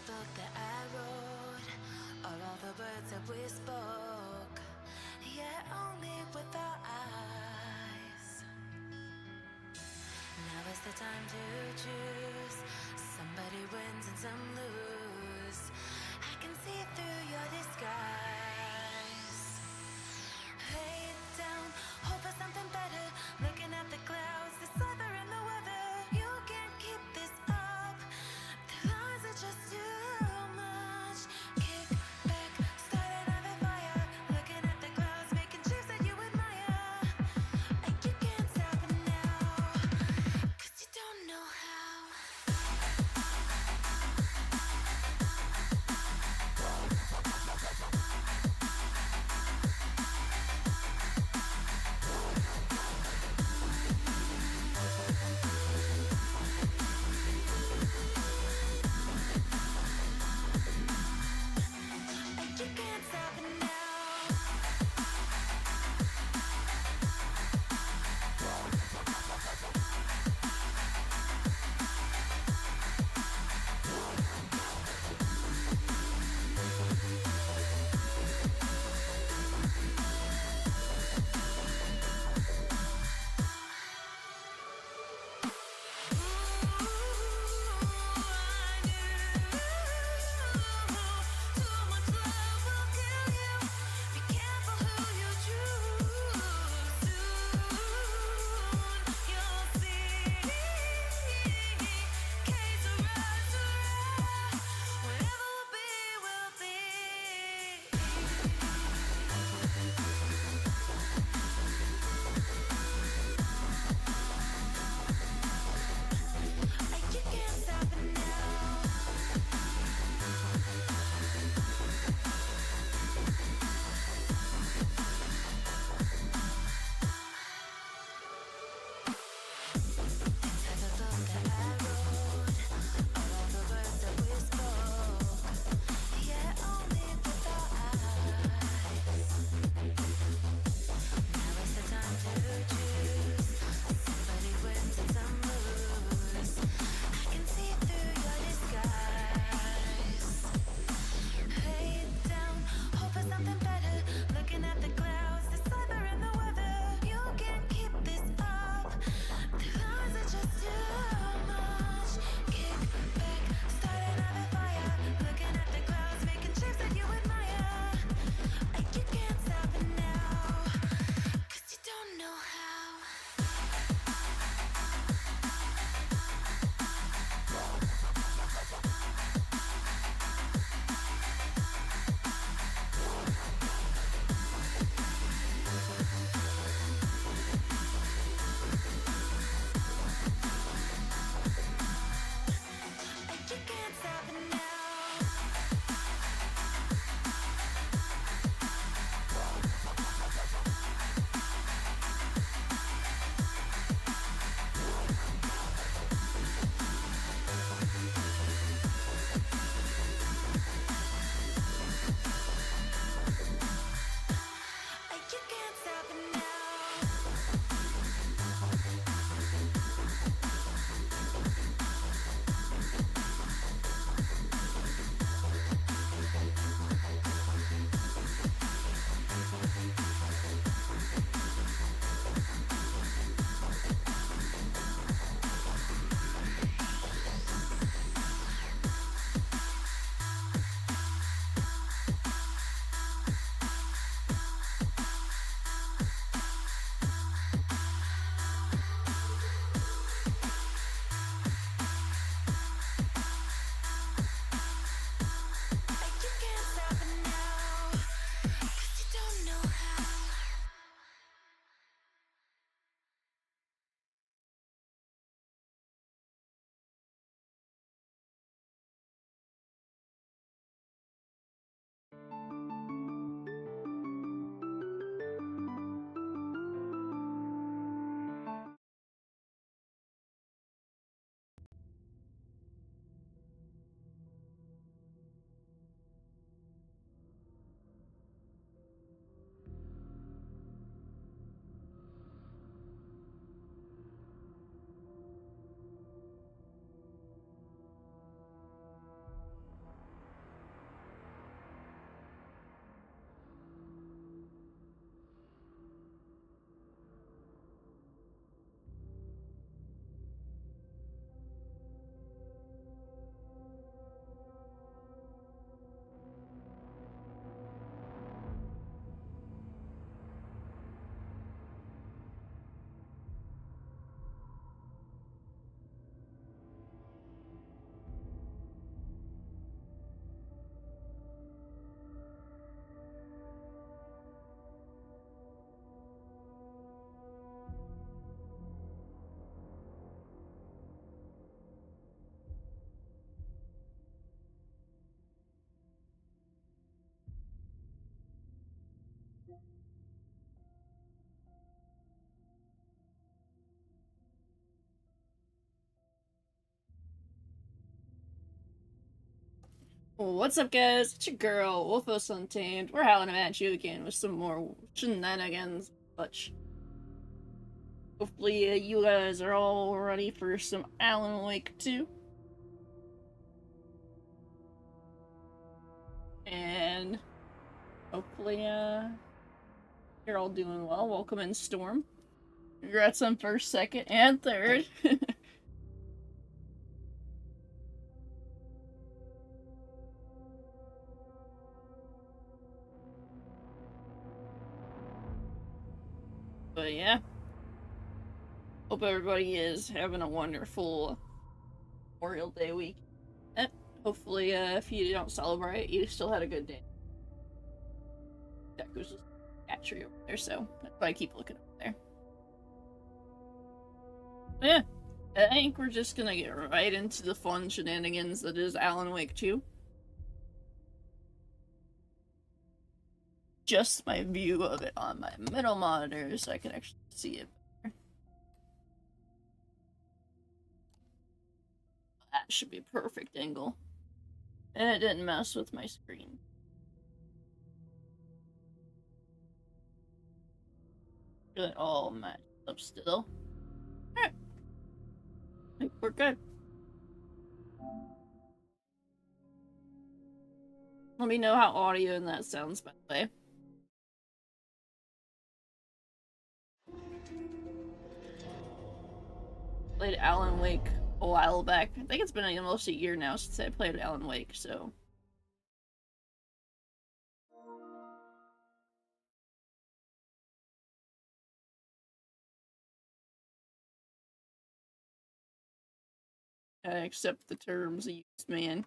book that I wrote, or all the words that we spoke, yeah, only with our eyes. Now is the time to choose. Somebody wins and some lose. I can see through your disguise. Lay it down, hope for something better. Looking at the clouds, the cyber and the weather. You can't keep this up. The lies are just too much. Kick back, start another fire. Looking at the clouds, making shapes that you admire. And you can't stop it now, 'cause you don't know how. You can't stop it now. What's up, guys? It's your girl, Wolfos Untamed. We're howling at you again with some more shenanigans. But hopefully, you guys are all ready for some Alan Wake 2. And hopefully, you're all doing well. Welcome in, Storm. Congrats on first, second, and third. But yeah, hope everybody is having a wonderful Memorial Day week. Hopefully, if you don't celebrate, you still had a good day. That goes just cat tree over there, so that's why I keep looking over there. But yeah, I think we're just gonna get right into the fun shenanigans that is Alan Wake 2. Just my view of it on my middle monitor so I can actually see it better. That should be a perfect angle. And it didn't mess with my screen. Good, all matched up still. Alright, I think we're good. Let me know how audio and that sounds, by the way. Played Alan Wake a while back. I think it's been almost a year now since I played Alan Wake, so I accept the terms used, man.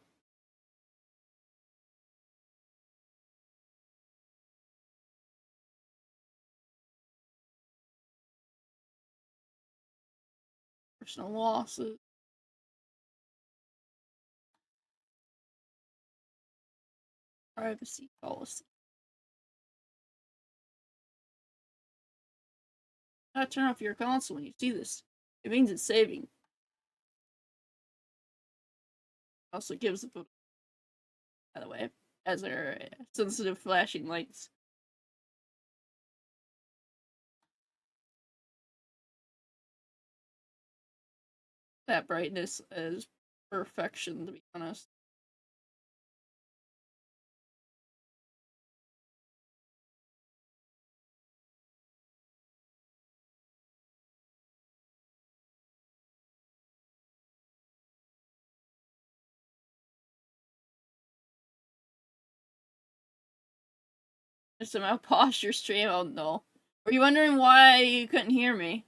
Personal losses. Privacy policy. Turn off your console when you see this. It means it's saving. Also gives the photo, by the way, as their sensitive flashing lights. That brightness is perfection, to be honest. I somehow paused your stream. Oh no. Were you wondering why you couldn't hear me?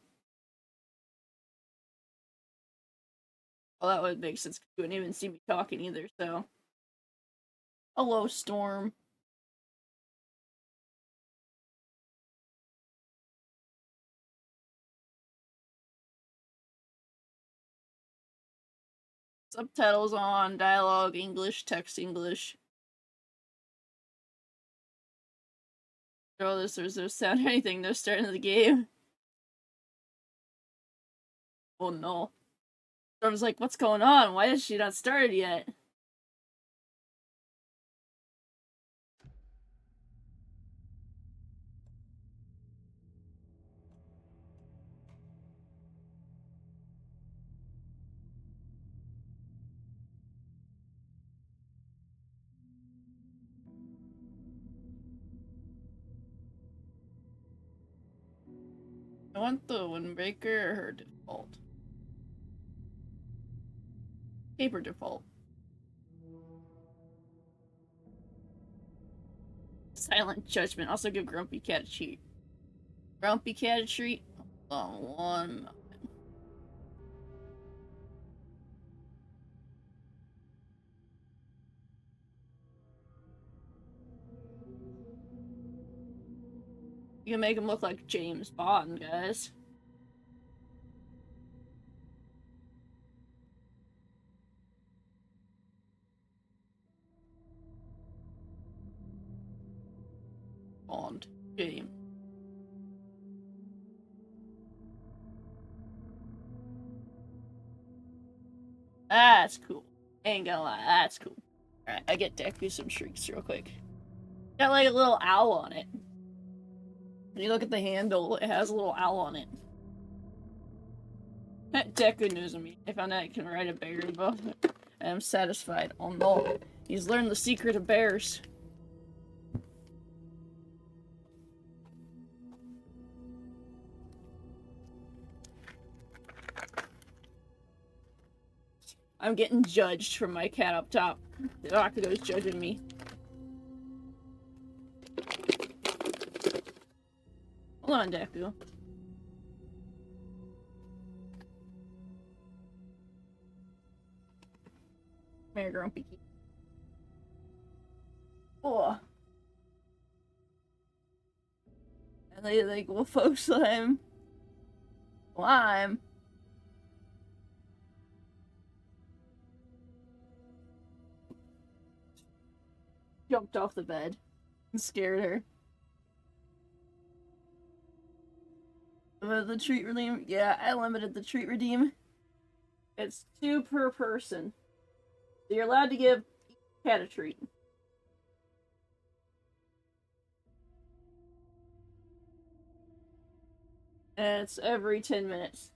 Well, that would make sense. You wouldn't even see me talking either, so. Hello, Storm. Subtitles on, dialogue English, text English. There's no sound or anything, no start of the game. Oh no. Storm's like, what's going on? Why is she not started yet? I want the windbreaker or her default. Paper default. Silent judgment. Also give Grumpy Cat a treat. Grumpy Cat a treat? Hold on one moment. You can make him look like James Bond, guys. Bond. James. That's cool. Ain't gonna lie, that's cool. Alright, I get Deku some shrieks real quick. Got like a little owl on it. When you look at the handle, it has a little owl on it. Deku knows me. I found out I can ride a bear both. I am satisfied. Oh no. He's learned the secret of bears. I'm getting judged from my cat up top. The Rakugo's judging me. Hold on, Deku. Come here, Grumpy. Oh. And they like, well, folks, slime. Slime. Jumped off the bed and scared her. The treat redeem? Yeah, I limited the treat redeem. It's 2 per person. So you're allowed to give each cat a treat. And it's every 10 minutes.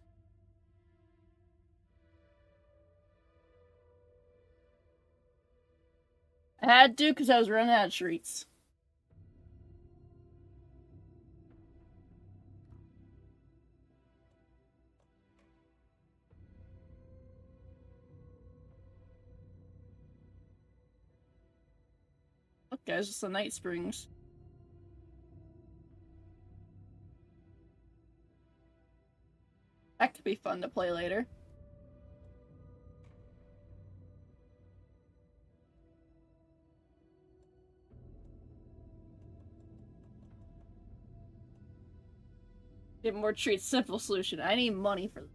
I had to because I was running out of treats. Look, guys, it's the Night Springs. That could be fun to play later. Get more treats. Simple solution. I need money for them.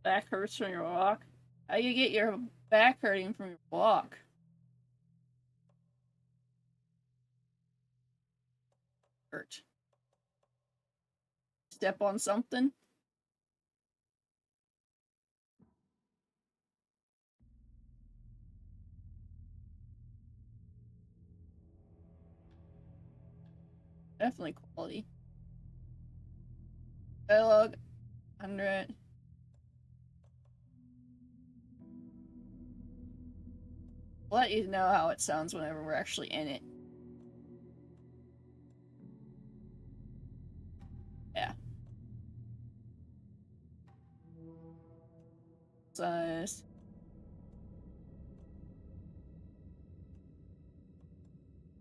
Back hurts from your walk. How you get your back hurting from your walk? Hurt. Step on something? Definitely quality. Dialogue 100. We'll let you know how it sounds whenever we're actually in it. Yeah. Size.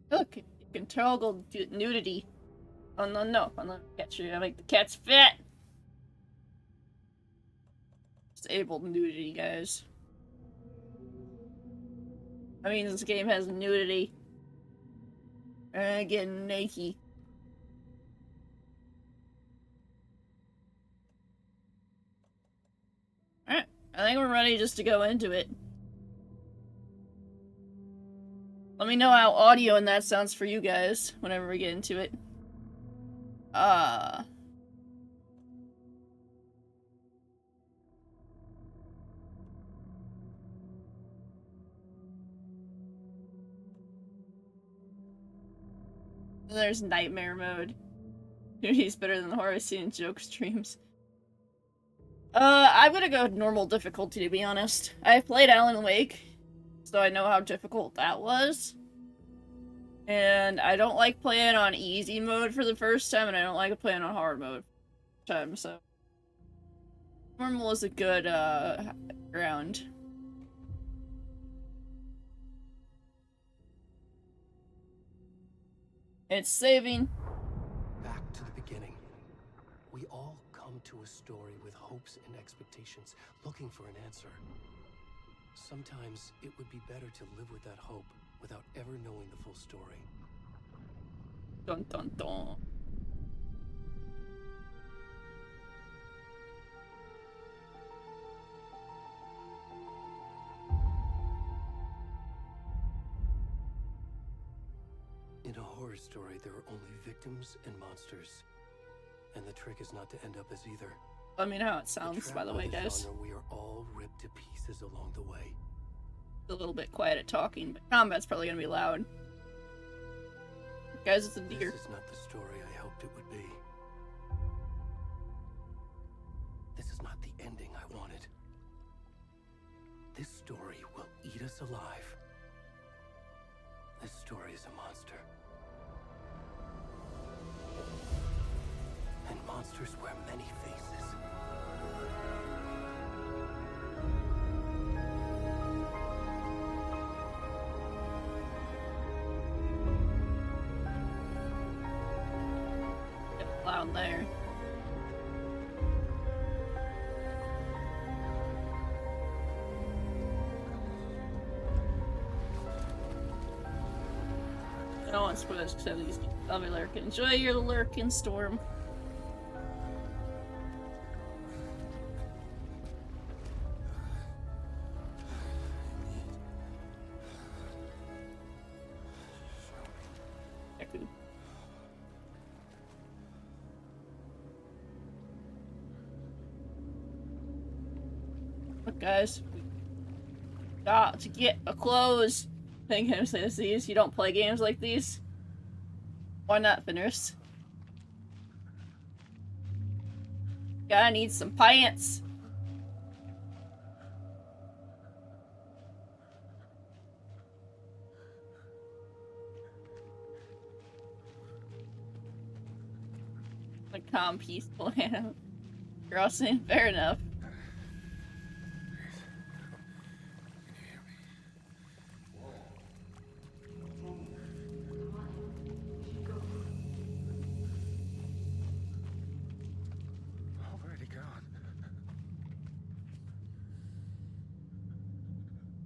Look, you can toggle nudity. Oh no, no, I'm not catch you. I make the cats fat. Disabled nudity, guys. I mean, this game has nudity. Getting naked. Alright, I think we're ready just to go into it. Let me know how audio and that sounds for you guys whenever we get into it. There's nightmare mode. He's better than the horror scene in joke streams. I'm gonna go normal difficulty, to be honest. I've played Alan Wake, so I know how difficult that was. And I don't like playing on easy mode for the first time, and I don't like playing on hard mode for the time, so... Normal is a good, ground. It's saving. Back to the beginning. We all come to a story with hopes and expectations, looking for an answer. Sometimes it would be better to live with that hope without ever knowing the full story. Dun dun dun. In a horror story, there are only victims and monsters. And the trick is not to end up as either. Let me know how it sounds, by the way, guys. Genre, we are all ripped to pieces along the way. A little bit quiet at talking, but combat's probably gonna be loud. Guys, it's a deer. This is not the story I hoped it would be. This is not the ending I wanted. This story will eat us alive. This story is a monster. And monsters wear many faces. Loud there. I don't want spoilers because I have these. I'll be lurking. Enjoy your lurking, Storm. Look, guys, we got to get a close. Thank him says these. You don't play games like these. Why not, Fenris? Gotta need some pants. A calm, peaceful animal. Crossing, fair enough.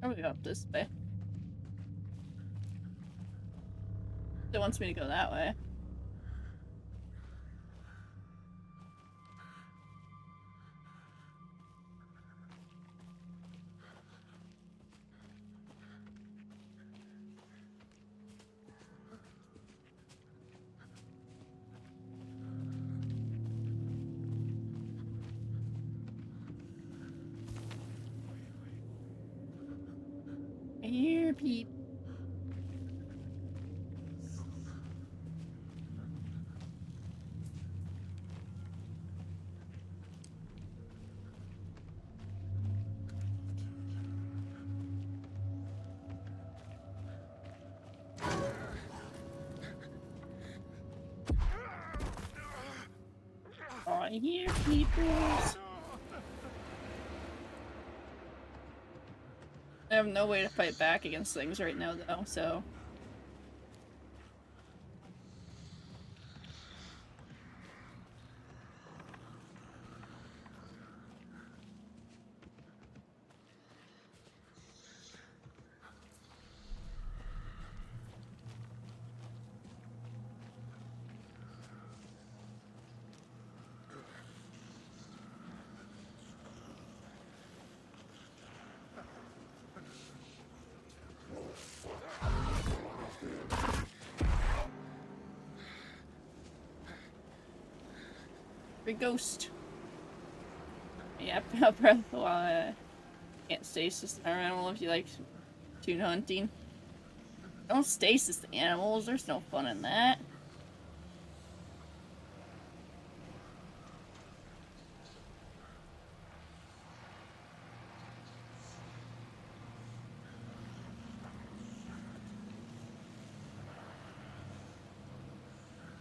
I'm gonna go up this way. It wants me to go that way. Here, people. Oh, here, peoples. I have no way to fight back against things right now, though, so... Ghost. Yeah, Breath of the Wild. Can't stasis. I don't know if you like tune hunting. Don't stasis the animals. There's no fun in that.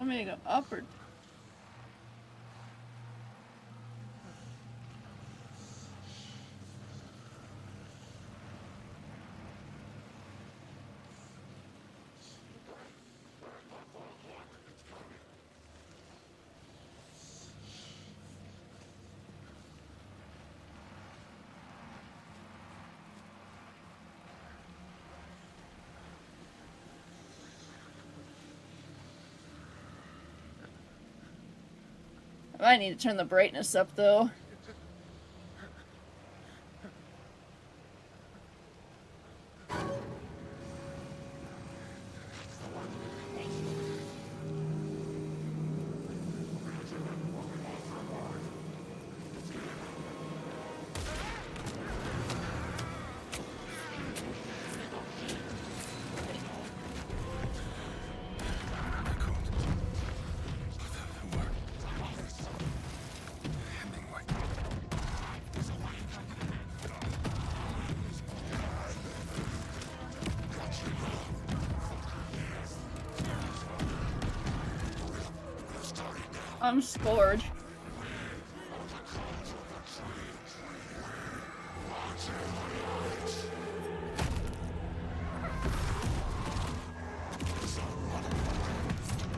I'm gonna go up or I might need to turn the brightness up, though. I'm scored.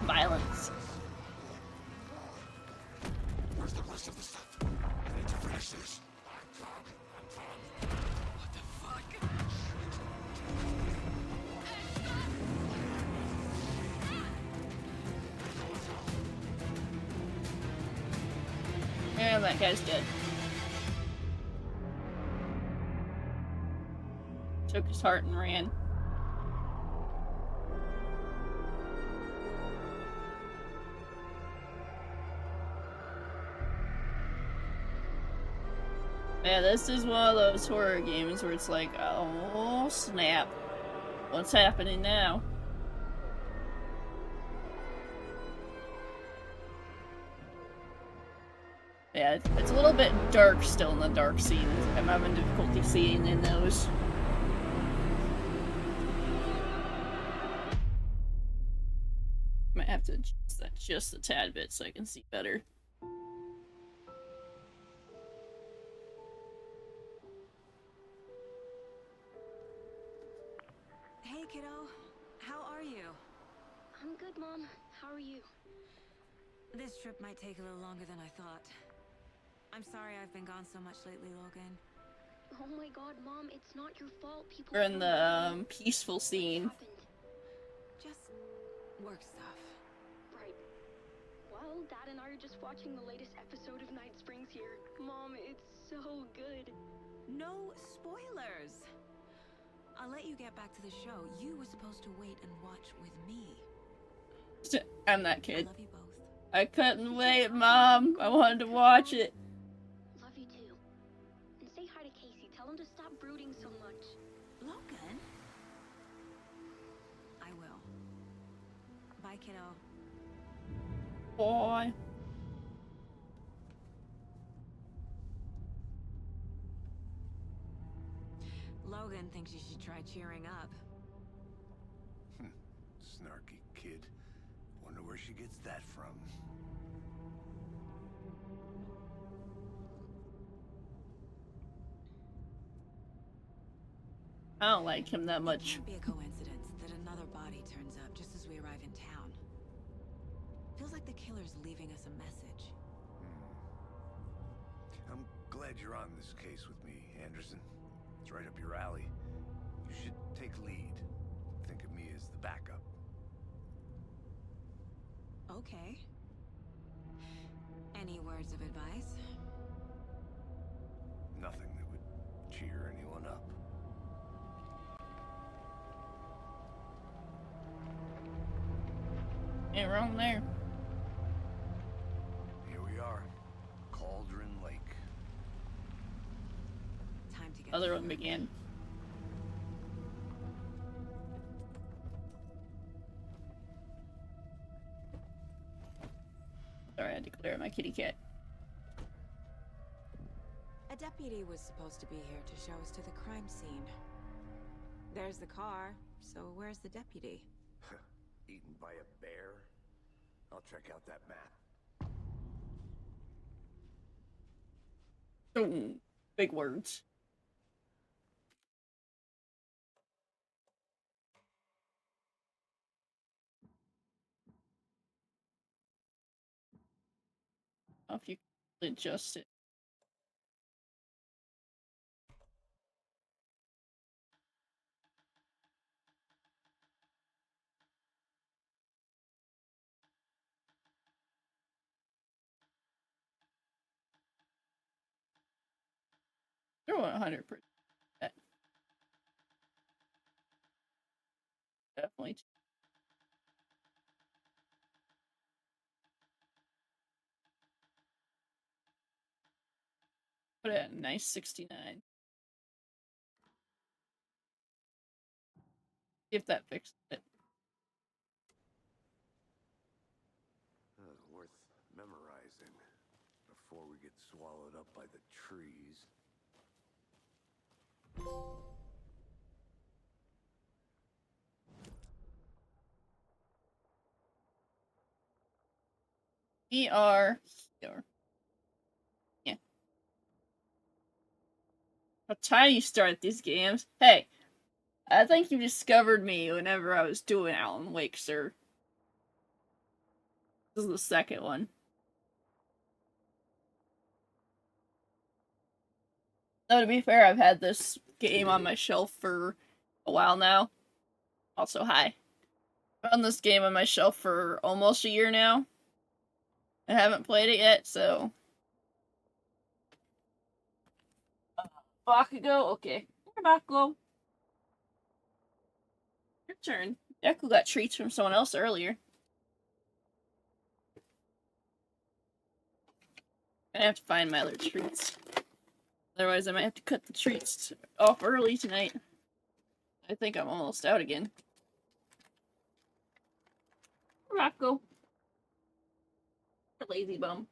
Violence. Where's the rest of the stuff? I need to finish this. What the fuck? And that guy's dead. Took his heart and ran. Yeah, this is one of those horror games where it's like, oh snap. What's happening now? Yeah, it's a little bit dark still in the dark scenes. I'm having difficulty seeing in those. Might have to adjust that just a tad bit so I can see better. Hey, kiddo. How are you? I'm good, Mom. How are you? This trip might take a little longer than I thought. I'm sorry I've been gone so much lately, Logan. Oh my god, Mom, it's not your fault. People We're in the peaceful scene. happened. Just work stuff. Right. Well, Dad and I are just watching the latest episode of Night Springs here. Mom, it's so good. No spoilers! I'll let you get back to the show. You were supposed to wait and watch with me. I'm that I kid. love you both. I couldn't wait, Mom. I wanted to watch it. Love you too. And say hi to Casey. Tell him to stop brooding so much. Logan? I will. Bye, kiddo. Boy. Logan thinks you should try cheering up. Snarky kid. Wonder where she gets that from. I don't like him that It much. can't be a coincidence that another body turns up just as we arrive in town. Feels like the killer's leaving us a message. I'm glad you're on this case with me, Anderson. It's right up your alley. You should take lead. Think of me as the backup. Okay. Any words of advice? Nothing that would cheer anyone up. Ain't wrong there. Here we are. Cauldron Lake. Time to get Other to one work. began. Sorry, I had to clear my kitty cat. A deputy was supposed to be here to show us to the crime scene. There's the car, so where's the deputy? Eaten by a bear? I'll check out that map. Oh, big words. I don't know if you can adjust it. They're 100%. Definitely. Put it at a nice 69. If that fixed it. Worth memorizing before we get swallowed up by the trees. We are here. Yeah. How time you start these games? Hey, I think you discovered me whenever I was doing Alan Wake, sir. This is the second one. Though, to be fair, I've had this game on my shelf for a while now. Also, hi. I've had this game on my shelf for almost a year now. I haven't played it yet, so... Bakugo? Okay. Here, Bakugo. Your turn. Deku got treats from someone else earlier. I have to find my other treats. Otherwise, I might have to cut the treats off early tonight. I think I'm almost out again. Rocco. Lazy bum.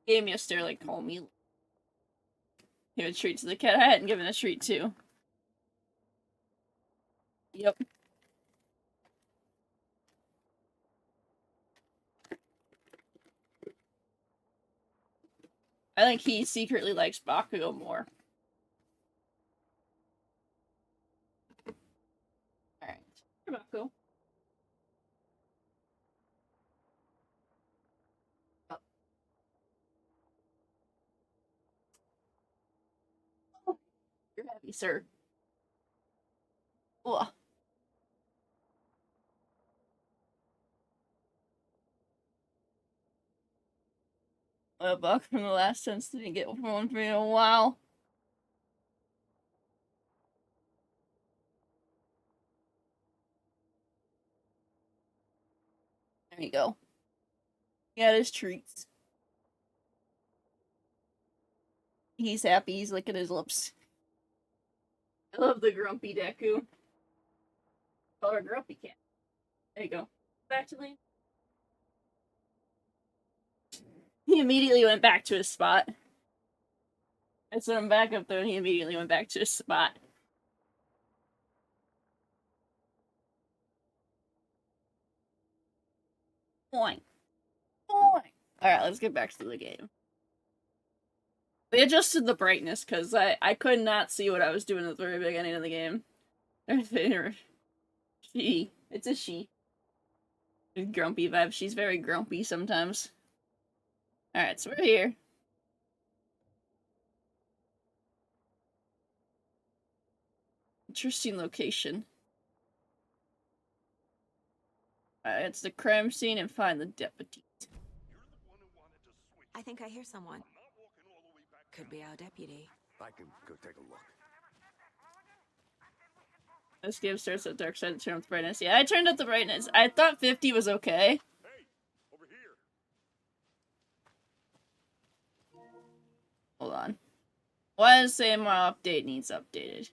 Gave me a stare like, call me. Give a treat to the cat I hadn't given a treat to. Yep. I think he secretly likes Bakugo more. Alright. Here, Bakugo. Oh. Oh, you're heavy, sir. Ugh. A buck from the last sense didn't get one for a while. There you go. He got his treats. He's happy, he's licking his lips. I love the grumpy Deku. Call her Grumpy Cat. There you go. Back to Lane. He immediately went back to his spot. I set him back up there and he immediately went back to his spot. Boing. Boing. Alright, let's get back to the game. We adjusted the brightness because I could not see what I was doing at the very beginning of the game. She. It's a she. Grumpy vibe. She's very grumpy sometimes. Alright, so we're here. Interesting location. It's the crime scene and find the deputy. I think I hear someone. Could be our deputy. I can go take a look. This game starts at dark side to turn up the brightness. Yeah, I turned up the brightness. I thought 50 was okay. Hey, over here. Hold on. Why does it say my update needs updated?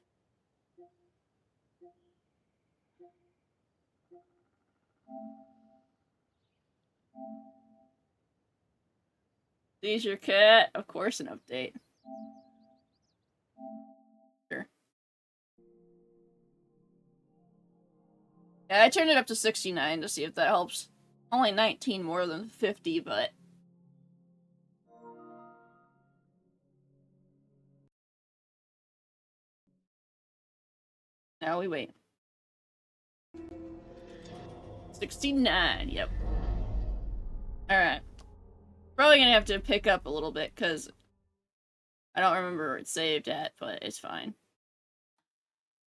These your cat? Of course an update. Sure. Yeah, I turned it up to 69 to see if that helps. Only 19 more than 50, but... Now we wait. 69, yep. Alright. Probably gonna have to pick up a little bit, because I don't remember where it's saved at, but it's fine.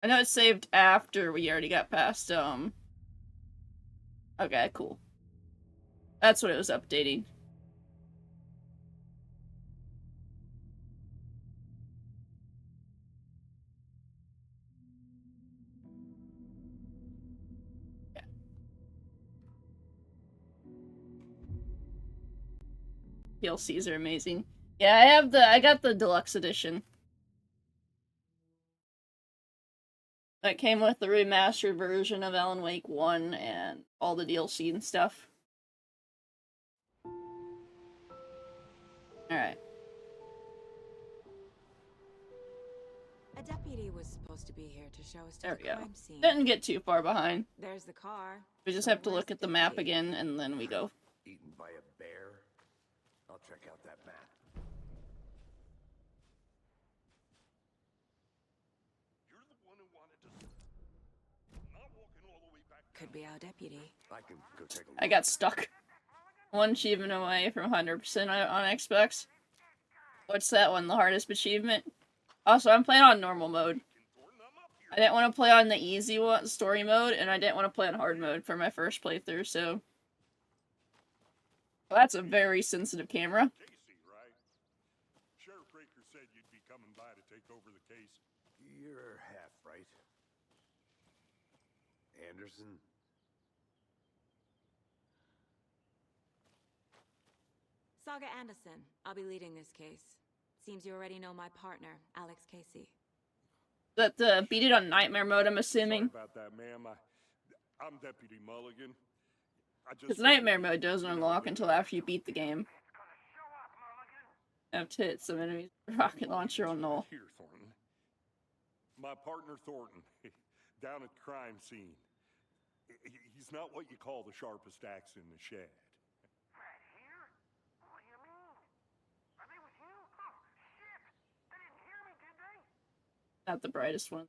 I know it's saved after we already got past, Okay, cool. That's what it was updating. Yeah. DLCs are amazing. Yeah, I got the deluxe edition. That came with the remastered version of Alan Wake 1 and all the DLC and stuff. Alright. A deputy was supposed to be here to show us to There the we go. crime scene. Didn't get too far behind. There's the car. We just So have to where's look the at the map deputy? again, and then we go. Eaten by a bear? I'll check out that map. You're the one who wanted to... Not walking all the way back. Could be our deputy. I can go take a look. I got stuck. One achievement away from 100% on Xbox. What's that one? The hardest achievement? Also, I'm playing on normal mode. I didn't want to play on the easy one, story mode, and I didn't want to play on hard mode for my first playthrough, so... Well, that's a very sensitive camera. Casey, right? Sheriff Breaker said you'd be coming by to take over the case. You're half right. Anderson? Saga Anderson. I'll be leading this case. Seems you already know my partner, Alex Casey. That beat it on nightmare mode, I'm assuming. Sorry about that, ma'am. I'm Deputy Mulligan. Because nightmare mode doesn't unlock until after you beat the game. I have to hit some enemies with a rocket launcher on null. Here, Thornton. My partner Thornton, down at the crime scene. He's not what you call the sharpest axe in the shed. Right here? What do you mean? Are they with you? Oh, shit! They didn't hear me, did they? Not the brightest one.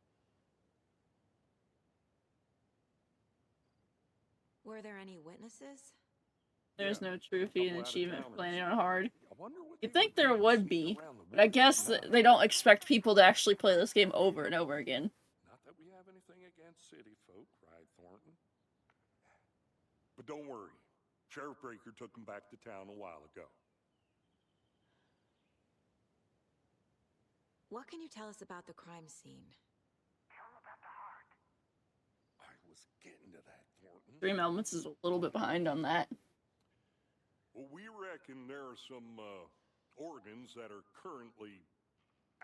Were there any witnesses? There's Yeah, no trophy and couple achievement for out-of-towners. playing on hard. I wonder what You'd they think were there doing would sneaking be, around the but I woods guess tonight. they don't expect people to actually play this game over and over again. Not that we have anything against city folk, right, Thornton? But don't worry. Sheriff Breaker took him back to town a while ago. What can you tell us about the crime scene? Tell them about the heart. I was getting to that, Thornton. Dream Elements is a little bit behind on that. Well, we reckon there are some organs that are currently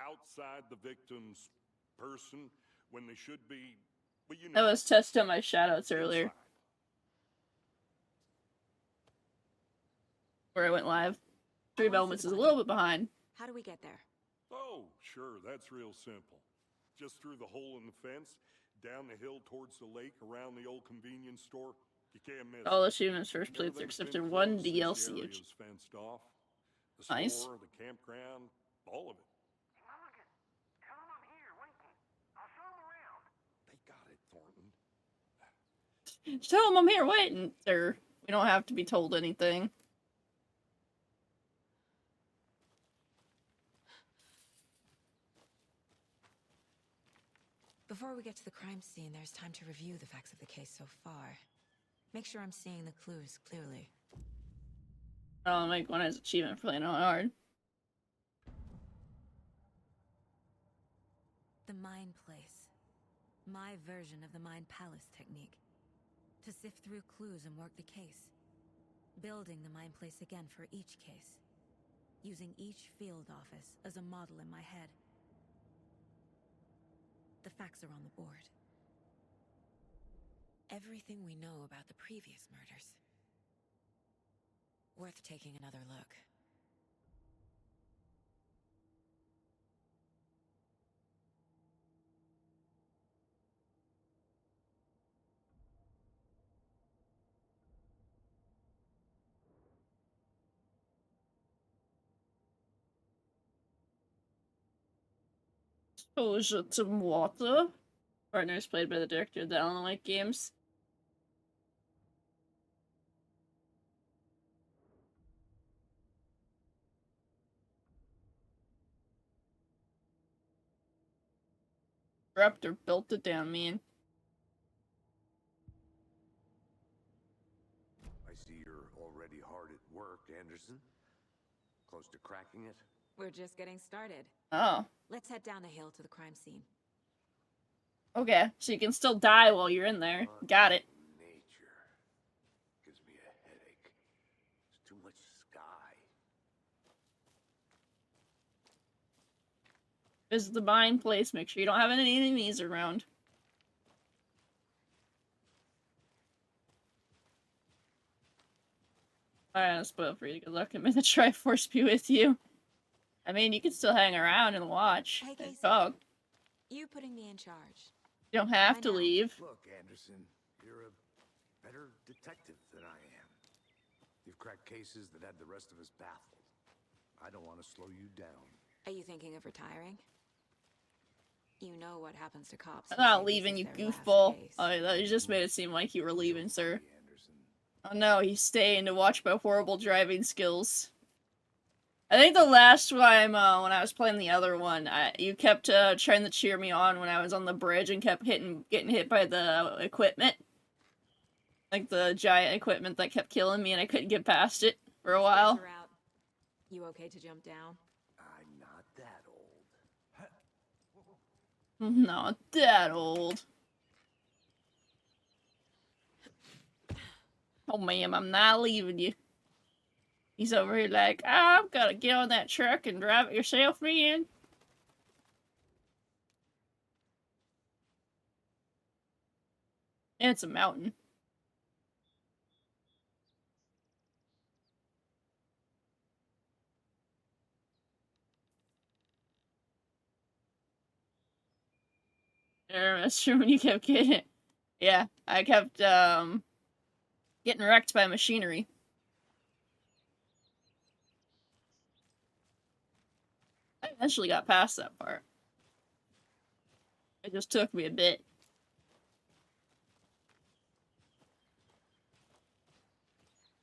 outside the victim's person when they should be, but you know. I was testing my shoutouts earlier, inside. where I went live. Dream I wanna Elements see is the a body. little bit behind. How do we get there? Oh, sure, that's real simple. Just through the hole in the fence, down the hill towards the lake, around the old convenience store. You can't miss All it. achievements first playthrough Everything's except been for one closed since DLC. The area's fenced off. The Nice. store, the campground, all of it. Hey, Mulligan, tell them I'm here waiting. I'll show them around. They got it, Thornton. Tell them I'm here waiting, sir. We don't have to be told anything. Before we get to the crime scene, there's time to review the facts of the case so far. Make sure I'm seeing the clues clearly. I'll make one as achievement for playing on hard. The Mind Place. My version of the Mind Palace technique. To sift through clues and work the case. Building the Mind Place again for each case. Using each field office as a model in my head. The facts are on the board. Everything we know about the previous murders. Worth taking another look. Exposure to water. Partner is played by the director of the Alan Wake games. Raptor built it down, man. I see you're already hard at work, Anderson. Close to cracking it? We're just getting started. Oh. Let's head down the hill to the crime scene. Okay, so you can still die while you're in there. Got it. Nature gives me a headache. There's too much sky. Visit the Mind Place. Make sure you don't have any enemies around. Alright, I'll spoil for you. Good luck and may the Triforce be with you. I mean, you can still hang around and watch Hey, and Casey. talk. You putting me in charge. You don't have I to know. leave. Look, Anderson, you're a better detective than I am. You've cracked cases that had the rest of us baffled. I don't want to slow you down. Are you thinking of retiring? You know what happens to cops. I'm who not say leaving, this you is their last goofball. case. Oh, you just made it seem like you were leaving, sir. Okay, Anderson. Oh no, he's staying to watch my horrible driving skills. I think the last time, when I was playing the other one, you kept, trying to cheer me on when I was on the bridge and kept getting hit by the equipment. Like, the giant equipment that kept killing me and I couldn't get past it for a while. Stairs are out. You okay to jump down? I'm not that old. Not that old. Oh, ma'am, I'm not leaving you. He's over here like, I've got to get on that truck and drive it yourself, man. And it's a mountain. That's true when you kept getting it. Yeah, I kept, getting wrecked by machinery. I eventually got past that part. It just took me a bit.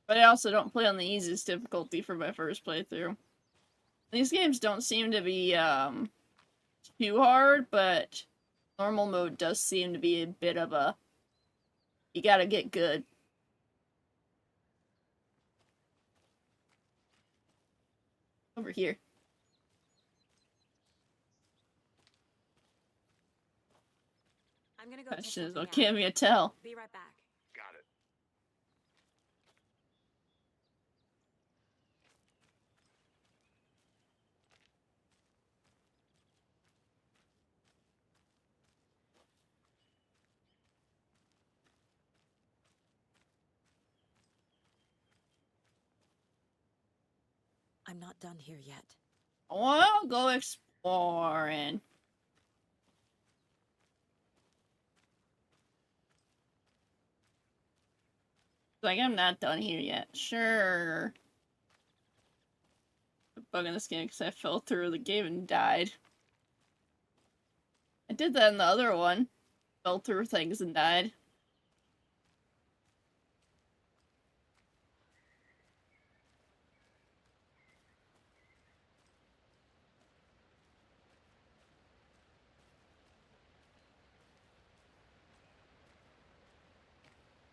But I also don't play on the easiest difficulty for my first playthrough. These games don't seem to be, too hard, but normal mode does seem to be a bit of a... You gotta get good. Over here. I'm gonna go check Question is, something what out. can me tell? Be right back. Got it. I'm not done here yet. Well, go exploring. Like, I'm not done here yet. Sure. I'm bugging this game because I fell through the game and died. I did that in the other one. Fell through things and died.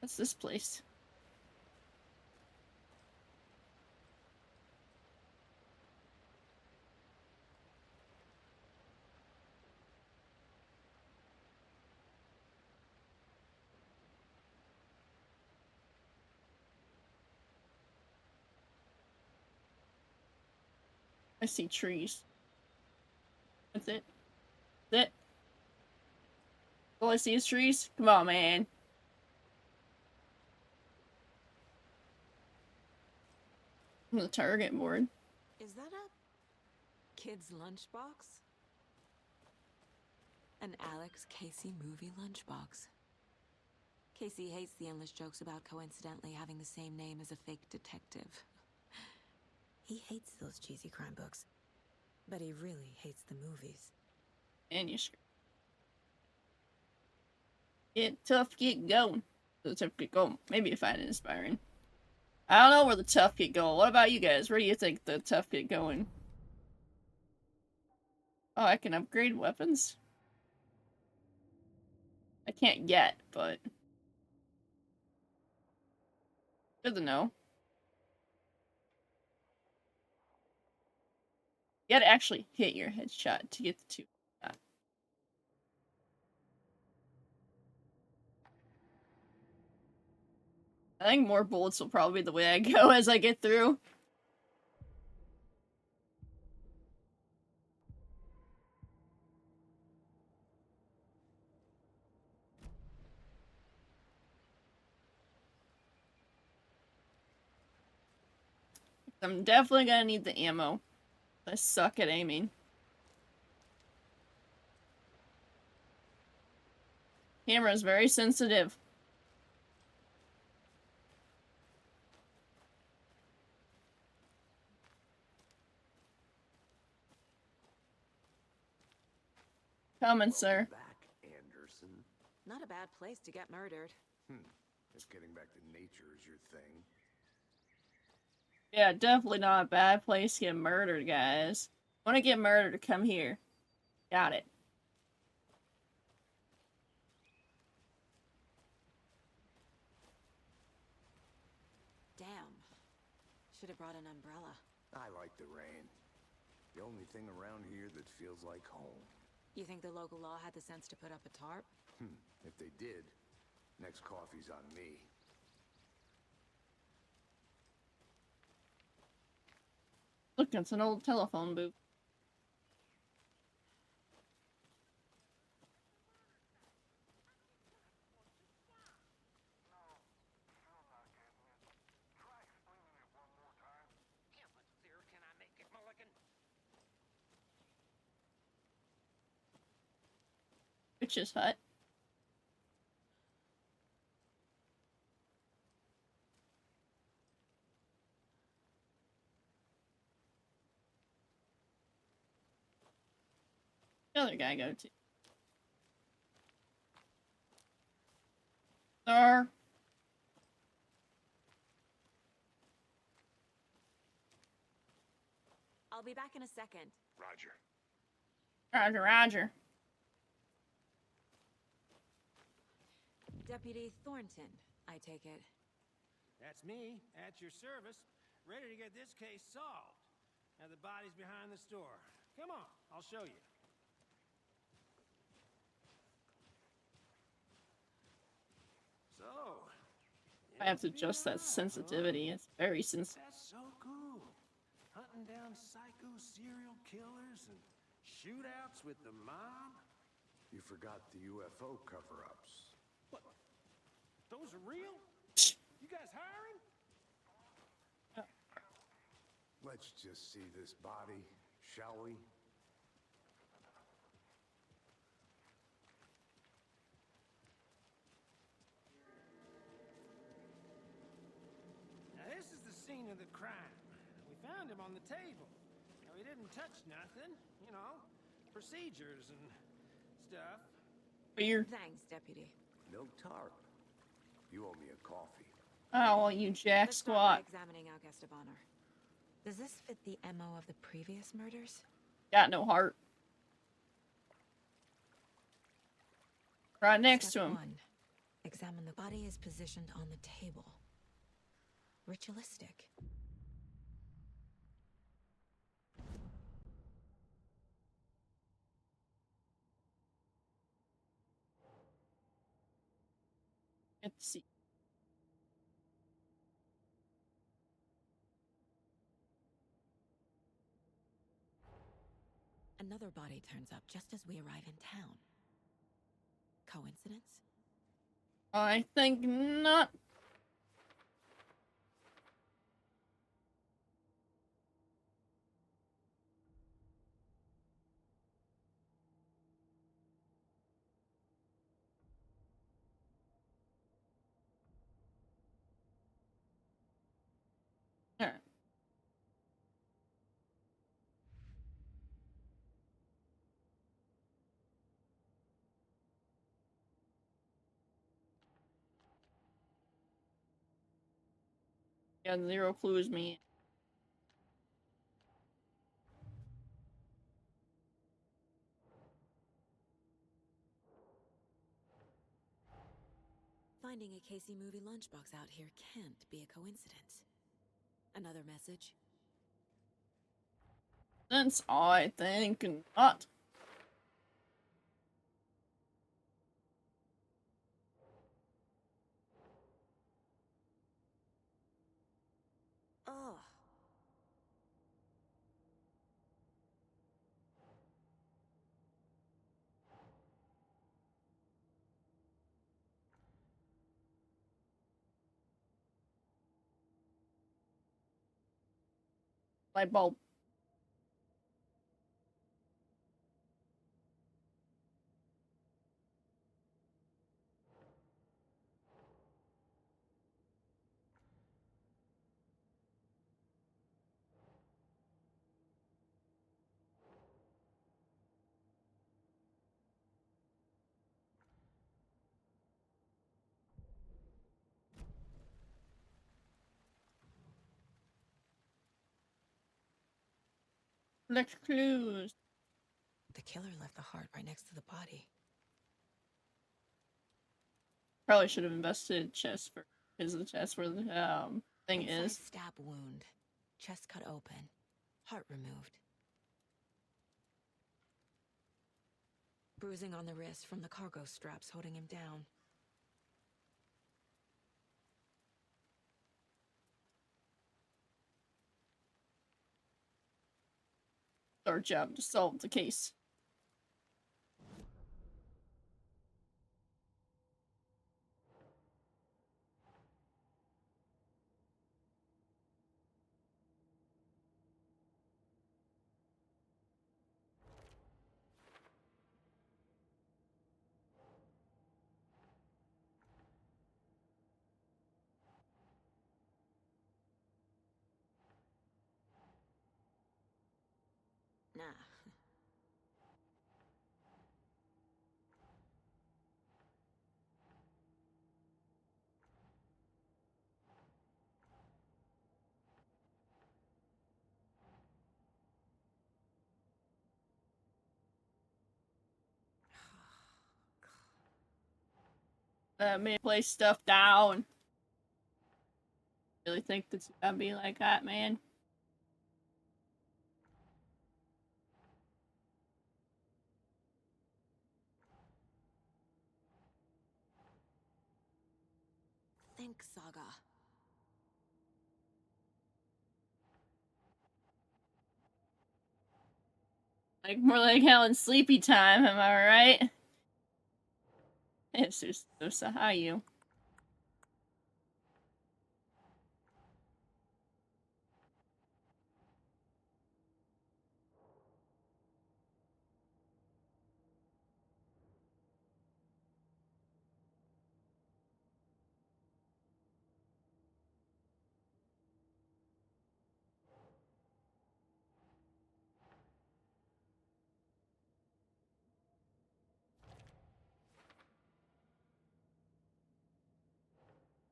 What's this place? I see trees. That's it. That's it. All I see is trees? Come on, man. I'm the target board. Is that a kid's lunchbox? An Alex Casey movie lunchbox. Casey hates the endless jokes about coincidentally having the same name as a fake detective. He hates those cheesy crime books, but he really hates the movies. Manuscript. Get tough, get going. The tough get going. Maybe you find it inspiring. I don't know where the tough get going. What about you guys? Where do you think the tough get going? Oh, I can upgrade weapons? I can't yet, but... Good to know. You gotta actually hit your headshot to get the 2. I think more bullets will probably be the way I go as I get through. I'm definitely gonna need the ammo. I suck at aiming. Camera's very sensitive. coming, sir. Back, Anderson. Not a bad place to get murdered. If getting back to nature is your thing. Yeah, definitely not a bad place to get murdered, guys. Want to get murdered? Come here. Got it. Damn. Should have brought an umbrella. I like the rain. The only thing around here that feels like home. You think the local law had the sense to put up a tarp? If they did, next coffee's on me. Look, it's an old telephone booth. Try explaining it one more time. How much clearer can I make it, Mulligan? Witch's hut. The other guy go to. Sir. I'll be back in a second. Roger. Roger, Roger. Deputy Thornton, I take it. That's me, at your service, ready to get this case solved. Now the body's behind the store. Come on, I'll show you. So, I have to adjust that sensitivity. It's very sensitive. That's so cool. Hunting down psycho serial killers and shootouts with the mob. You forgot the UFO cover-ups. What? Those are real? You guys hiring? Let's just see this body, shall we? Now this is the scene of the crime. We found him on the table. Now he didn't touch nothing, you know, procedures and stuff. Weird. Thanks, Deputy. No tarp. You owe me a coffee. I don't want you jack Let's start by squat. examining our guest of honor. Does this fit the MO of the previous murders? Got no heart. Right next Step to him. 1. Examine the body is positioned on the table. Ritualistic. Let's see. Another body turns up just as we arrive in town. Coincidence? I think not. Alright. Yeah, zero clues me. Finding a Casey movie lunchbox out here can't be a coincidence. Another message? Since I think not. Ugh. Light bulb. Collect clues. The killer left the heart right next to the body. Probably should have invested chest for because the chest where the thing Inside is. stab wound. Chest cut open. Heart removed. Bruising on the wrist from the cargo straps holding him down. Our job to solve the case. Nah. May place stuff down. Really think that's gonna be like that, man? Think, Saga. Like more like Helen's sleepy time, am I right? Yes, so how you?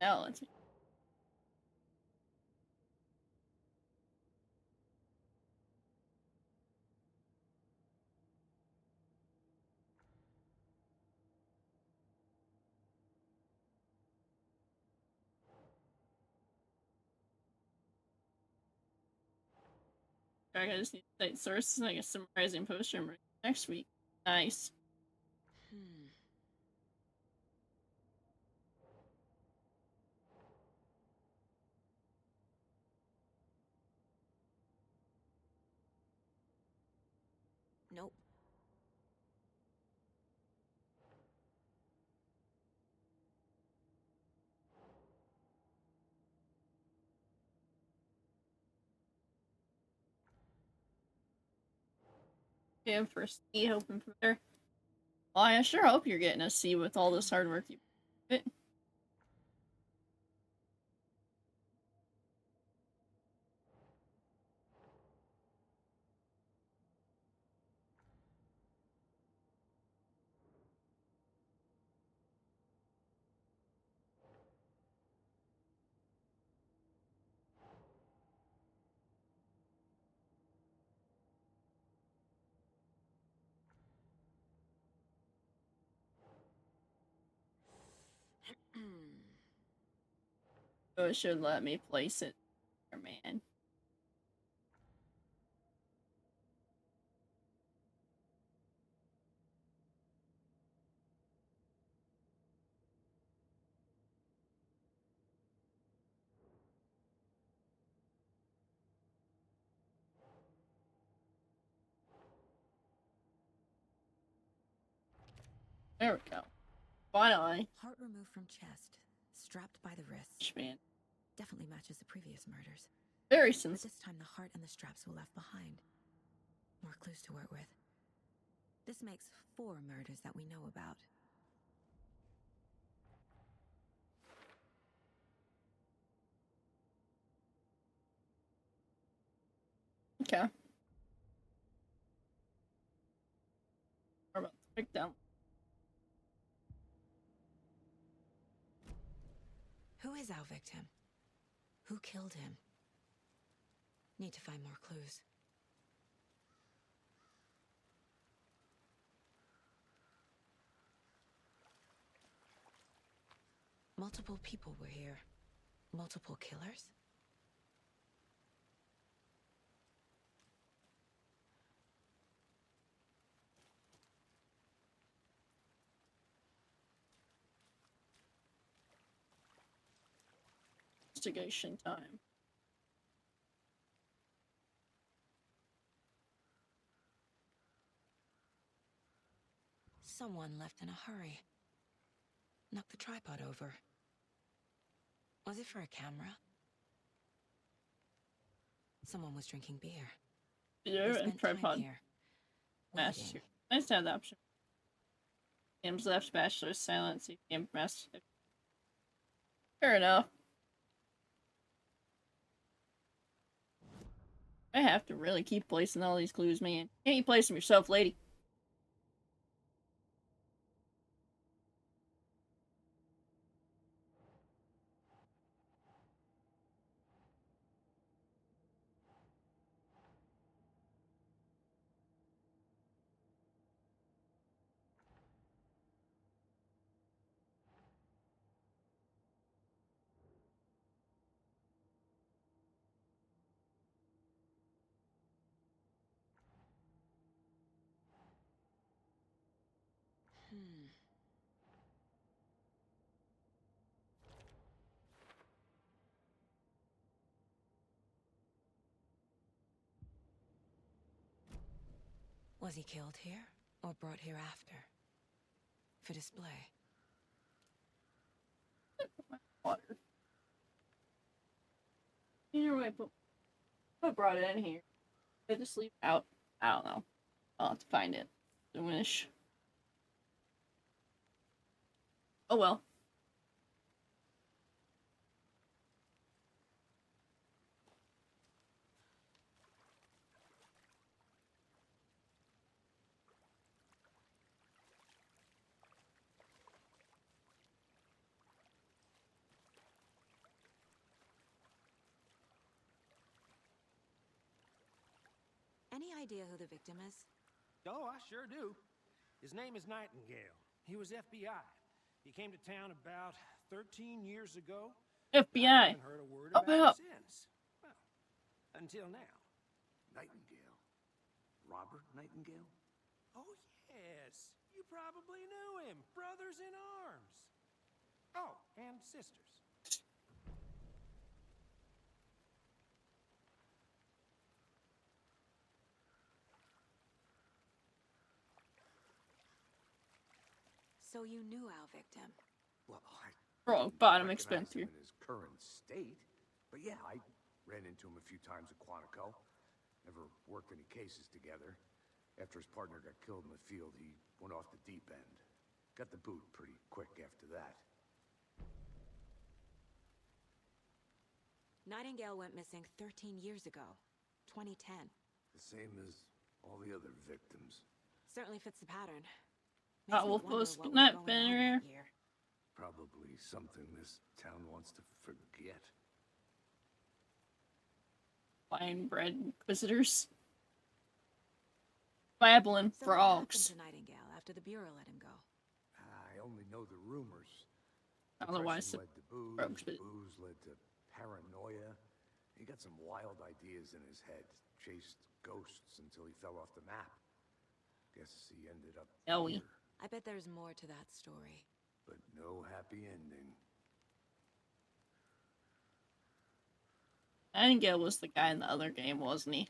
No, let's. I just need to cite sources and I guess summarizing poster next week. Nice. Nope. Yeah, for C, hoping for better. Well, I sure hope you're getting a C with all this hard work you put. So it should let me place it there, man. There we go. Finally. Heart removed from chest. Strapped by the wrist. Man. Definitely matches the previous murders. Very But sensitive. this time the heart and the straps were left behind. More clues to work with. This makes 4 murders that we know about. Okay. We're about to pick down. Who is our victim? Who killed him? Need to find more clues. Multiple people were here. Multiple killers? Investigation time. Someone left in a hurry. Knocked the tripod over. Was it for a camera? Someone was drinking beer. Beer They and spent time tripod. here, Master. waiting. Nice to have the option. Game's left, bachelor's silence, game master. Fair enough. I have to really keep placing all these clues, man. Can't you place them yourself, lady? Was he killed here, or brought here after? For display? Water. Either way, I brought it in here. I just leave it out. I don't know. I'll have to find it. Soonish. Oh well. Any idea who the victim is? Oh, I sure do. His name is Nightingale. He was FBI. He came to town about 13 years ago. I FBI. haven't heard a word about About. him since. Well, until now. Nightingale? Robert Nightingale? Oh, yes. You probably knew him. Brothers in arms. Oh, and sisters. So you knew our victim? Well, I Rock didn't bottom recognize expensive. him in his current state. But yeah, I ran into him a few times at Quantico. Never worked any cases together. After his partner got killed in the field, he went off the deep end. Got the boot pretty quick after that. Nightingale went missing 13 years ago. 2010. The same as all the other victims. Certainly fits the pattern. Hot Makes me Wolf wonder post what was that going on banner. that year. Probably something this town wants to forget. Fine bred inquisitors. Babbling So what happened frogs. to Nightingale after the Bureau let him go? I only know the rumors. Otherwise, Depression led to booze, frogs, but booze led to paranoia. He got some wild ideas in his head. Chased ghosts until he fell off the map. Guess he ended up Ellie. here. I bet there's more to that story. But no happy ending. Nightingale was the guy in the other game, wasn't he?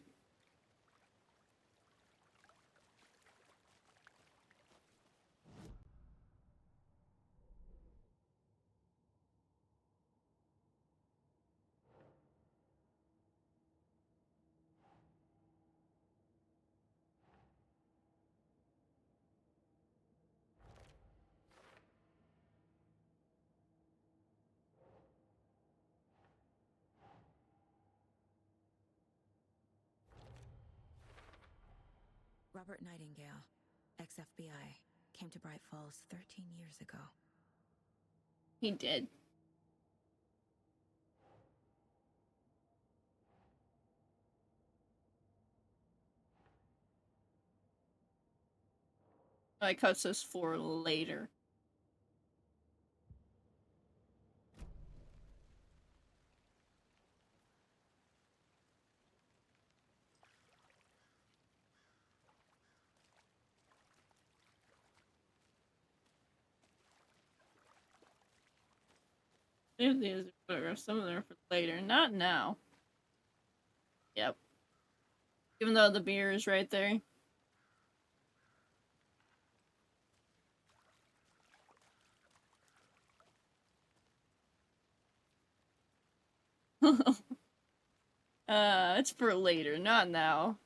Robert Nightingale, ex-FBI, came to Bright Falls 13 years ago. He did. I cuts this for later. Save these photographs. Some of them are for later. Not now. Yep. Even though the beer is right there. It's for later, not now.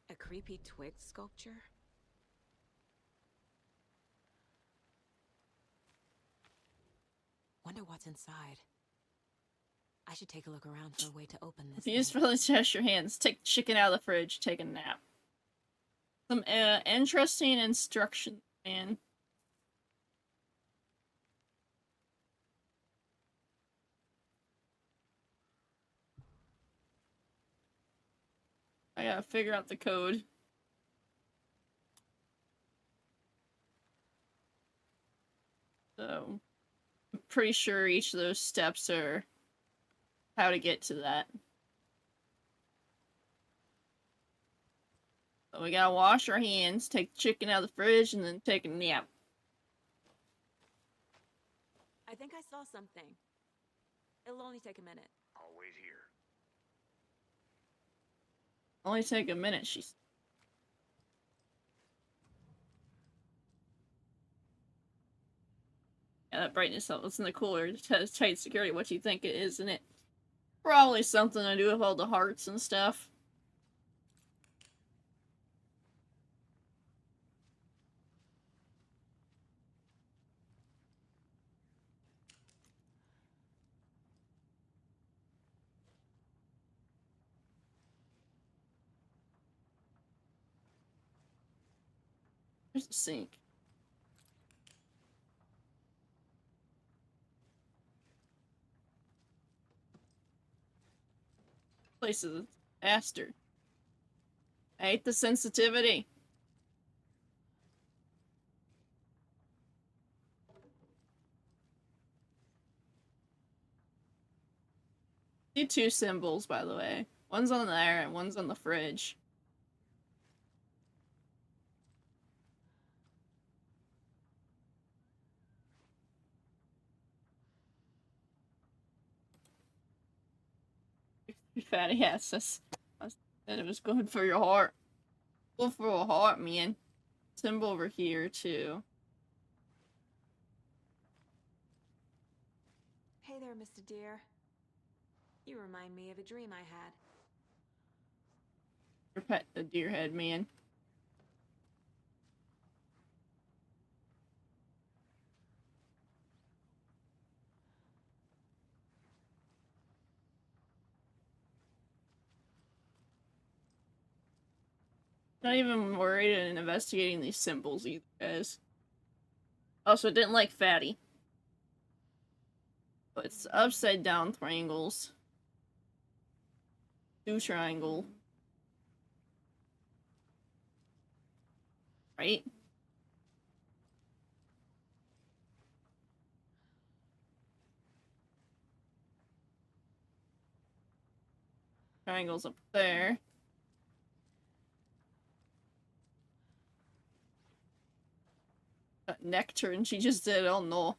A creepy twig sculpture? Wonder what's inside. I should take a look around for a way to open this If you just thing. really test your hands, take the chicken out of the fridge, take a nap. Some interesting instructions, man. I gotta figure out the code. So, I'm pretty sure each of those steps are how to get to that. So we gotta wash our hands, take the chicken out of the fridge, and then take a nap. I think I saw something. It'll only take a minute. I'll wait here. Only take a minute, she's. Yeah, that brightness up. What's in the cooler? It has tight security. What you think it is, isn't it? Probably something to do with all the hearts and stuff. There's the sink. Place is faster. I hate the sensitivity. See two symbols, by the way. One's on there and one's on the fridge. Fatty asses. I said it was good for your heart. Good for a heart, man. Symbol over here, too. Hey there, Mr. Deer. You remind me of a dream I had. Your pet, the deer head, man. Not even worried in investigating these symbols either, guys. Also, didn't like Fatty. But it's upside down triangles. Two triangle. Right? Triangles up there. Nectar, and she just did. Oh no. Are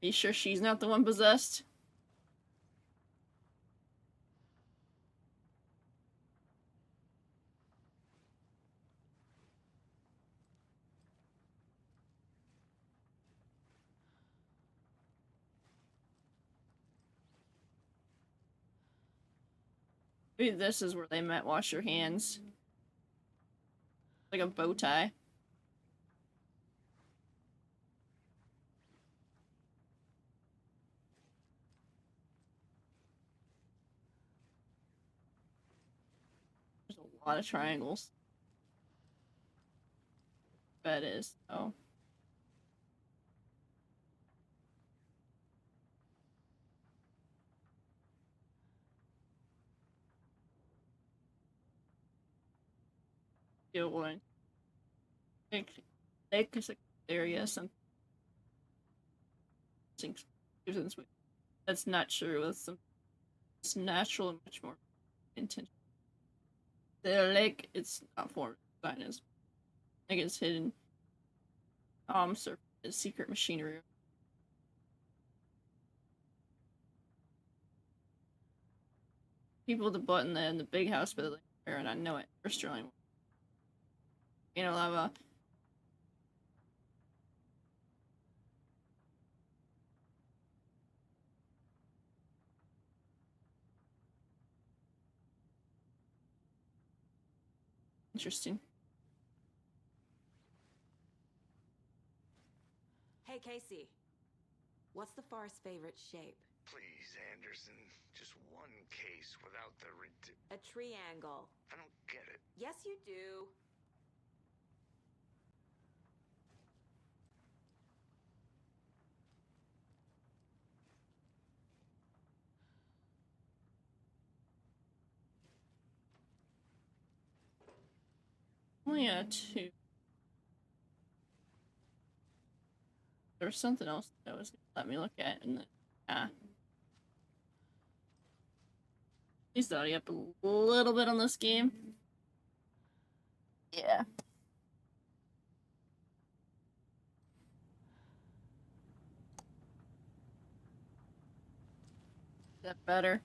you sure she's not the one possessed? Maybe this is where they met. Wash your hands. Like a bow tie. There's a lot of triangles. That is. Oh. deal one. Lake is a area, something. That's not true. It's natural and much more intentional. The lake, it's not formed design as like it's hidden. Surface secret machinery. People with the button in the big house by the lake there, and I know it for Sterling. You know, lava. Interesting. Hey, Casey. What's the far's favorite shape? Please, Anderson. Just one case without the A triangle. I don't get it. Yes, you do. Only two. There was something else that was gonna let me look at, and then he's already up a little bit on this game. Yeah. Is that better?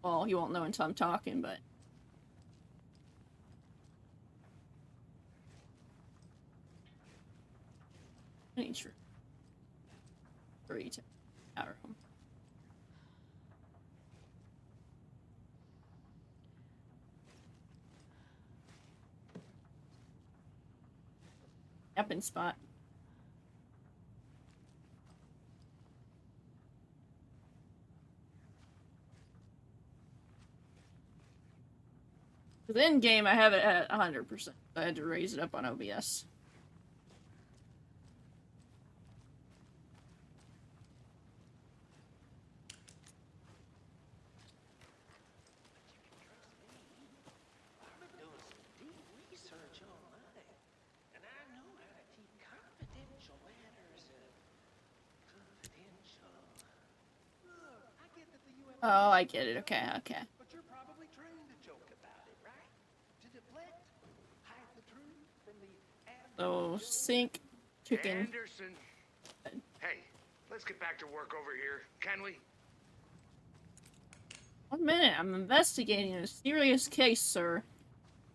Well, you won't know until I'm talking, but I need true. 3 to outer home. Yapping spot. Because in game, I have it at 100%. I had to raise it up on OBS. I've been doing some deep research online, and I know how to keep confidential matters confidential. Look, I get that the UFO. Oh, I get it. Okay, okay. But you're probably trained to joke about it, right? To deflect, hide the truth from the So, sink, chicken. Anderson. Hey, let's get back to work over here, can we? 1 minute, I'm investigating a serious case, sir.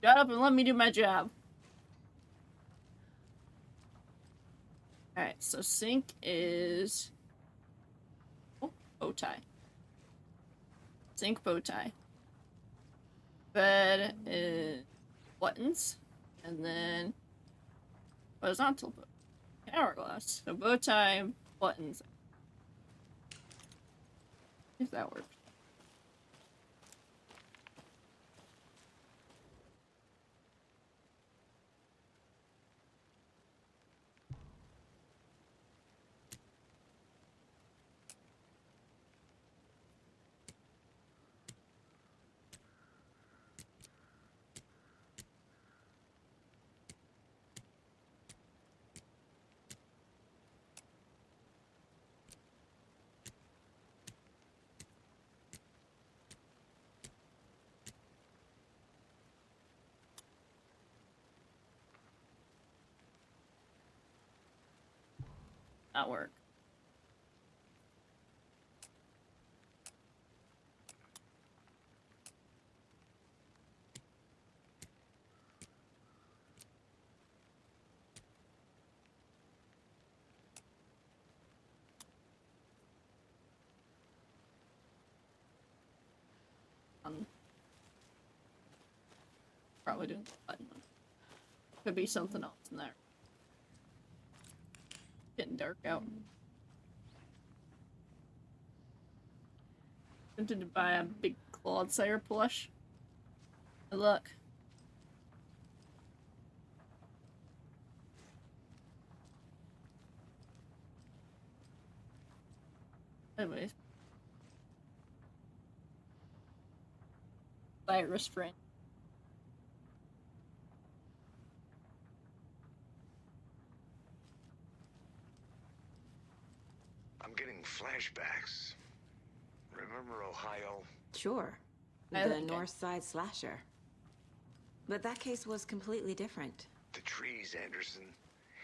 Shut up and let me do my job. Alright, so sink is... Oh, bow tie. Sink, bow tie. Bed is buttons. And then... horizontal bow. Hourglass. So bow tie, buttons. If that works. That work. Probably doing the button one. Could be something else in there. Getting dark out. Tempted to buy a big Claude Sire plush. Good luck. Anyways. Virus friend. flashbacks. Remember Ohio? Sure. I The like it. North Side slasher. But that case was completely different. The trees, Anderson.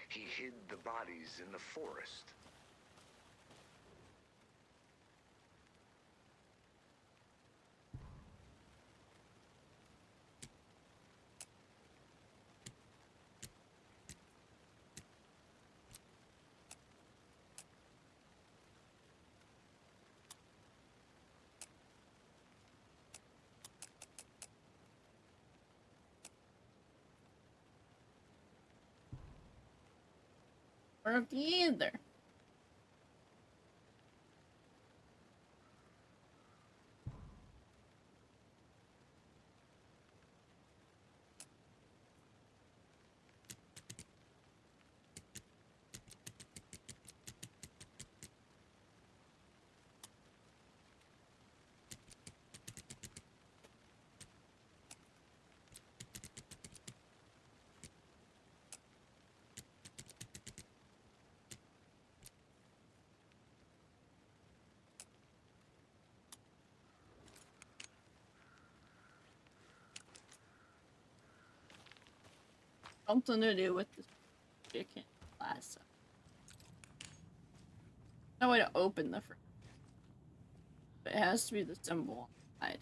He hid the bodies in the forest. Or either. Something to do with this chicken plaza. No way to open the fridge. But it has to be the symbol on the side.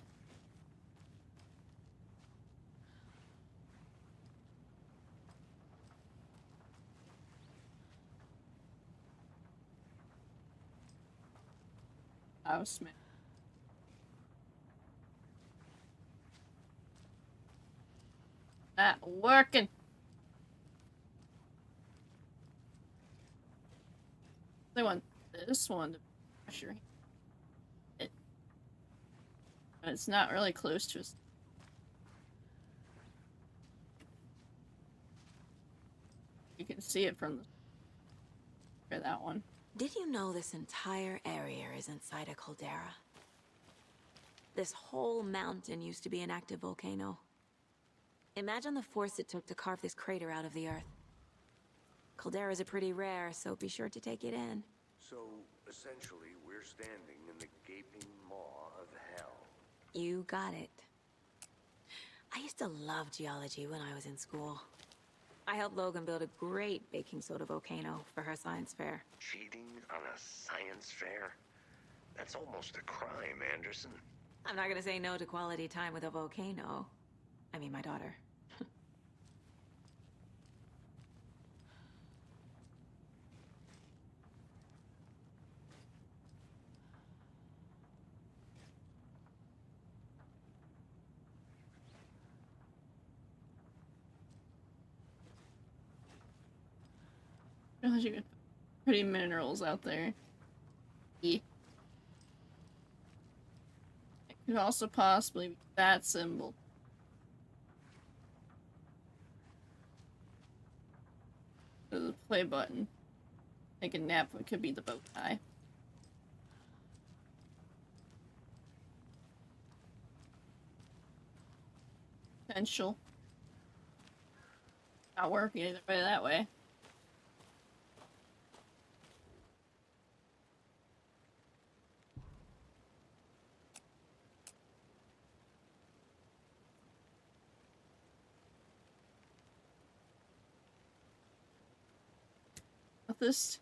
House man. Not working. I want this one to pressure it. But it's not really close to us. You can see it from that one. Did you know this entire area is inside a caldera? This whole mountain used to be an active volcano. Imagine the force it took to carve this crater out of the earth. Calderas are pretty rare, so be sure to take it in. So, essentially, we're standing in the gaping maw of hell. You got it. I used to love geology when I was in school. I helped Logan build a great baking soda volcano for her science fair. Cheating on a science fair? That's almost a crime, Anderson. I'm not gonna say no to quality time with a volcano. I mean, my daughter. Realize you could put pretty minerals out there. Yeah. It could also possibly be that symbol. The play button. Take a nap, it could be the bow tie. Potential. Not working either way that way. This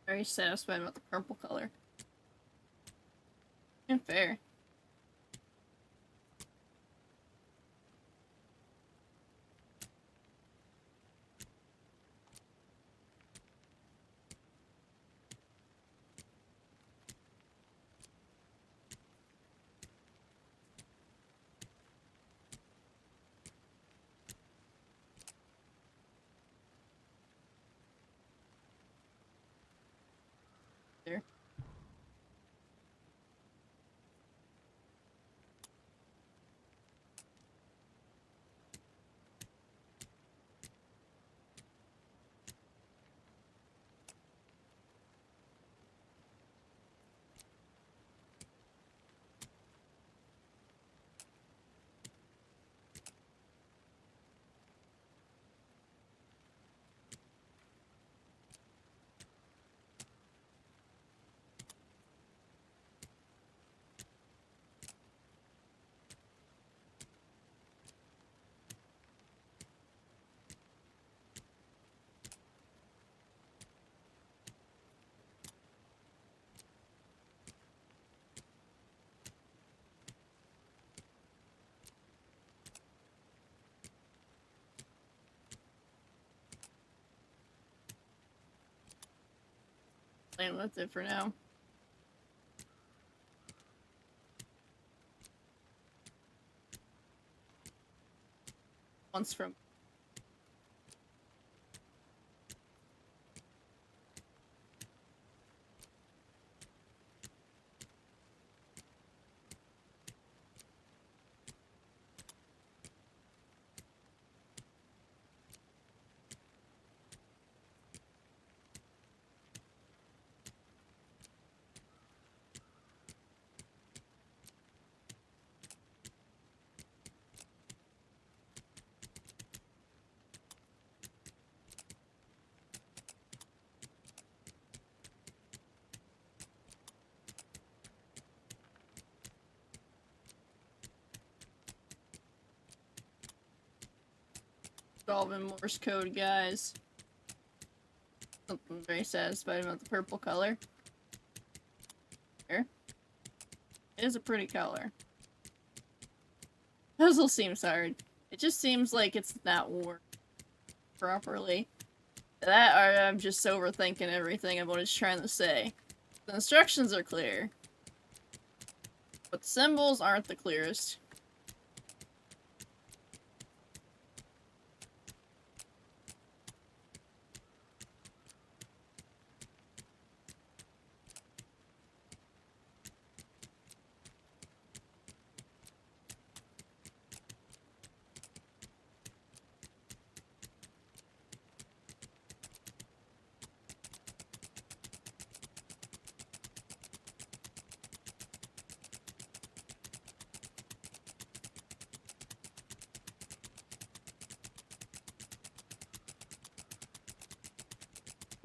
very satisfied about the purple color. And fair. There. playing with it for now. Once from solving Morse code, guys. Something very satisfying about the purple color. Here. It is a pretty color. Puzzle seems hard. It just seems like it's not worked properly. That or I'm just overthinking everything of what it's trying to say. The instructions are clear. But the symbols aren't the clearest.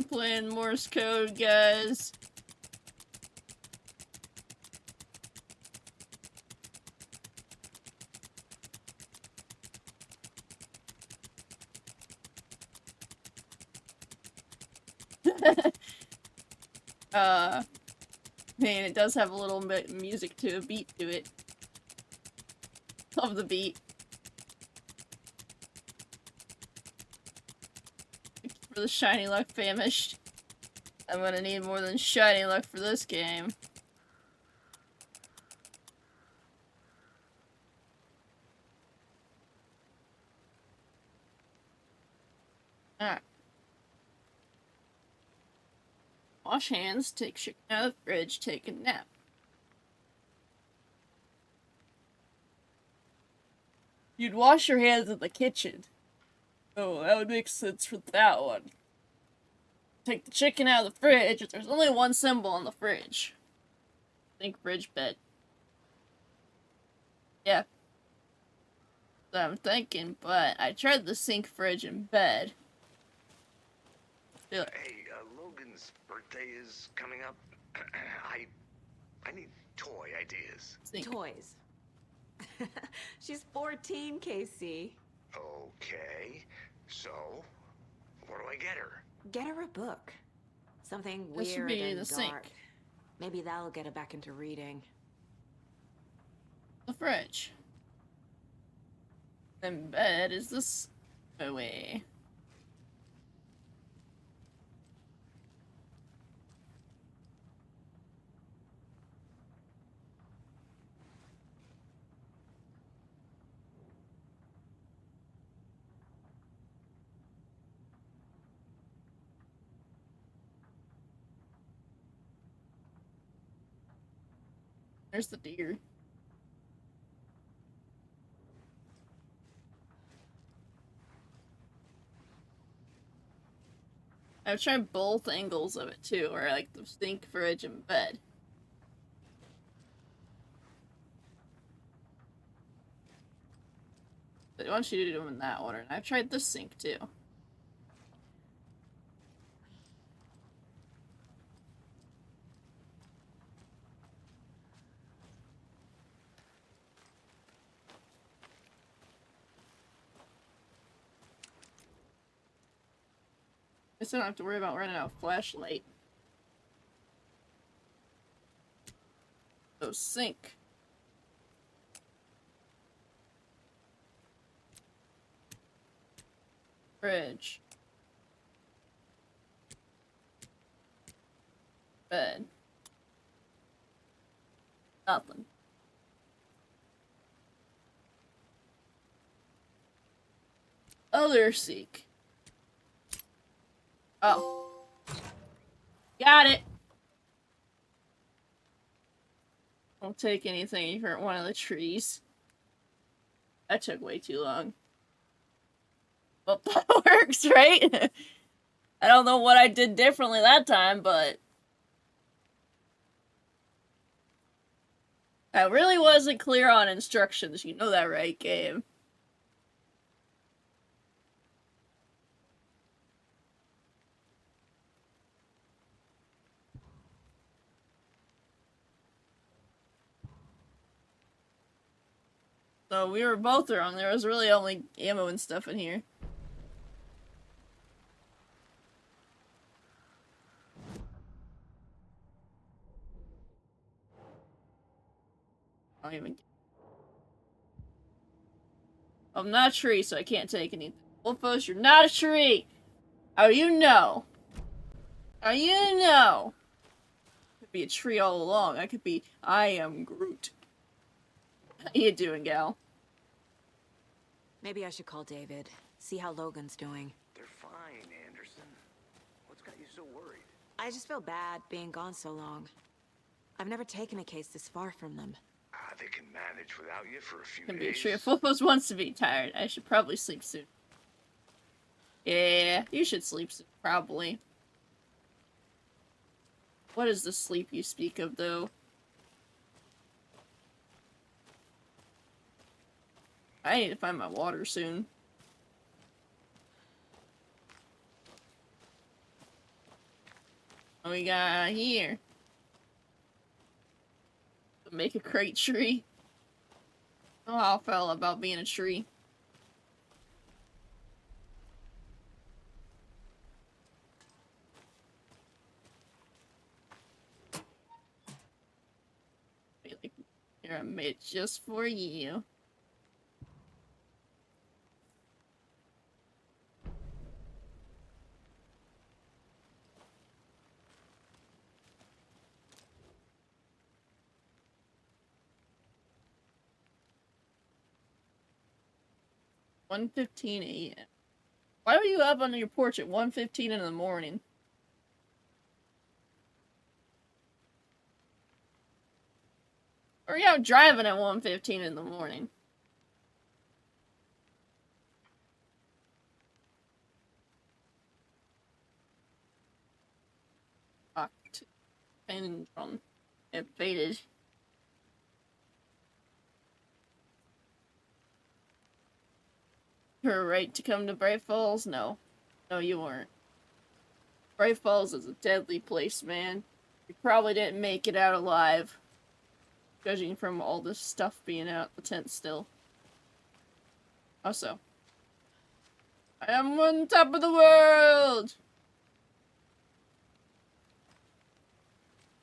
Playing Morse code, guys. Man, it does have a little bit of music to a beat to it. Love the beat. For the shiny luck famished. I'm gonna need more than shiny luck for this game. Alright. Wash hands, take chicken out of the fridge, take a nap. You'd wash your hands in the kitchen. Oh, that would make sense for that one. Take the chicken out of the fridge. There's only one symbol on the fridge. Think fridge, bed. Yeah. So I'm thinking, but I tried the sink, fridge, and bed. Hey, Logan's birthday is coming up. I need toy ideas. Sink. Toys. She's 14, Casey. Okay, so what do I get her? Get her a book. Something This should weird be and the dark. sink. Maybe that'll get her back into reading. The fridge. And bed is this way. There's the deer. I've tried both angles of it too, or like the sink, fridge, and bed. But I want you to do them in that order, and I've tried the sink too. I still don't have to worry about running out of flashlight. So sink. Fridge. Bed. Nothing. Other seek. Oh. Got it! Don't take anything if you're at one of the trees. That took way too long. But that works, right? I don't know what I did differently that time, but... I really wasn't clear on instructions. You know that, right, game? So we were both wrong. There was really only ammo and stuff in here. I don't even... I'm not a tree, so I can't take anything. Wolfos, you're not a tree! How do you know? How do you know? Could be a tree all along. I could be... I am Groot. How you doing, gal? Maybe I should call David. See how Logan's doing. They're fine, Anderson. What's got you so worried? I just feel bad being gone so long. I've never taken a case this far from them. They can manage without you for a few Can days. be a tree. If Wolfos wants to be tired, I should probably sleep soon. Yeah, you should sleep soon, probably. What is the sleep you speak of, though? I need to find my water soon. What we got here? Make a crate tree. Oh, how I felt about being a tree. Here, I made it just for you. (1:15 a.m.) Why were you up on your porch at 1:15 in the morning? Or are you out driving at 1:15 in the morning? Locked. And it faded. You were right to come to Bright Falls? No. No, you weren't. Bright Falls is a deadly place, man. You probably didn't make it out alive. Judging from all this stuff being out the tent still. Also, I am on top of the world!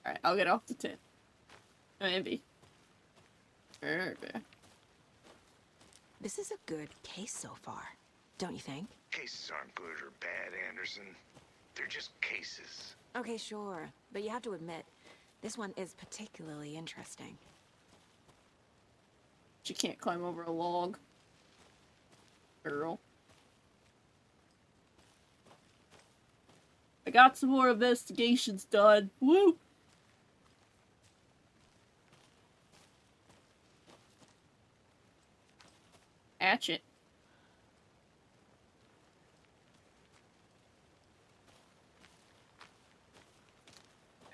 Alright, I'll get off the tent. Maybe. This is a good case so far, don't you think? Cases aren't good or bad, Anderson. They're just cases. Okay, sure. But you have to admit, this one is particularly interesting. She can't climb over a log. Girl. I got some more investigations done. Woo! Hatchet.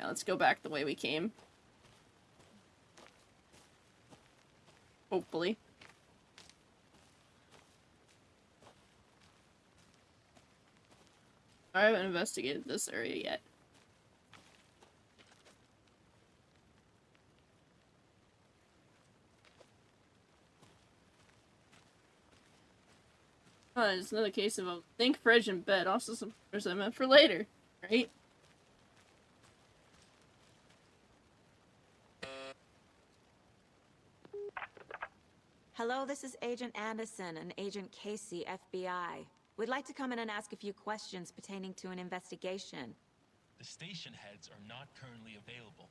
Now let's go back the way we came. Hopefully. I haven't investigated this area yet. Oh, it's another case of a think fridge and bed. Also some pictures I meant for later, right? Hello, this is Agent Anderson and Agent Casey, FBI. We'd like to come in and ask a few questions pertaining to an investigation. The station heads are not currently available.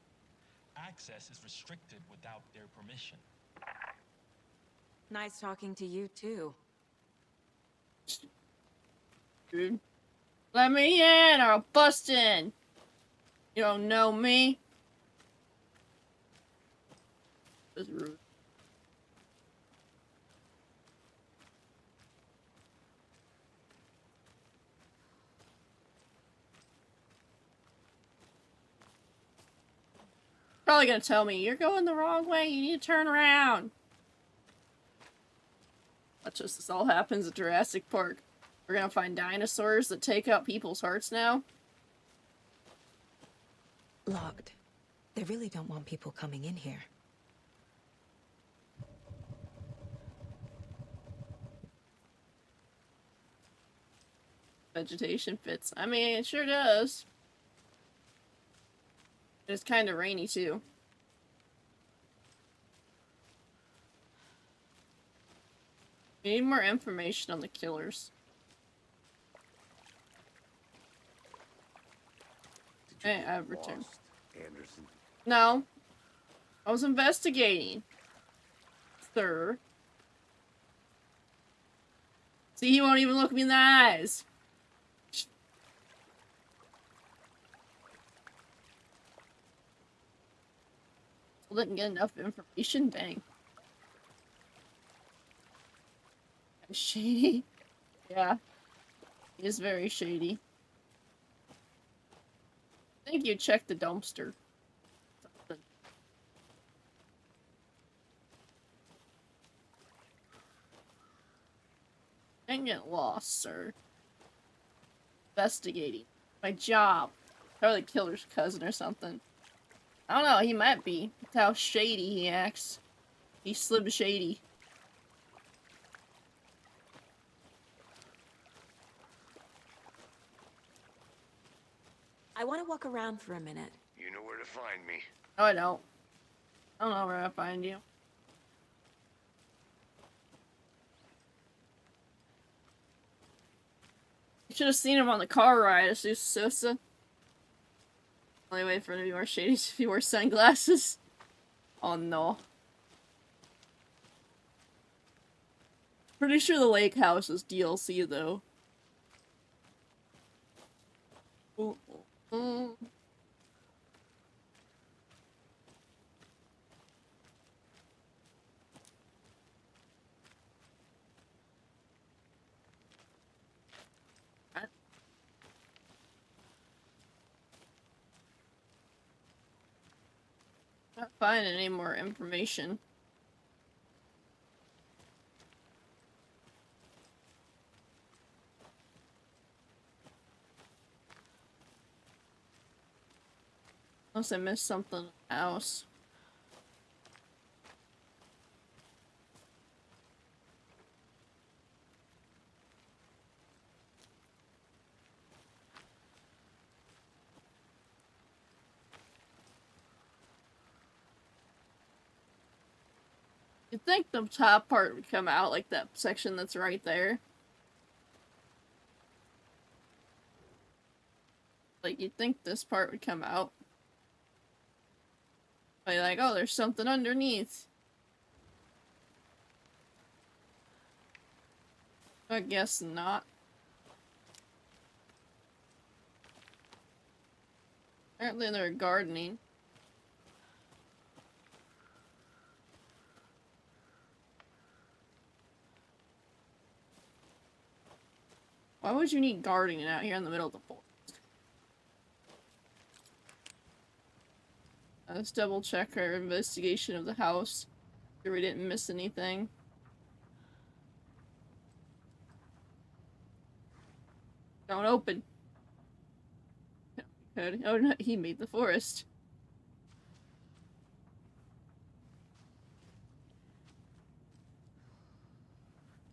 Access is restricted without their permission. Nice talking to you, too. Dude. Let me in or I'll bust in. You don't know me. That's rude. Probably gonna tell me, you're going the wrong way, you need to turn around. Watch this, this all happens at Jurassic Park. We're gonna find dinosaurs that take out people's hearts now. Locked. They really don't want people coming in here. Vegetation fits. I mean, it sure does. It's kind of rainy too. We need more information on the killers. Hey, I've returned. Anderson? No. I was investigating. Sir. See, he won't even look me in the eyes. Still didn't get enough information? Dang. Shady. Yeah. He is very shady. I think you checked the dumpster. Something. Didn't get lost, sir. Investigating. My job. Probably the killer's cousin or something. I don't know, he might be. That's how shady he acts. He's Slim Shady. I want to walk around for a minute. You know where to find me. No, I don't. I don't know where I find you. You should have seen him on the car ride, Asus Sosa. Only way for him to be more shady is if he wore sunglasses. Oh no. Pretty sure the lake house is DLC though. Ooh. Mm. Not finding any more information. Unless I missed something in the house. You'd think the top part would come out, like that section that's right there. Like, you'd think this part would come out. But you're like, oh, there's something underneath. I guess not. Apparently they're gardening. Why would you need gardening out here in the middle of the forest? Let's double check our investigation of the house. Sure we didn't miss anything. Don't open. Oh no, he made the forest.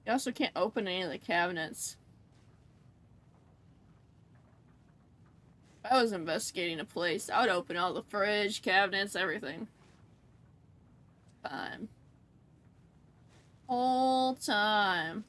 You also can't open any of the cabinets. If I was investigating a place, I would open all the fridge, cabinets, everything. Time. Whole time.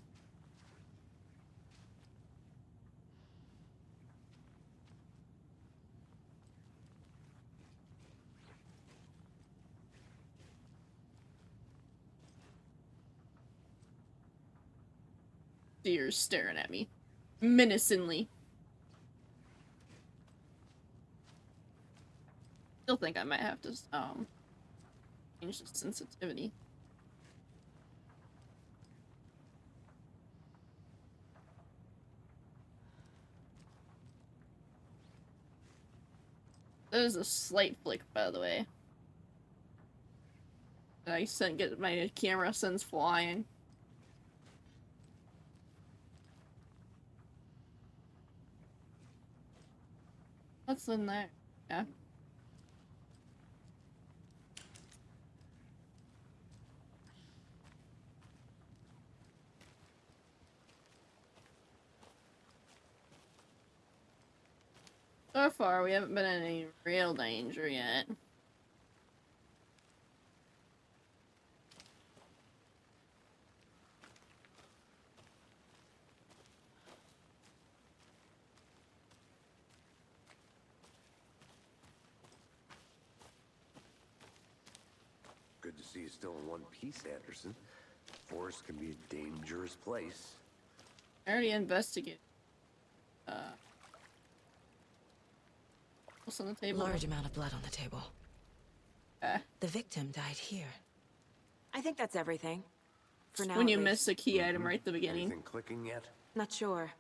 deers staring at me. Menacingly. Still think I might have to, change the sensitivity. There's a slight flick, by the way. I get my camera sends flying. What's in there? Yeah. So far, we haven't been in any real danger yet. Good to see you still in one piece, Anderson. Forest can be a dangerous place. I already investigated. What's on the table? Large amount of blood on the table. The victim died here. I think that's everything. For now, When you at least. miss a key item right at the beginning. Anything clicking yet? Not sure.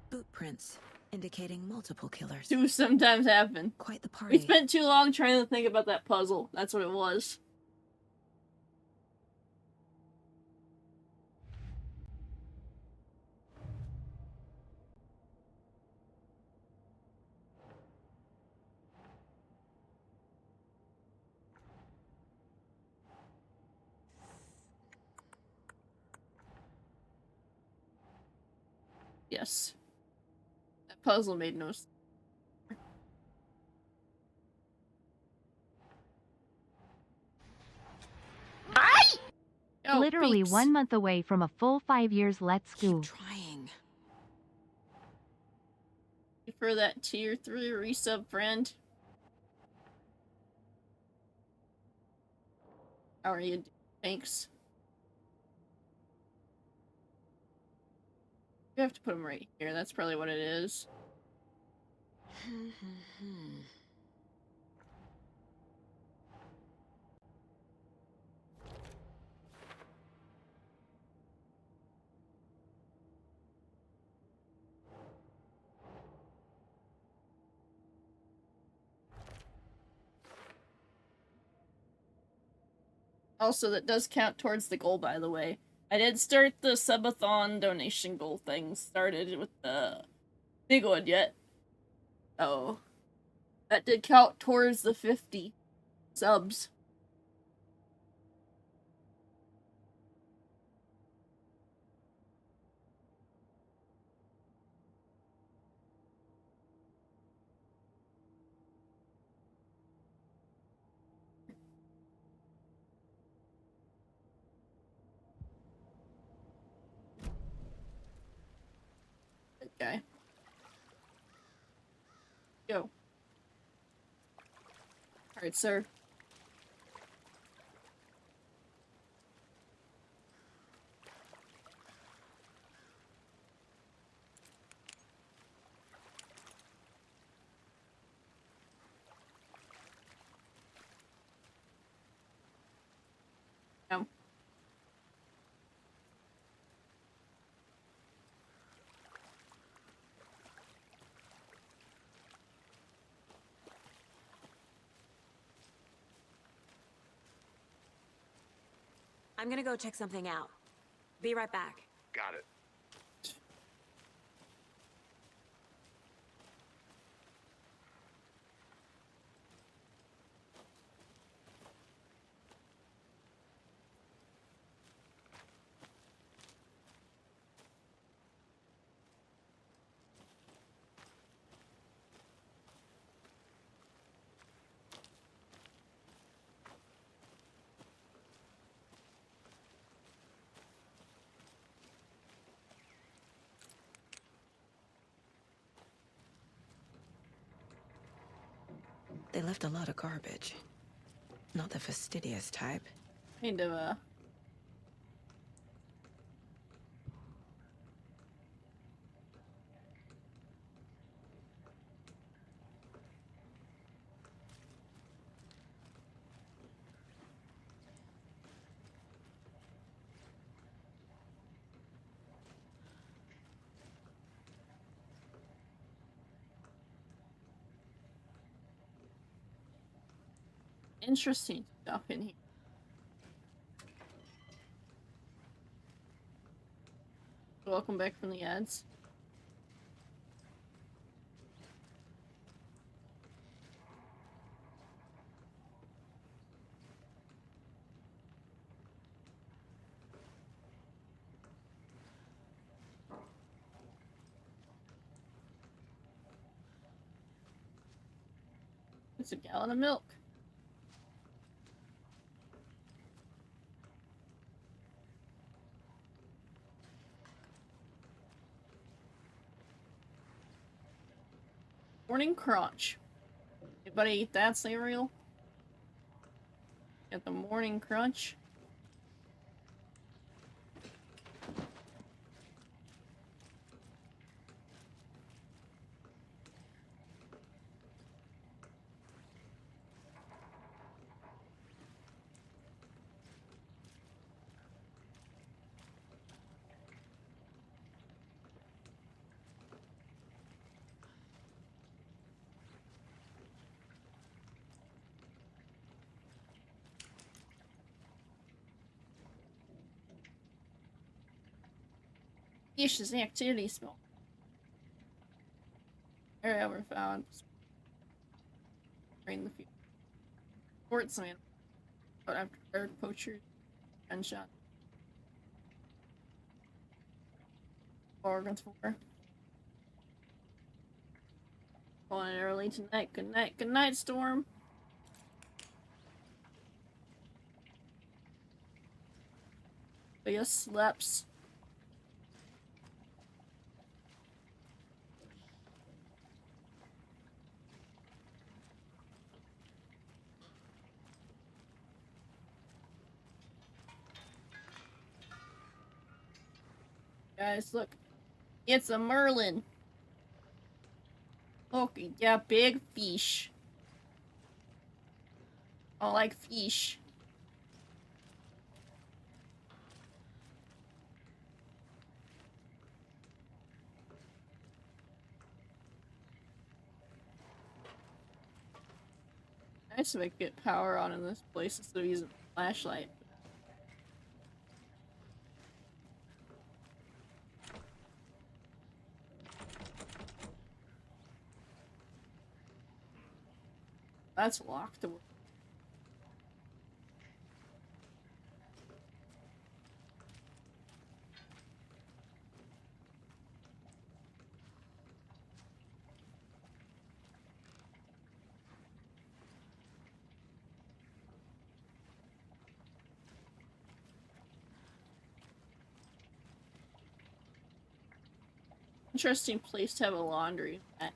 Boot prints indicating multiple killers. Do sometimes happen. Quite the party. We spent too long trying to think about that puzzle. That's what it was. Yes. That puzzle made no sense. Oh, Literally peeps. 1 month away from a full 5 years. Let's go. Trying. For that tier 3 resub friend. How are you? Thanks. You have to put them right here. That's probably what it is. Also, that does count towards the goal, by the way. I did start the subathon donation goal thing. Started with the big one yet. Oh. That did count towards the 50 subs. Okay. Go. Alright, sir. No. I'm gonna go check something out. Be right back. Got it. They left a lot of garbage. Not the fastidious type. Kind of interesting stuff in here. Welcome back from the ads. It's a gallon of milk. Morning crunch. Anybody eat that cereal? Get the morning crunch. Fish is the activity spell. Area we found. Drain the fuel. Sportsman. But after bird poachers. Gunshot. Organs for. Calling it early tonight. Good night. Good night, Storm. Biggest sleeps. Guys, look. It's a Merlin. Look, yeah, big fish. I like fish. Nice to get power on in this place instead of using a flashlight. That's locked. Interesting place to have a laundry at.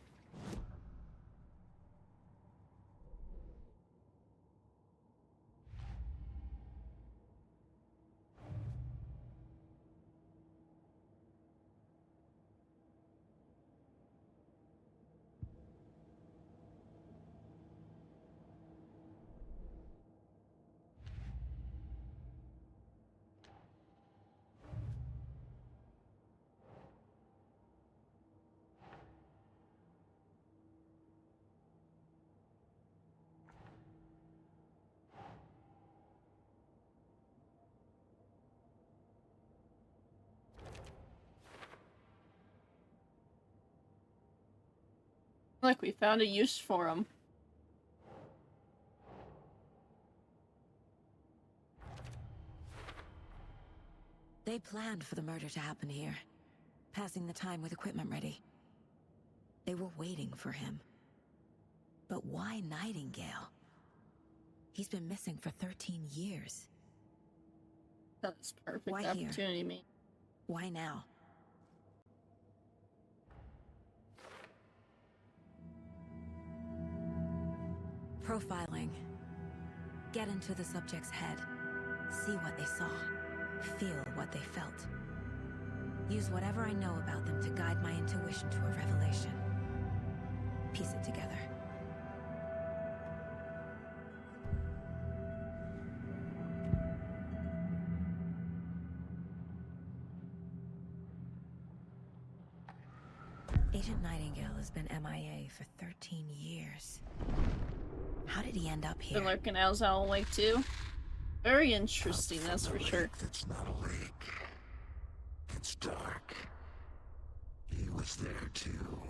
Look, we found a use for them. They planned for the murder to happen here, passing the time with equipment ready. They were waiting for him. But why Nightingale? He's been missing for 13 years. That's perfect Why opportunity, here? mate. Why now? Profiling. Get into the subject's head. See what they saw. Feel what they felt. Use whatever I know about them to guide my intuition to a revelation. Piece it together. Agent Nightingale has been MIA for 13 years. How did he end up here? Been lurking out Alan Wake too. Very interesting, that's for sure. It's not a lake. It's dark. He was there too.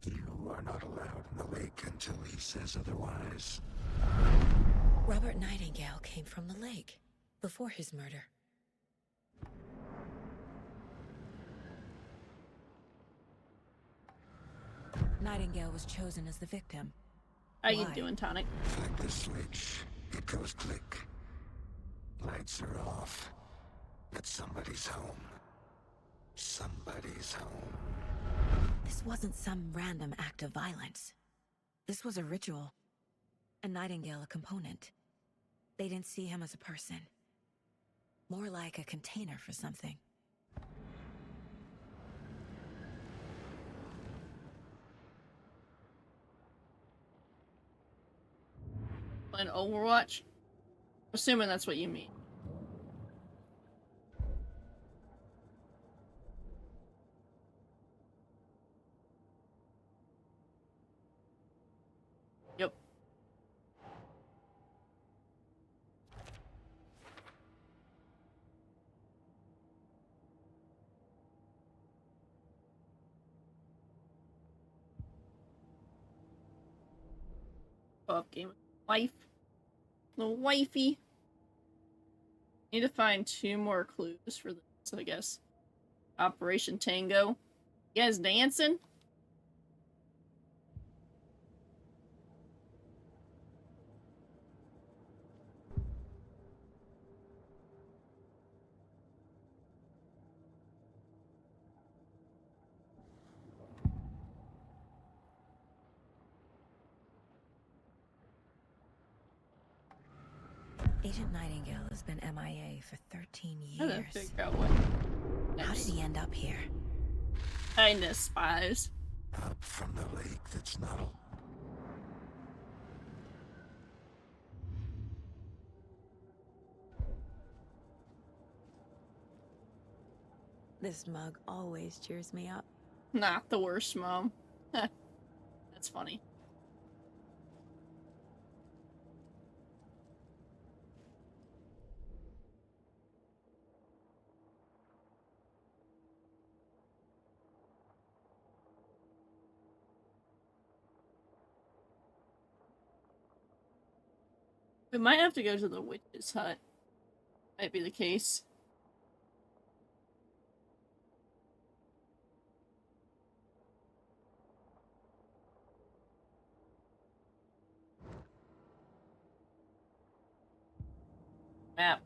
You are not allowed in the lake until he says otherwise. Robert Nightingale came from the lake before his murder. Nightingale was chosen as the victim. How you doing, Tonic? Flick the switch. It goes click. Lights are off. But somebody's home. Somebody's home. This wasn't some random act of violence. This was a ritual. And Nightingale a component. They didn't see him as a person. More like a container for something. Playing Overwatch? Assuming that's what you mean. Yep. Co-op game with wife. The wifey. Need to find 2 more clues for this, I guess. Operation Tango. You guys dancing? Agent Nightingale has been MIA for 13 I gotta years. figure out what. How did he end up here? Kindness spies. Up from the lake that's not a... This mug always cheers me up. Not the worst, Mom. That's funny. We might have to go to the witch's hut. Might be the case. Map.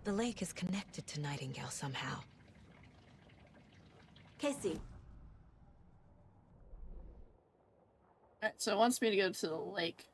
The lake is connected to Nightingale somehow. Casey. Alright, so it wants me to go to the lake.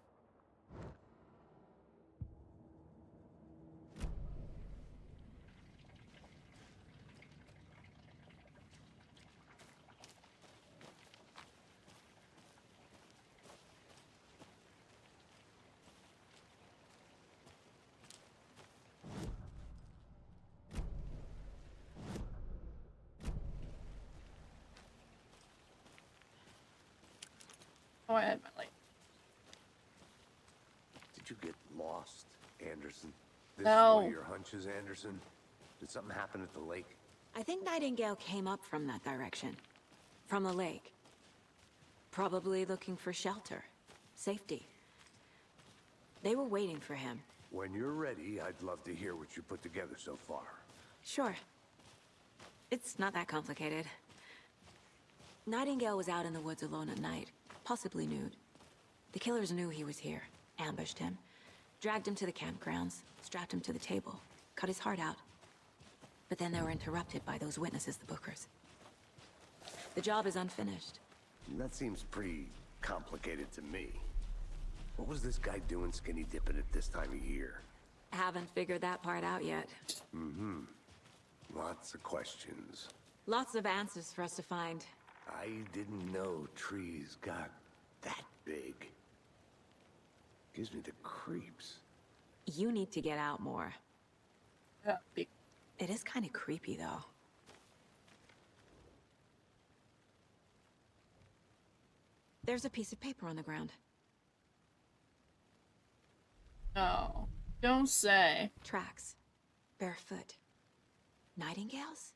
Oh, I had my light. Did you get lost, Anderson? This No. is one of your hunches, Anderson? Did something happen at the lake? I think Nightingale came up from that direction. From the lake. Probably looking for shelter. Safety. They were waiting for him. When you're ready, I'd love to hear what you put together so far. Sure. It's not that complicated. Nightingale was out in the woods alone at night, possibly nude. The killers knew he was here, ambushed him, dragged him to the campgrounds, strapped him to the table, cut his heart out. But then they were interrupted by those witnesses, the Bookers. The job is unfinished. That seems pretty complicated to me. What was this guy doing skinny dipping at this time of year? Haven't figured that part out yet. Mm-hmm. Lots of questions. Lots of answers for us to find. I didn't know trees got that big. Gives me the creeps. You need to get out more. Yeah, big. It is kind of creepy, though. There's a piece of paper on the ground. Oh, don't say. Tracks. Barefoot. Nightingales?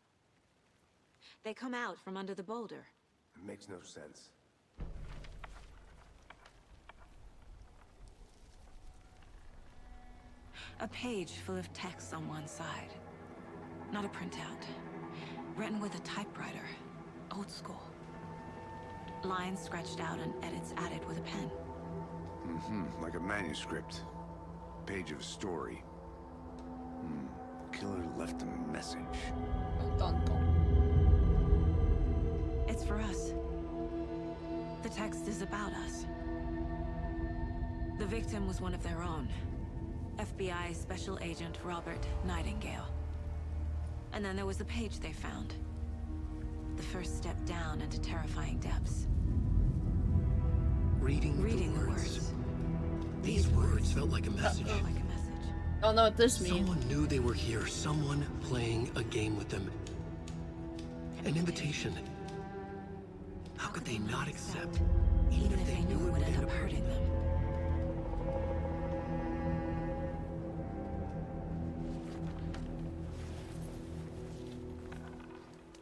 They come out from under the boulder. It makes no sense. A page full of text on one side. Not a printout. Written with a typewriter. Old school. Lines scratched out and edits added with a pen. Mm-hmm. Like a manuscript. Page of a story. Killer left a message. Dun, dun. It's for us. The text is about us. The victim was one of their own. FBI Special Agent Robert Nightingale. And then there was the page they found. The first step down into terrifying depths. Reading the words. These words felt like a message. Don't know what this means. Someone knew they were here. Someone playing a game with them. An invitation. How could they not accept? Even if they knew it would end up hurting them.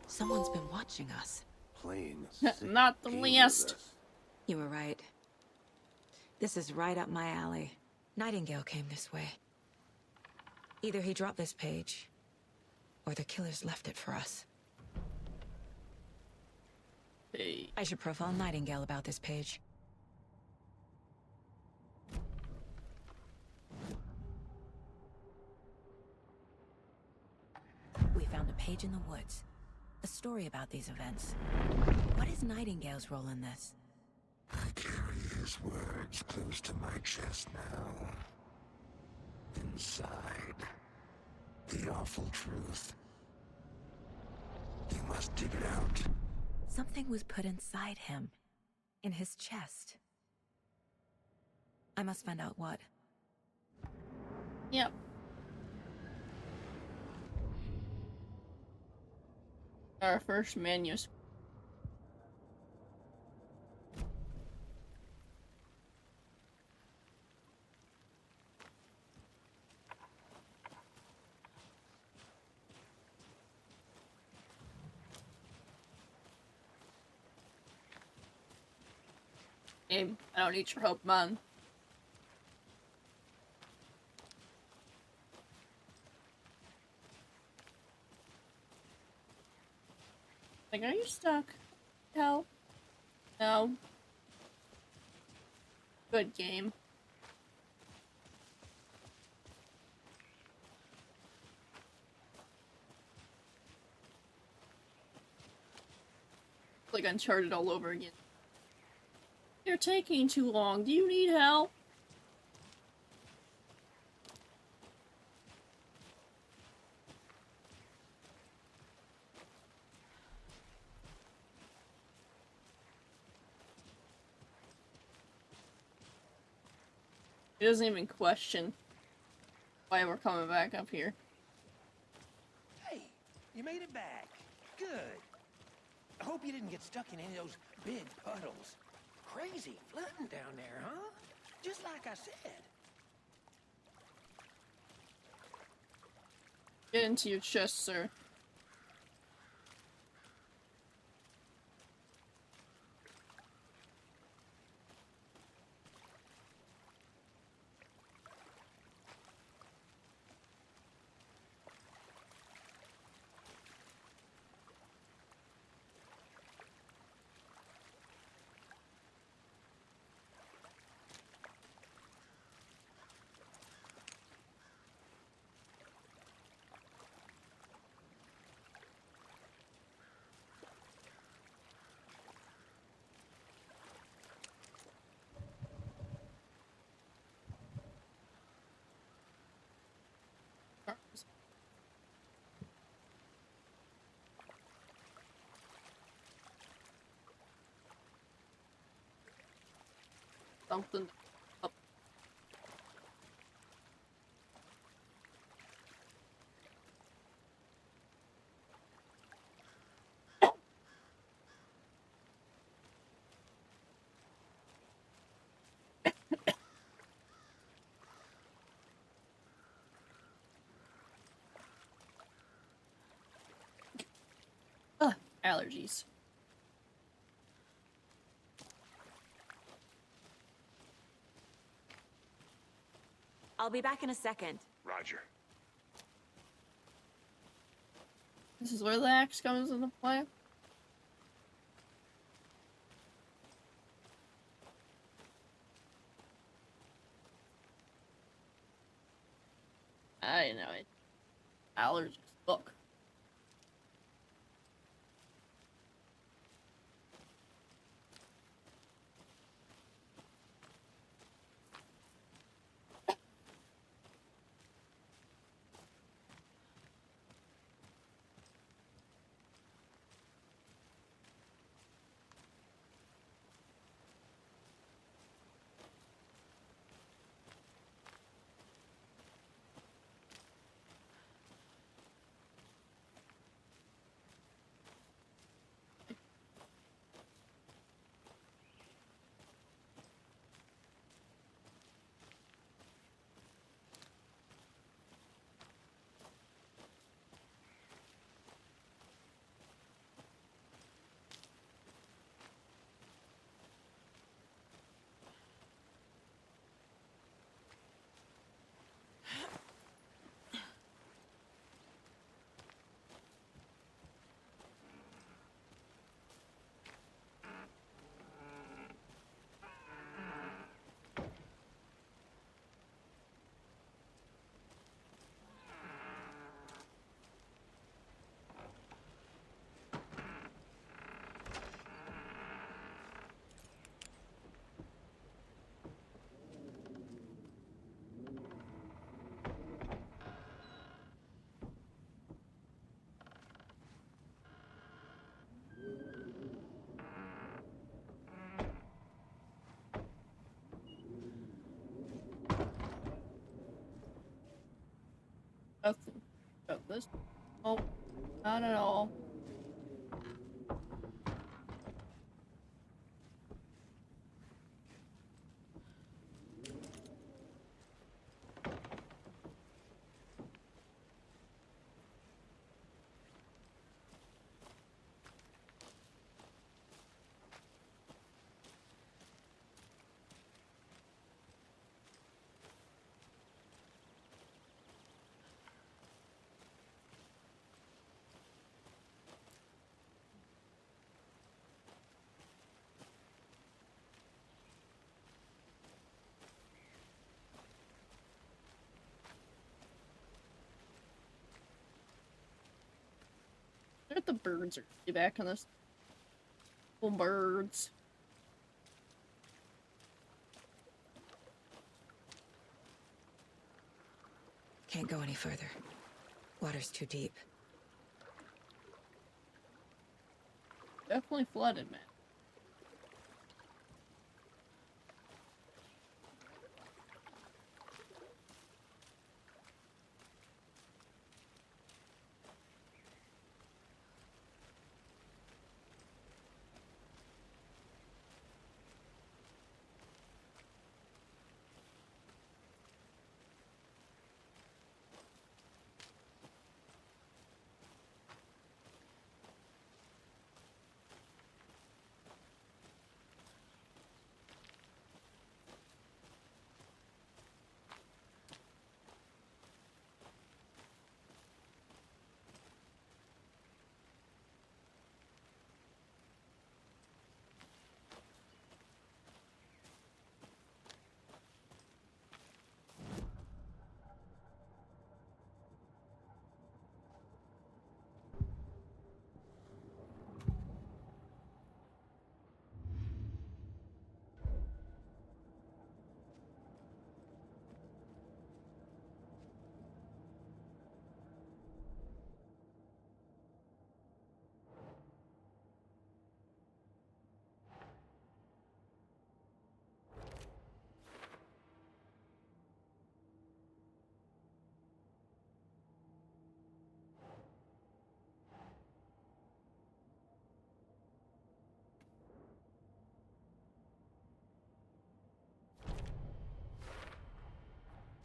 Someone's been watching us. Playing Not the least. You were right. This is right up my alley. Nightingale came this way. Either he dropped this page, or the killers left it for us. Hey. I should profile Nightingale about this page. We found a page in the woods. A story about these events. What is Nightingale's role in this? I carry his words close to my chest now. Inside, the awful truth. You must dig it out. Something was put inside him. In his chest. I must find out what. Yep. Our first manuscript. Abe, I don't need your help, man. Like, are you stuck? Help? No. Good game. Like Uncharted all over again. You're taking too long. Do you need help? He doesn't even question why we're coming back up here. Hey, you made it back. Good. I hope you didn't get stuck in any of those big puddles. Crazy flooding down there, huh? Just like I said. Get into your chest, sir. something up. Allergies. I'll be back in a second. Roger. This is where the axe comes into play. I know it. Allergies. Look. Nothing about this. Oh, not at all. The birds are really back on this. Little birds. Can't go any further. Water's too deep. Definitely flooded, man.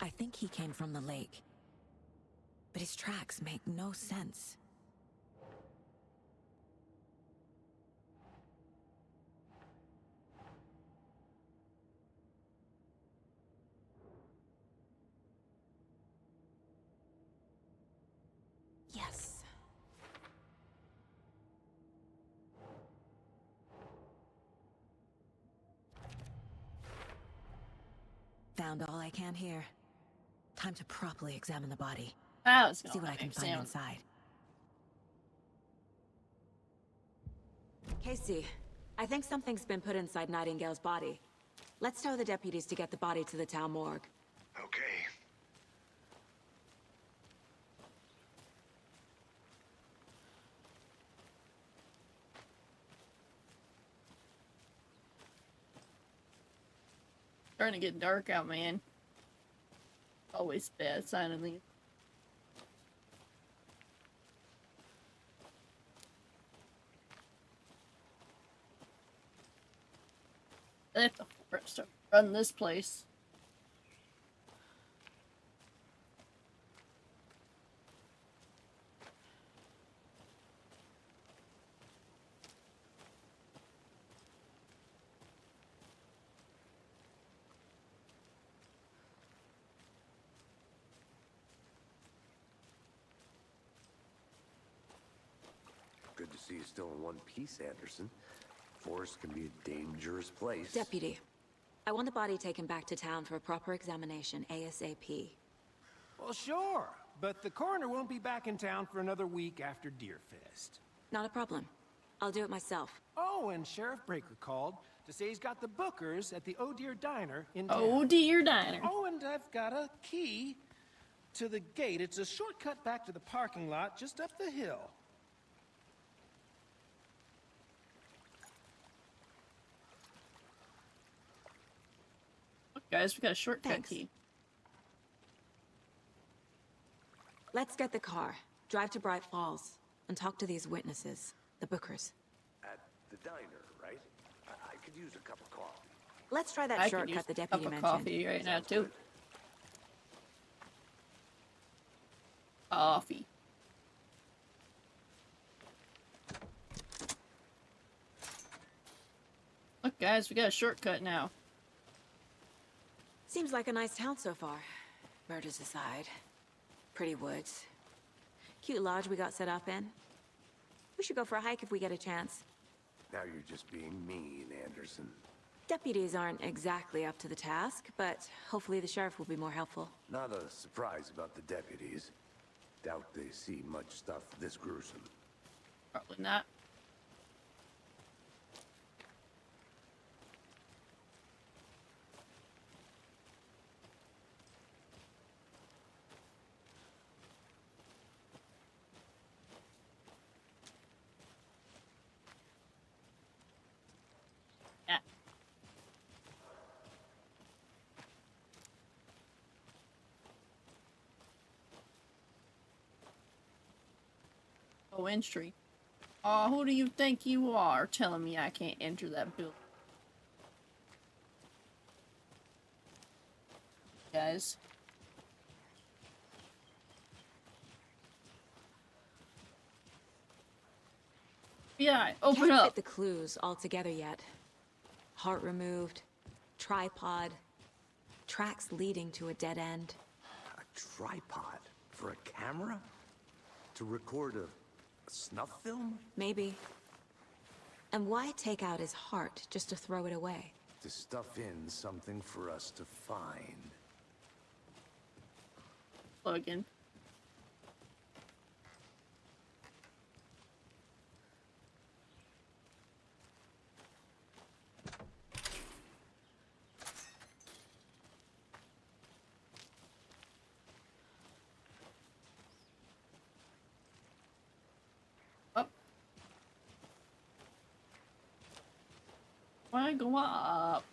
I think he came from the lake. But his tracks make no sense. Yes. Found all I can here. Time to properly examine the body. See what I can find inside. Casey, I think something's been put inside Nightingale's body. Let's tell the deputies to get the body to the town morgue. Okay. Starting to get dark out, man. Always bad sign of these. I have to force to run this place. Good to see you still in one piece, Anderson. Forest can be a dangerous place. Deputy, I want the body taken back to town for a proper examination ASAP. Well, sure. But the coroner won't be back in town for another week after Deerfest. Not a problem. I'll do it myself. Oh, and Sheriff Breaker called to say he's got the bookers at the Oh Dear Diner in town. Oh Dear Diner. Oh, and I've got a key to the gate. It's a shortcut back to the parking lot just up the hill. Look, guys, we got a shortcut key. Let's get the car, drive to Bright Falls, and talk to these witnesses, the bookers. At the diner, right? I could use a cup of coffee. Let's try that I could shortcut use the a deputy cup of mentioned. coffee right now, too. Coffee. Look, guys, we got a shortcut now. Seems like a nice town so far. Murders aside. Pretty woods. Cute lodge we got set up in. We should go for a hike if we get a chance. Now you're just being mean, Anderson. Deputies aren't exactly up to the task, but hopefully the sheriff will be more helpful. Not a surprise about the deputies. Doubt they see much stuff this gruesome. Probably not. Yeah. Oh, entry. Oh, who do you think you are telling me I can't enter that building? Guys. Yeah, open Can't up. fit the clues all together yet. Heart removed, tripod, tracks leading to a dead end. A tripod? For a camera? To record a snuff film? Maybe. And why take out his heart just to throw it away? To stuff in something for us to find. Plug in. Up. Why go up?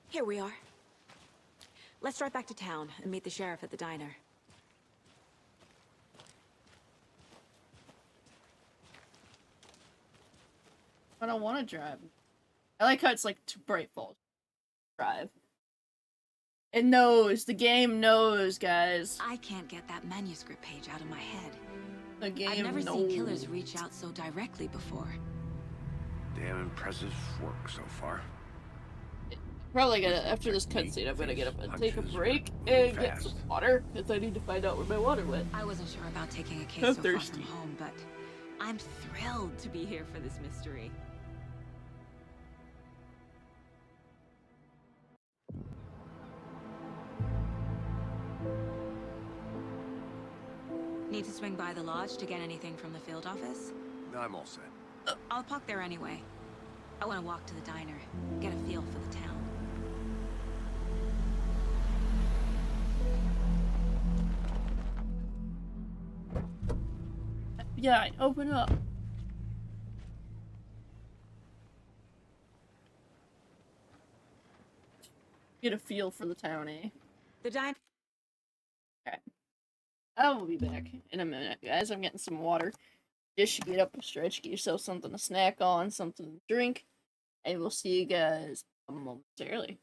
Here we are. Let's drive back to town and meet the sheriff at the diner. I don't want to drive. I like how it's like too bright falls. Drive. It knows. The game knows, guys. I can't get that manuscript page out of my head. The game I've never knows. seen killers reach out so directly before. Damn impressive work so far. Probably gonna, after this cutscene, I'm gonna get up and take a break and get some water, because I need to find out where my water went. I wasn't sure about taking a case I'm so thirsty. far from home, but I'm thrilled to be here for this mystery. Need to swing by the lodge to get anything from the field office? No, I'm all set. I'll park there anyway. I want to walk to the diner, get a feel for the town. Yeah, open up. Get a feel for the town, eh? The diner. Alright. I will be back in a minute, guys. I'm getting some water. Just get up a stretch, get yourself something to snack on, something to drink, and we'll see you guys momentarily.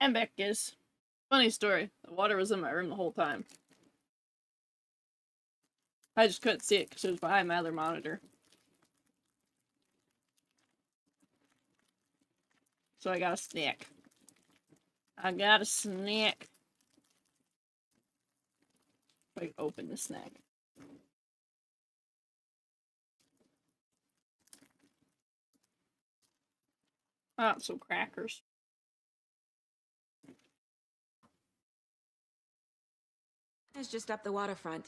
I'm back, guys. Funny story. The water was in my room the whole time. I just couldn't see it because it was behind my other monitor. So I got a snack. I got a snack. If I can open the snack. Ah, some crackers. It's just up the waterfront.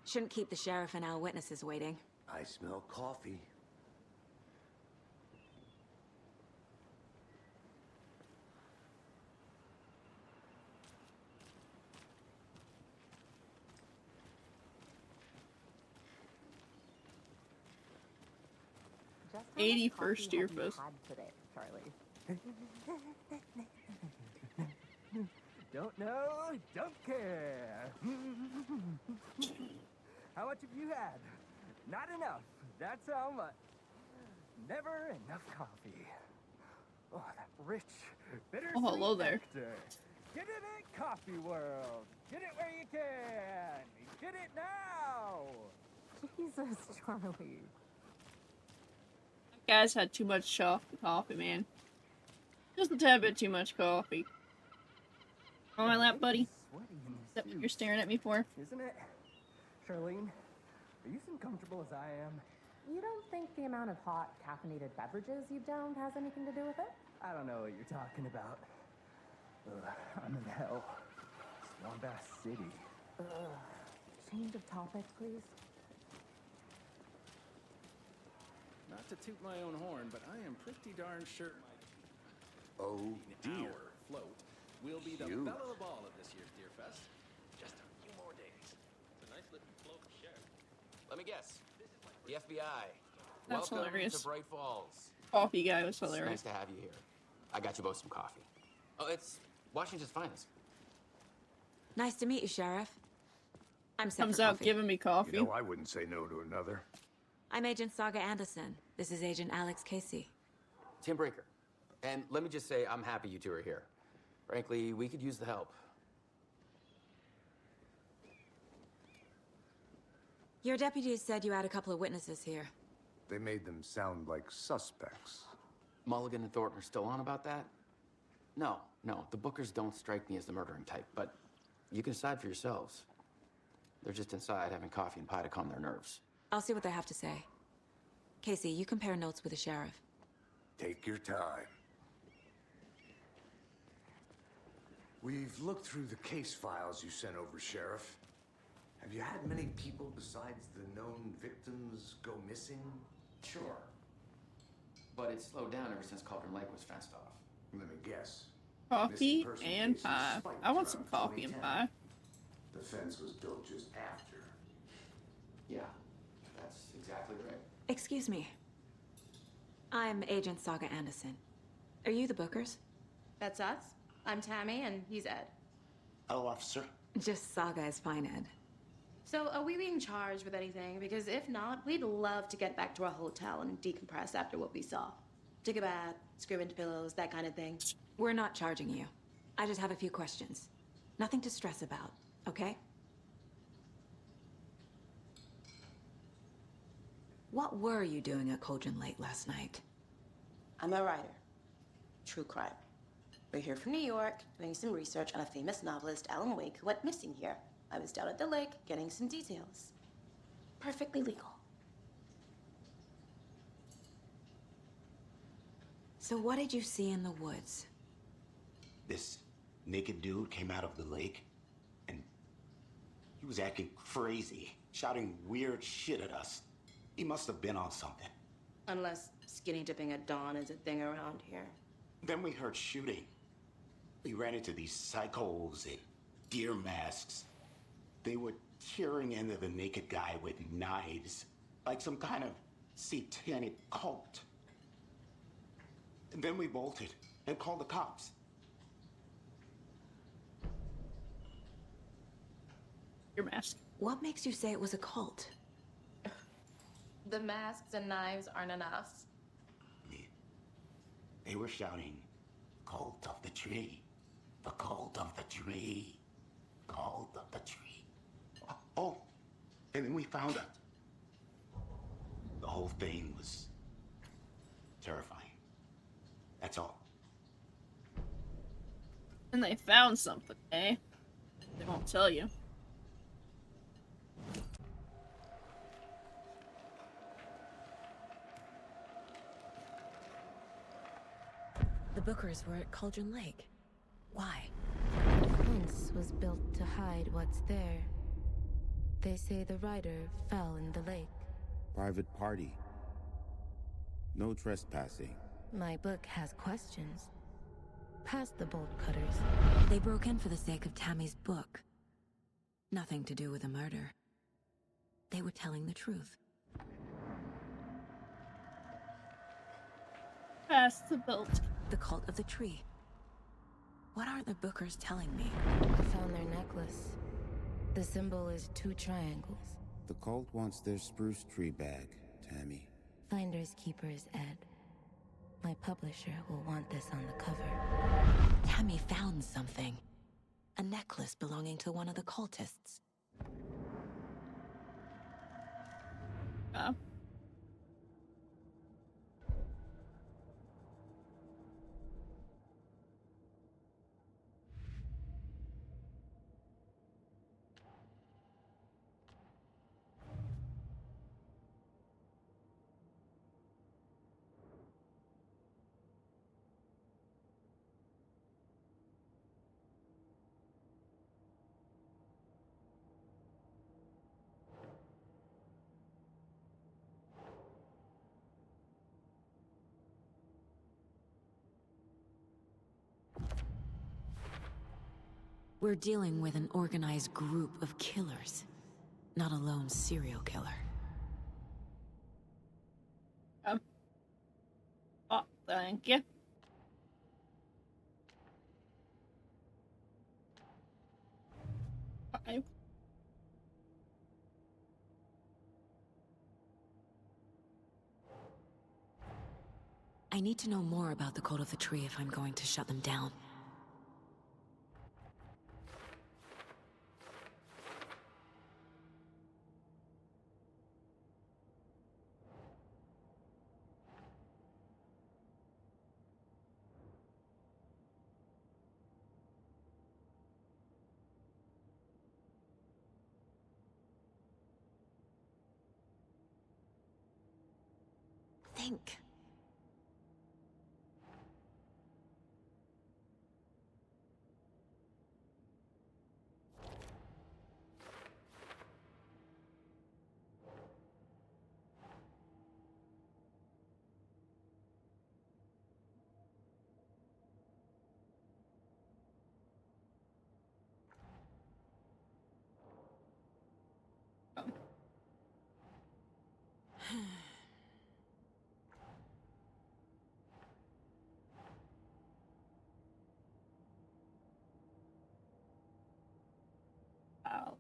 Shouldn't keep the sheriff and our witnesses waiting. I smell coffee. Just 81st year post. today, Charlie? Don't know, don't care. How much have you had? Not enough. That's how much. Never enough coffee. Oh, that rich, bittersweet Oh, hello there. nectar. Get it in Coffee World. Get it where you can. Get it now. Jesus, Charlie. Guys had too much coffee, man. Just a tad bit too much coffee. On my lap, buddy. Sweaty in Is that these what you're suits, staring at me for? isn't it? Charlene, are you as uncomfortable as I am? You don't think the amount of hot, caffeinated beverages you've downed has anything to do with it? I don't know what you're talking about. I'm in hell. Swamp Ass City. Change of topic, please. Not to toot my own horn, but I am pretty darn sure Oh, dear. our float will be the Phew. belle of the ball at this year's Deer Fest. Just a few more days. It's a nice looking float, Sheriff. Let me guess. The FBI. That's Welcome hilarious. to Bright Falls. Coffee guy was It's hilarious. nice to have you here. I got you both some coffee. Oh, it's Washington's finest. Nice to meet you, Sheriff. I'm set Comes for out coffee. giving me coffee. You know, I wouldn't say no to another. I'm Agent Saga Anderson. This is Agent Alex Casey. Tim Breaker. And let me just say, I'm happy you two are here. Frankly, we could use the help. Your deputies said you had a couple of witnesses here. They made them sound like suspects. Mulligan and Thornton are still on about that? No, the Bookers don't strike me as the murdering type, but you can decide for yourselves. They're just inside having coffee and pie to calm their nerves. I'll see what they have to say. Casey, you compare notes with the sheriff. Take your time. We've looked through the case files you sent over, Sheriff. Have you had many people besides the known victims go missing? Sure. But it's slowed down ever since Cauldron Lake was fenced off. Let me guess. Coffee Missing person and cases pie. spiked I want some around coffee and 2010. pie. The fence was built just after. Yeah, that's exactly right. Excuse me. I'm Agent Saga Anderson. Are you the Bookers? That's us. I'm Tammy, and he's Ed. Hello, officer. Just Saga is fine, Ed. So, are we being charged with anything? Because if not, we'd love to get back to our hotel and decompress after what we saw. Take a bath, scream into pillows, that kind of thing. We're not charging you. I just have a few questions. Nothing to stress about, okay? What were you doing at Cauldron Lake last night? I'm a writer. True crime. We're here from New York, doing some research on a famous novelist, Alan Wake, who went missing here. I was down at the lake, getting some details. Perfectly legal. So what did you see in the woods? This naked dude came out of the lake, and he was acting crazy, shouting weird shit at us. He must have been on something. Unless skinny dipping at dawn is a thing around here. Then we heard shooting. We ran into these psychos in deer masks. They were tearing into the naked guy with knives, like some kind of satanic cult. And then we bolted and called the cops. Your mask. What makes you say it was a cult? The masks and knives aren't enough. They were shouting, "Cult of the Tree." The cult of the tree. Cult of the tree. Oh, and then we found it. The whole thing was terrifying. That's all. And they found something, eh? They won't tell you. The Bookers were at Cauldron Lake. Why? Once was built to hide what's there. They say the rider fell in the lake. Private party. No trespassing. My book has questions. Past the bolt cutters. They broke in for the sake of Tammy's book. Nothing to do with a murder. They were telling the truth. Past the bolt. The cult of the tree. What are the Bookers telling me? I found their necklace. The symbol is 2 triangles. The cult wants their spruce tree bag, Tammy. Finders keepers, Ed. My publisher will want this on the cover. Tammy found something. A necklace belonging to one of the cultists. We're dealing with an organized group of killers, not a lone serial killer. Oh, thank you. Okay. I need to know more about the Cult of the Tree if I'm going to shut them down. Think. Wow.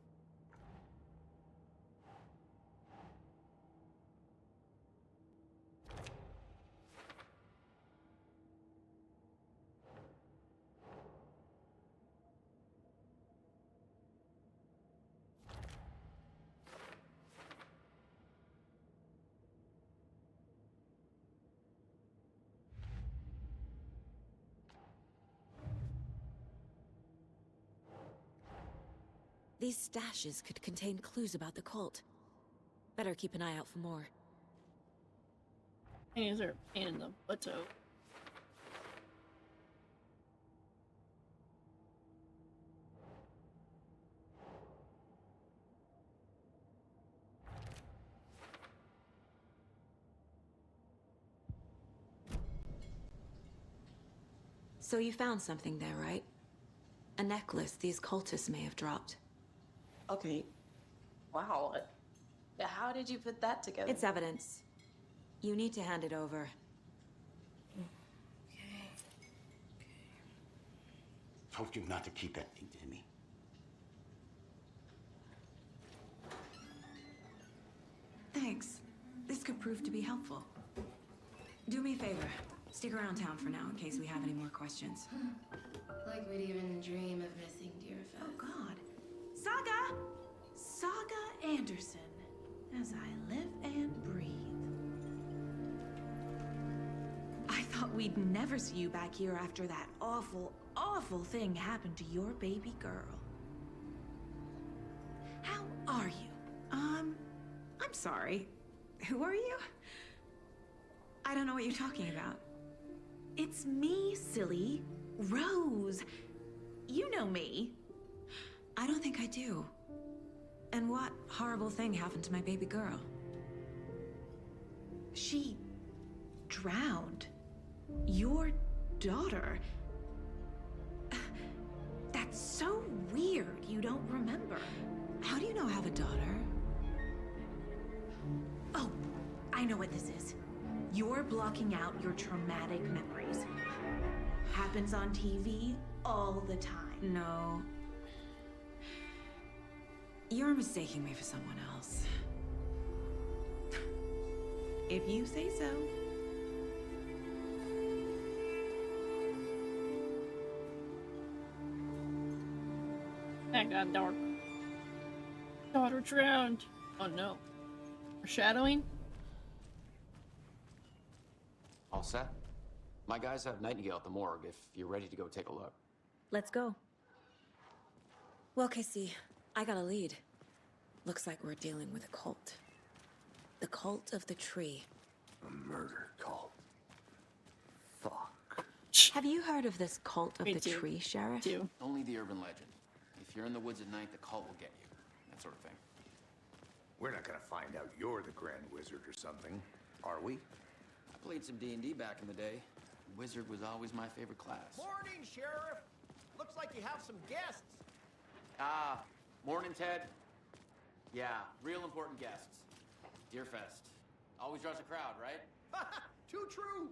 These stashes could contain clues about the cult. Better keep an eye out for more. These are a pain in the butto. So you found something there, right? A necklace these cultists may have dropped. Okay. Wow. How did you put that together? It's evidence. You need to hand it over. Told you not to keep that thing to me. Thanks. This could prove to be helpful. Do me a favor. Stick around town for now in case we have any more questions. like we'd even dream of missing Deerfest. Oh, God. Saga! Saga Anderson. As I live and breathe. I thought we'd never see you back here after that awful, awful thing happened to your baby girl. How are you? I'm sorry. Who are you? I don't know what you're talking about. It's me, silly. Rose. You know me. I don't think I do. And what horrible thing happened to my baby girl? She drowned. Your daughter. That's so weird you don't remember. How do you know I have a daughter? Oh, I know what this is. You're blocking out your traumatic memories. Happens on TV all the time. No. You're mistaking me for someone else. If you say so. That got dark. Daughter drowned. Oh no. Foreshadowing? All set? My guys have Nightingale at the morgue if you're ready to go take a look. Let's go. Well, Casey, I got a lead. Looks like we're dealing with a cult. The cult of the tree. A murder cult. Fuck. Have you heard of this cult of the tree, Sheriff? Only the urban legend. If you're in the woods at night, the cult will get you. That sort of thing. We're not gonna find out you're the Grand Wizard or something, are we? I played some D&D back in the day. Wizard was always my favorite class. Morning, Sheriff. Looks like you have some guests. Morning, Ted. Yeah, real important guests. Deerfest. Always draws a crowd, right? Too true.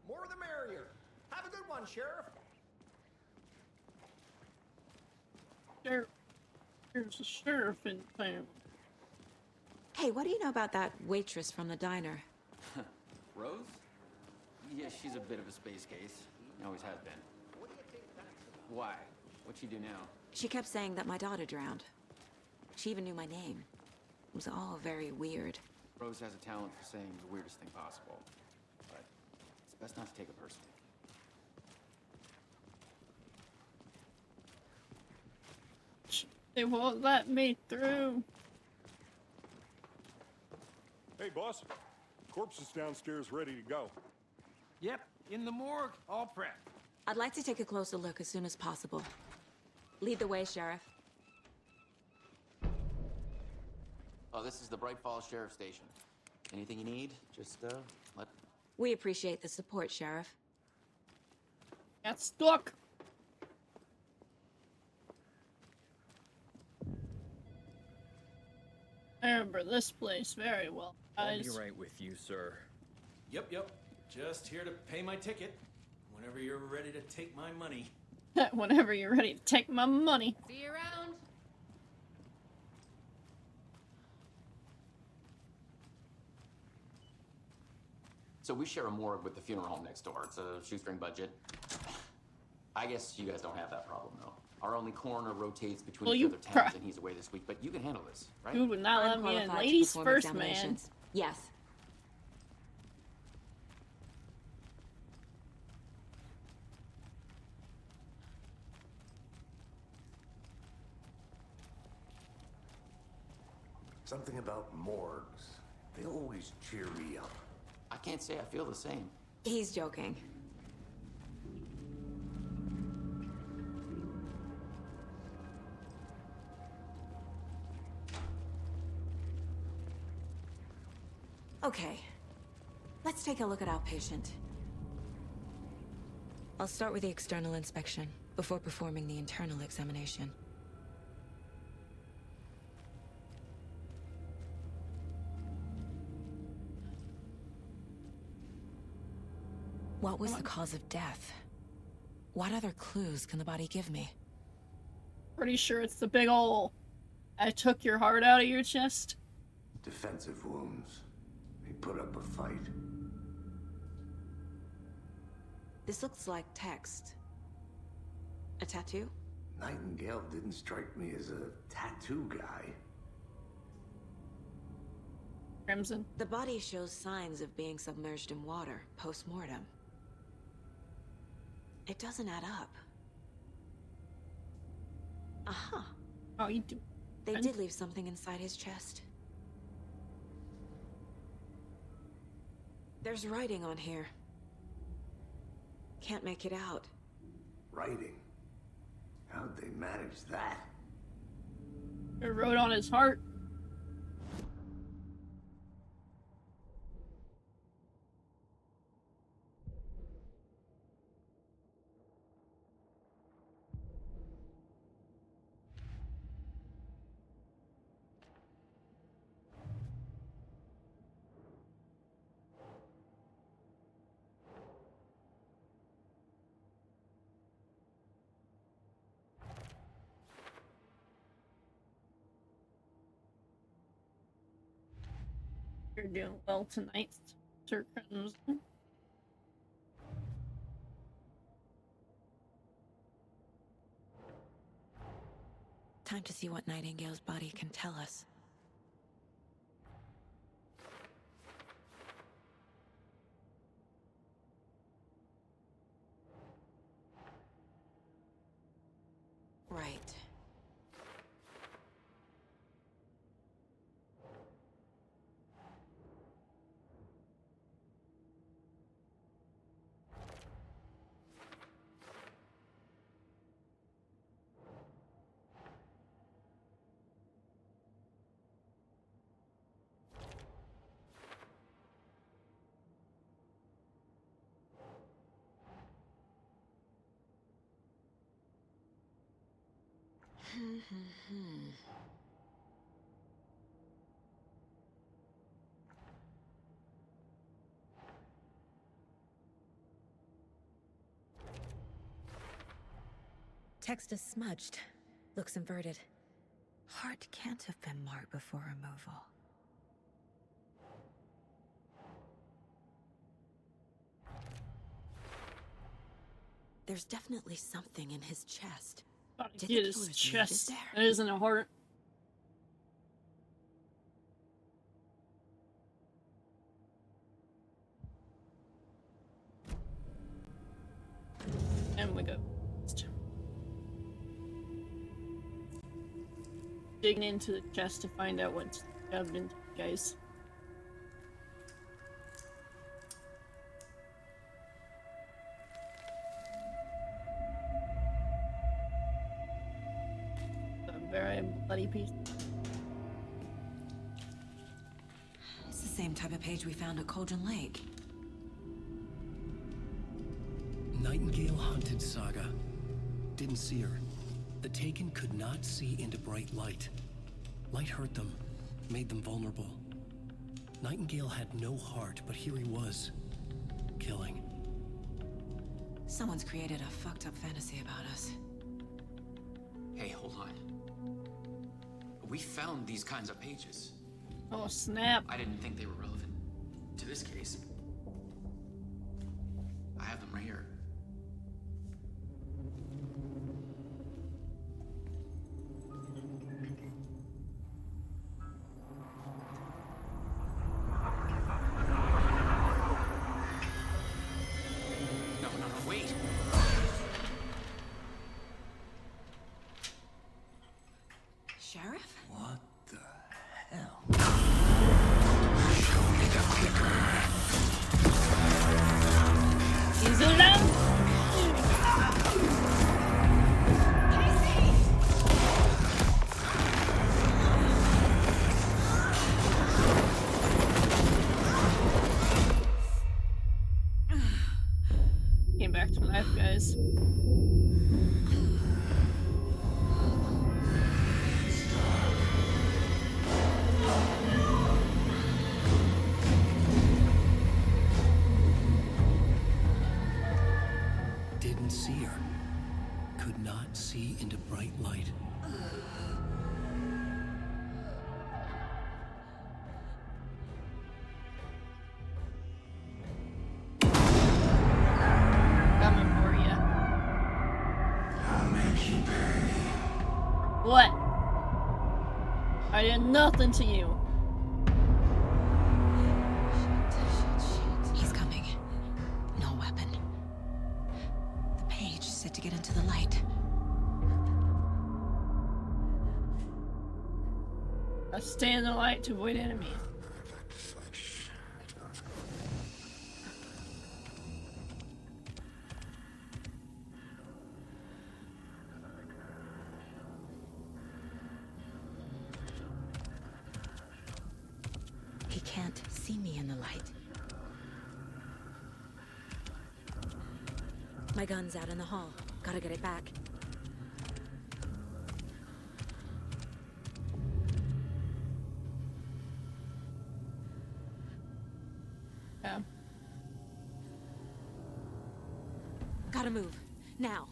More the merrier. Have a good one, Sheriff. There's a sheriff in town. Hey, what do you know about that waitress from the diner? Rose? Yeah, she's a bit of a space case. Always has been. Why? What'd she do now? She kept saying that my daughter drowned. She even knew my name. It was all very weird. Rose has a talent for saying the weirdest thing possible. But it's best not to take it personally. They won't let me through. Hey, boss. Corpse is downstairs ready to go. Yep, in the morgue, all prepped. I'd like to take a closer look as soon as possible. Lead the way, Sheriff. Oh, this is the Bright Falls Sheriff Station. Anything you need, just, let... We appreciate the support, Sheriff. Got stuck. I remember this place very well, I'll guys. be right with you, sir. Yep. Just here to pay my ticket. Whenever you're ready to take my money. Whenever you're ready to take my money. See you around. So we share a morgue with the funeral home next door. It's a shoestring budget. I guess you guys don't have that problem, though. Our only coroner rotates between the other towns, and he's away this week. But you can handle this, right? Dude would not let me in. Ladies first, man. Yes. Something about morgues. They always cheer me up. I can't say I feel the same. He's joking. Okay. Let's take a look at our patient. I'll start with the external inspection before performing the internal examination. What was the cause of death? What other clues can the body give me? Pretty sure it's the big ol' I took your heart out of your chest. Defensive wounds. He put up a fight. This looks like text. A tattoo? Nightingale didn't strike me as a tattoo guy. Crimson. The body shows signs of being submerged in water, post-mortem. It doesn't add up. Uh-huh. Oh, you do. They did leave something inside his chest. There's writing on here. Can't make it out. Writing? How'd they manage that? It wrote on his heart. You're doing well tonight, Sir Crimson. Time to see what Nightingale's body can tell us. Right. Text is smudged. Looks inverted. Heart can't have been marked before removal. There's definitely something in his chest. Get his chest. That isn't a heart. And we go. Digging into the chest to find out what's shoved into it, guys. A very bloody piece. It's the same type of page we found at Cauldron Lake. Nightingale hunted Saga. Didn't see her. The Taken could not see into bright light. Light hurt them, made them vulnerable. Nightingale had no heart, but here he was, killing. Someone's created a fucked up fantasy about us. Hey, hold on. We found these kinds of pages. Oh, snap. I didn't think they were relevant to this case. I have them right here. Sheriff? What the hell? Show me the clicker. He's alone. Came back to life, guys. Didn't see her. Could not see into bright light. Coming for you. Come I did nothing to you. He's coming. No weapon. The page said to get into the light. Stay in the light to avoid enemies. He can't see me in the light. My gun's out in the hall. Gotta get it back. Yeah. Gotta move. Now.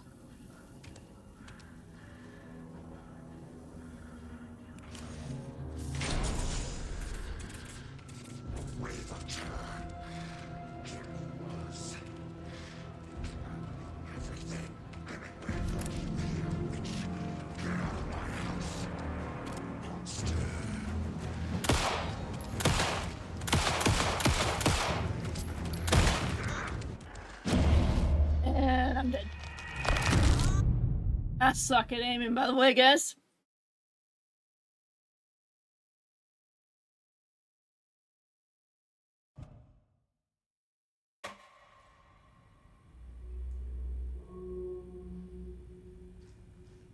And I'm dead. I suck at aiming, by the way, guys.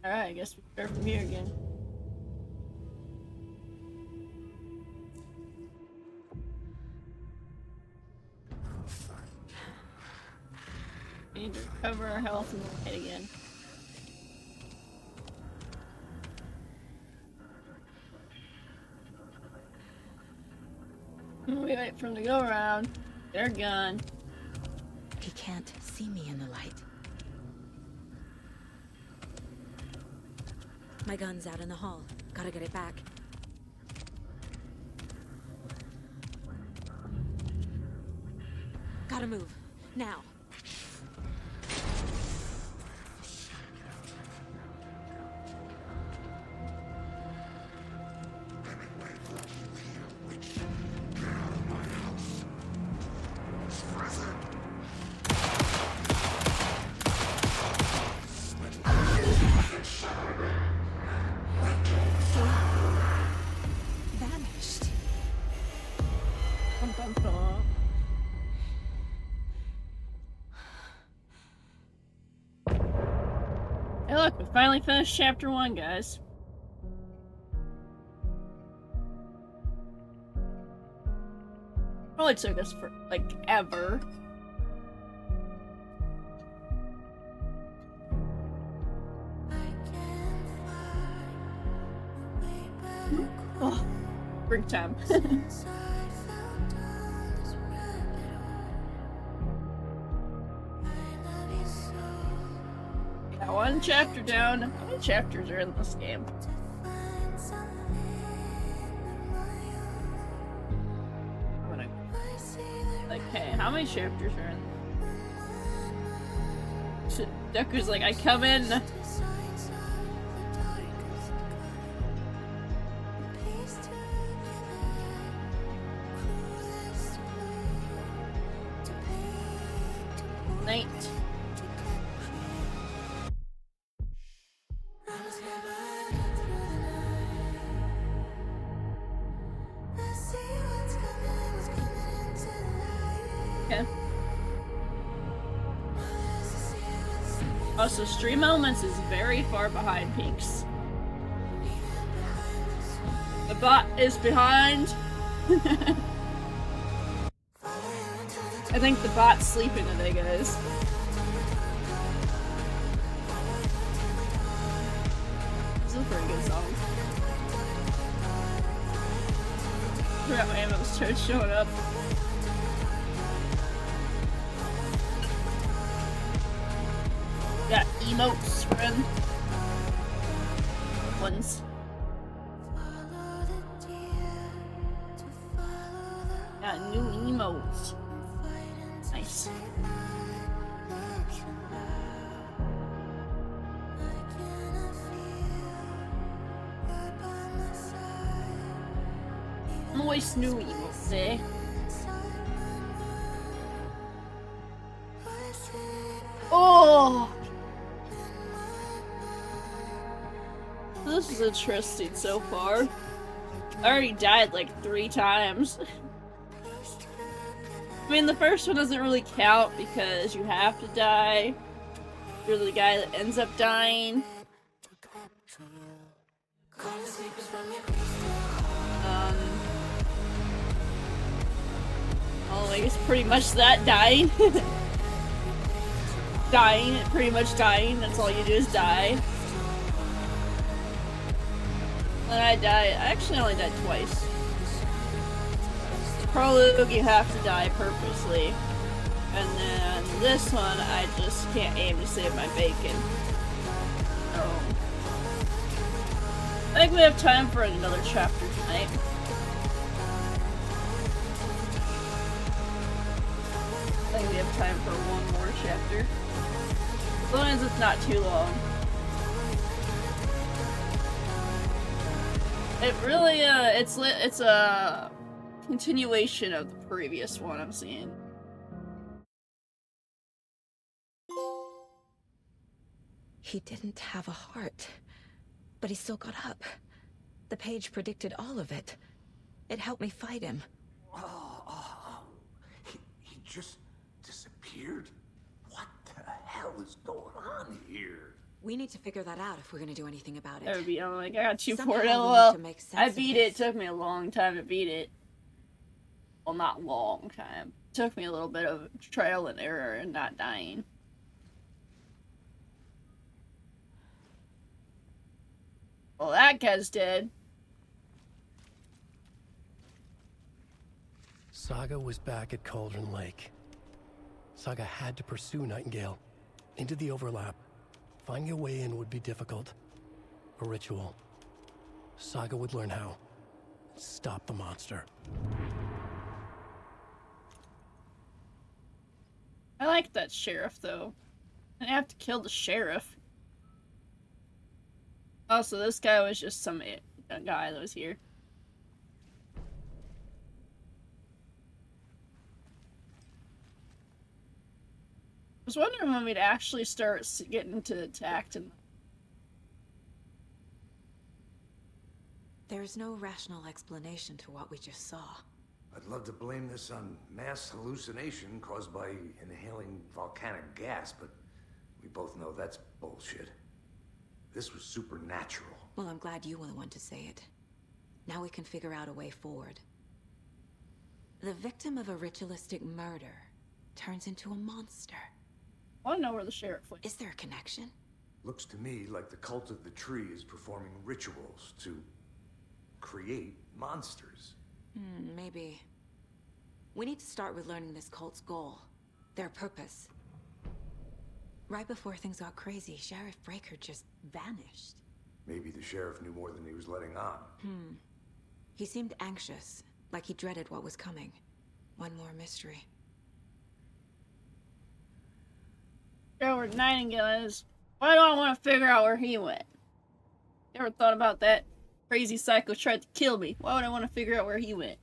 Alright, I guess we start from here again. We need to recover our health and hit again. We wait for them to go around. They're gone. He can't see me in the light. My gun's out in the hall. Gotta get it back. Gotta move. Now. Vanished. Dun, dun, dun. Hey look, we finally finished chapter 1, guys. Probably took us for, like, ever. Oh, break time. Yeah, one chapter down. How many chapters are in this game? I'm gonna... Like, hey, how many chapters are in? Deku's like, I come in. Night. Okay. Also, Stream Elements is very far behind Peaks. The bot is behind. I think the bot's sleeping today, guys. This is a pretty good song. Forgot my ammo started showing up. Got emotes, friend. Ones. Got new emotes. Nice. Moist new emote. Oh! This is interesting so far. I already died like 3 times. I mean, the first one doesn't really count because you have to die. You're the guy that ends up dying. Oh, I guess pretty much that, dying. Pretty much dying, that's all you do is die. When I died, I actually only died twice. Prologue, you have to die purposely. And then this one, I just can't aim to save my bacon. So, I think we have time for another chapter tonight. I think we have time for one more chapter. As long as it's not too long. It really, it's a continuation of the previous one I'm seeing. He didn't have a heart, but he still got up. The page predicted all of it. It helped me fight him. He just disappeared? What the hell is going on here? We need to figure that out if we're gonna do anything about it. That would be, I'm like, I got 2 Somehow for it, we need lol. to make sense I of beat this. it. It took me a long time to beat it. Well, not long time. It took me a little bit of trial and error and not dying. Well, that guy's dead. Saga was back at Cauldron Lake. Saga had to pursue Nightingale into the overlap. Finding a way in would be difficult. A ritual. Saga would learn how. Stop the monster. I like that sheriff, though. I didn't have to kill the sheriff. Also, this guy was just some guy that was here. I was wondering when we'd actually start getting into attacked and... There's no rational explanation to what we just saw. I'd love to blame this on mass hallucination caused by inhaling volcanic gas, but we both know that's bullshit. This was supernatural. Well, I'm glad you were the one to say it. Now we can figure out a way forward. The victim of a ritualistic murder turns into a monster. I want to know where the sheriff went. Is there a connection? Looks to me like the cult of the tree is performing rituals to create monsters. Maybe. We need to start with learning this cult's goal. Their purpose. Right before things got crazy, Sheriff Breaker just vanished. Maybe the sheriff knew more than he was letting on. He seemed anxious, like he dreaded what was coming. One more mystery. Know where Nightingale is. Why do I want to figure out where he went? You ever thought about that? Crazy psycho tried to kill me. Why would I want to figure out where he went?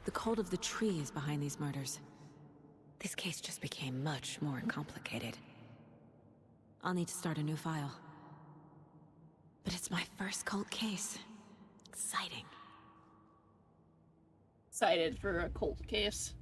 The cult of the tree is behind these murders. This case just became much more complicated. I'll need to start a new file. But it's my first cult case. Exciting. Excited for a cult case.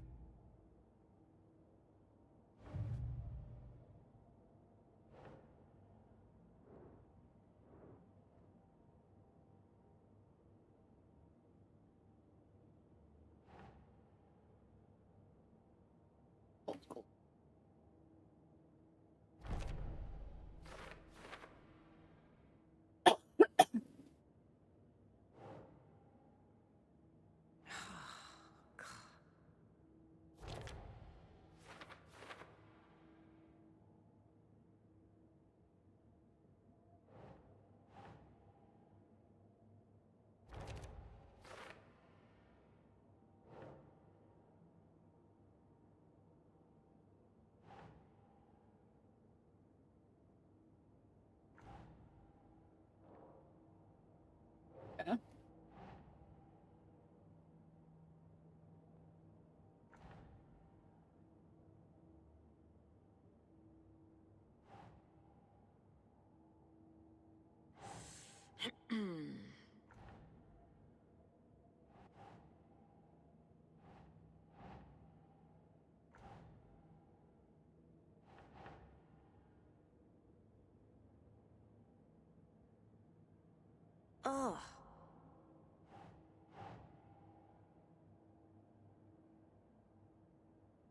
Ugh.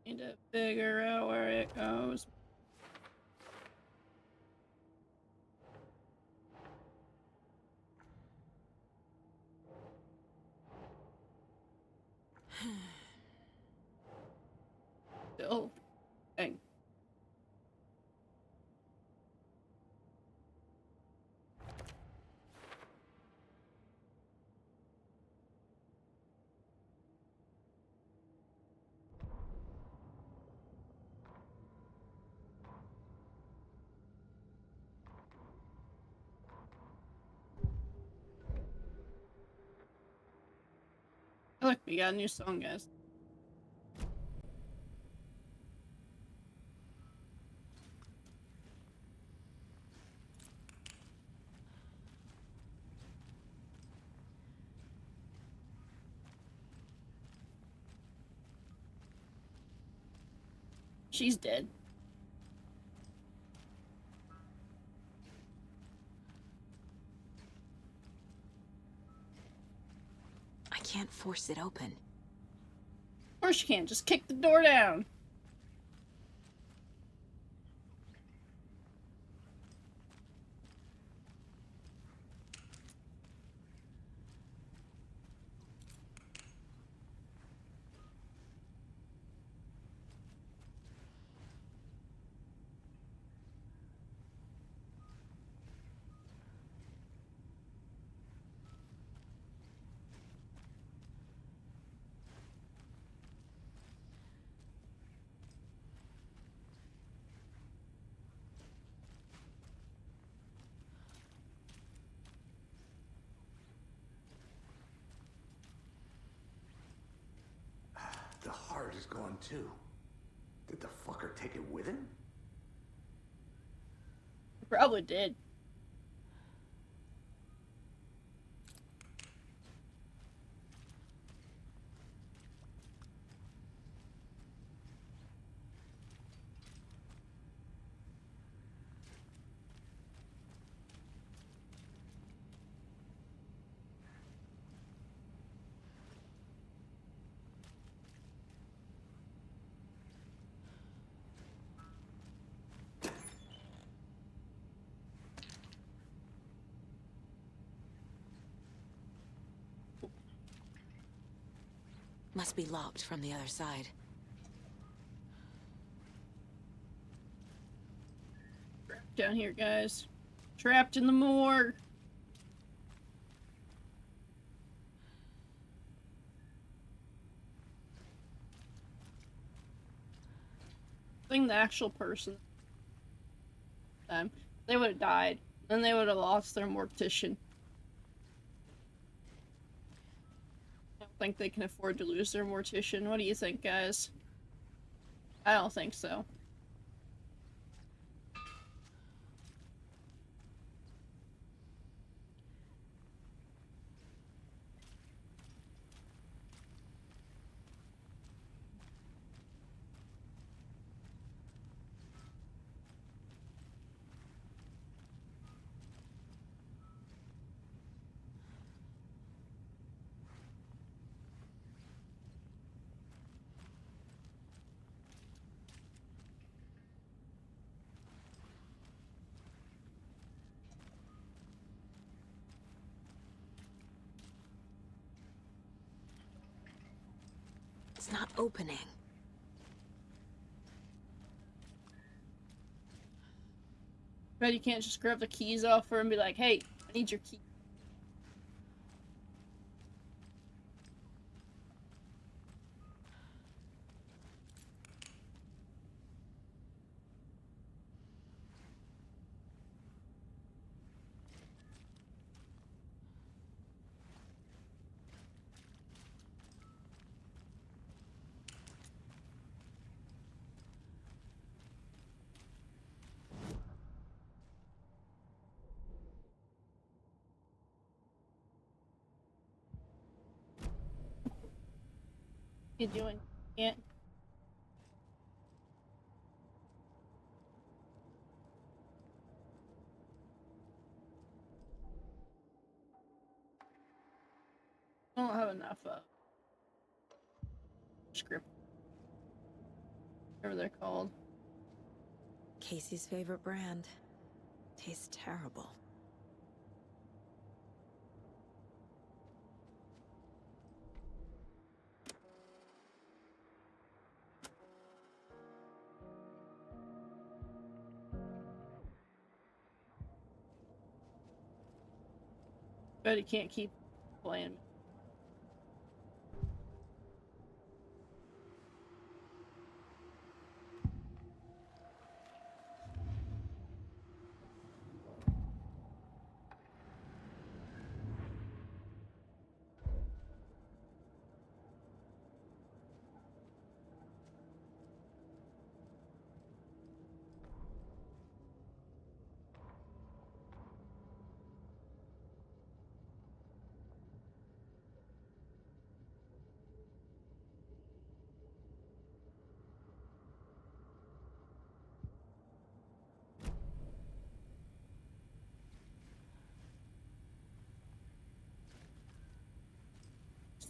Need to figure out where it goes. Oh, dang. Look, we got a new song, guys. She's dead. I can't force it open. Of course you can't. Just kick the door down. The heart is gone too. Did the fucker take it with him? Probably did. Must be locked from the other side. Trapped down here, guys. Trapped in the morgue. I think the actual person, they would have died. Then they would have lost their mortician. I don't think they can afford to lose their mortician. What do you think, guys? I don't think so. It's not opening. But you can't just grab the keys off her and be like, hey, I need your key. You doing? Can't. I don't have enough script. Whatever they're called. Casey's favorite brand. Tastes terrible. But he can't keep playing.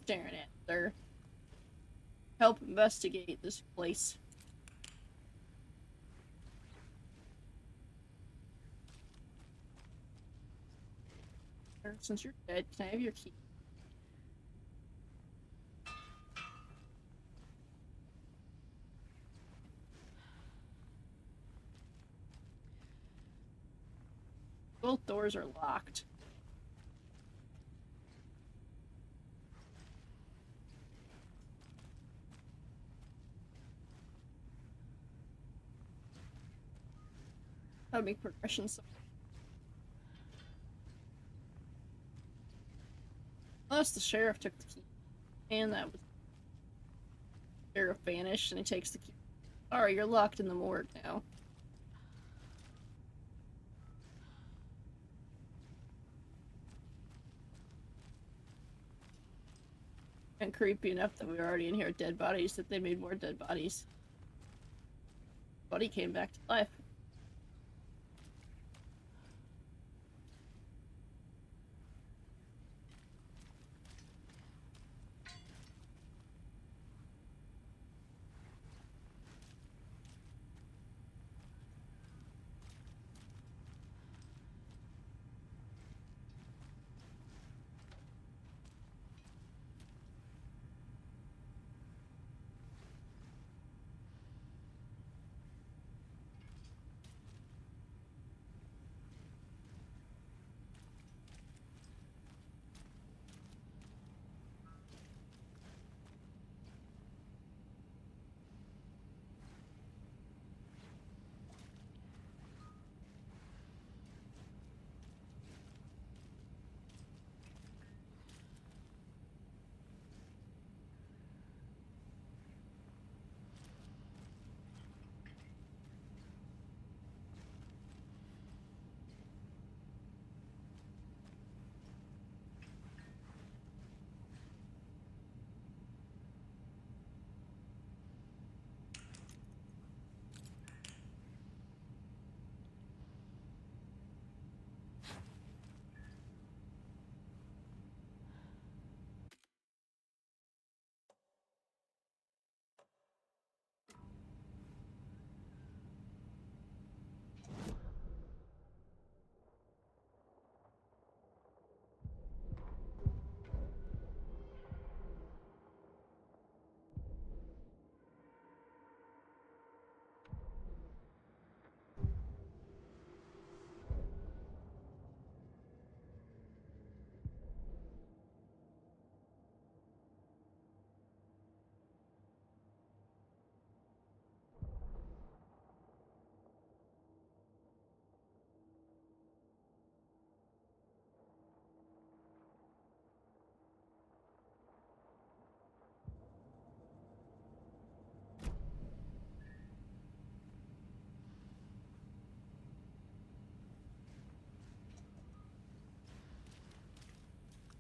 Staring at her. Help investigate this place. Since you're dead, can I have your key? Both doors are locked. That'd make progression so. Unless the sheriff took the key. And that was. Sheriff vanished and he takes the key. Alright, you're locked in the morgue now. And creepy enough that we were already in here with dead bodies that they made more dead bodies. Buddy came back to life.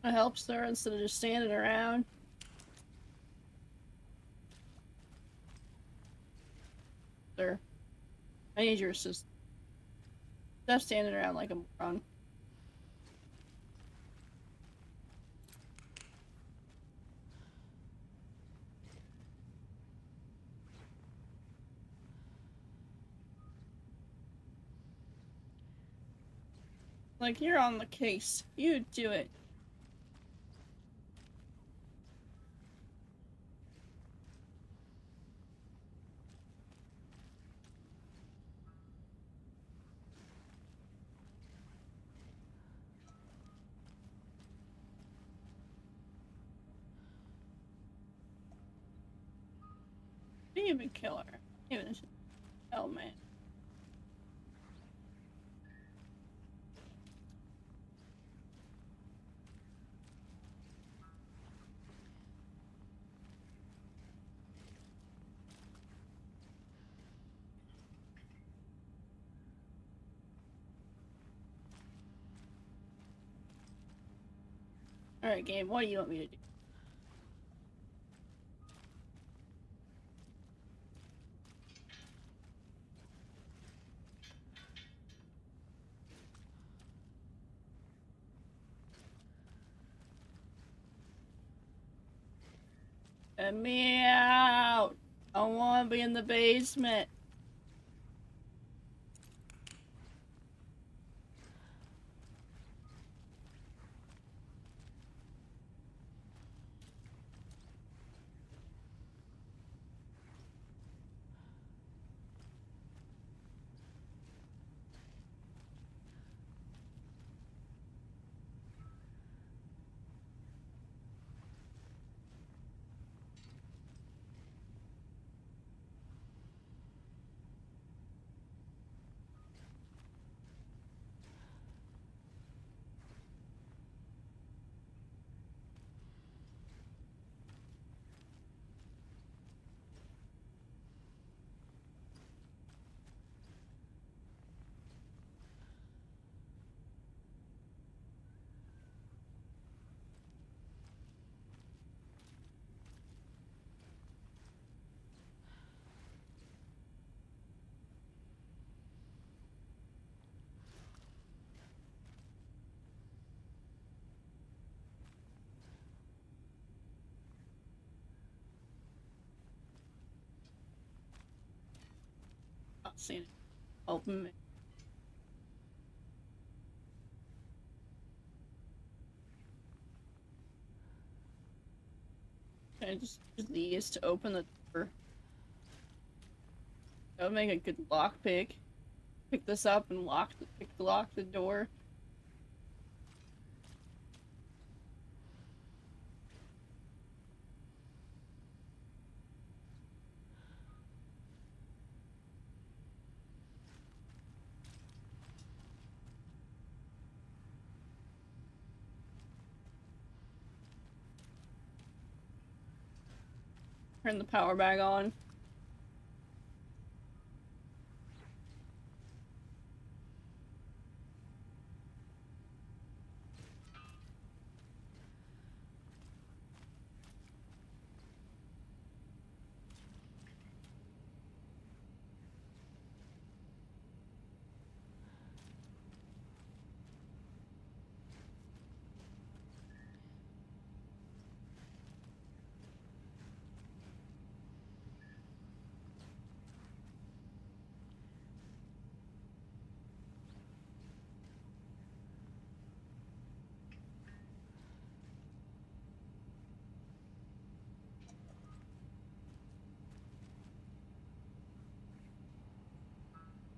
It helps there instead of just standing around. Sir, I need your assistance. Stop standing around like a moron. Like, you're on the case. You do it. Didn't even kill her. Even oh man. Alright, game, what do you want me to do? Let me out! I wanna be in the basement. Not seeing it. Open me. Can I just use these to open the door? That would make a good lockpick. Pick this up and lock the door. Turn the power back on.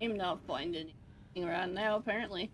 I'm not finding anything around now, apparently.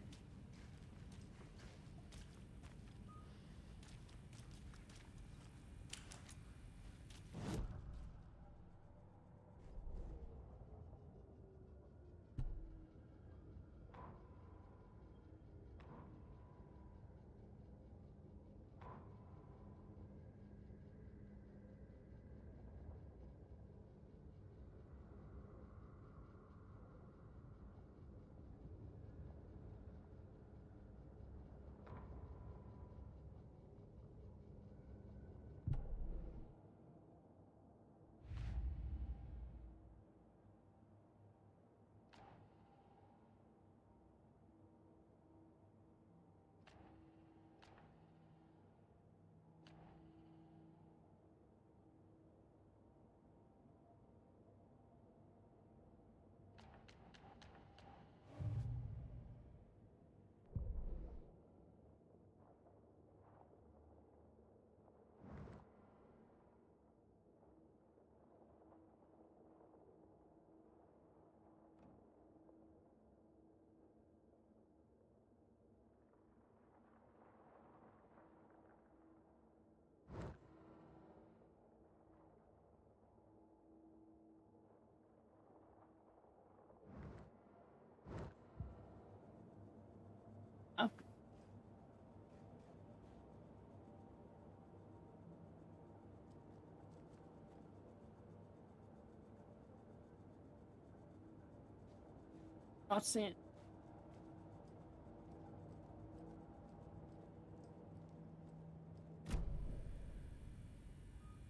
Not seeing.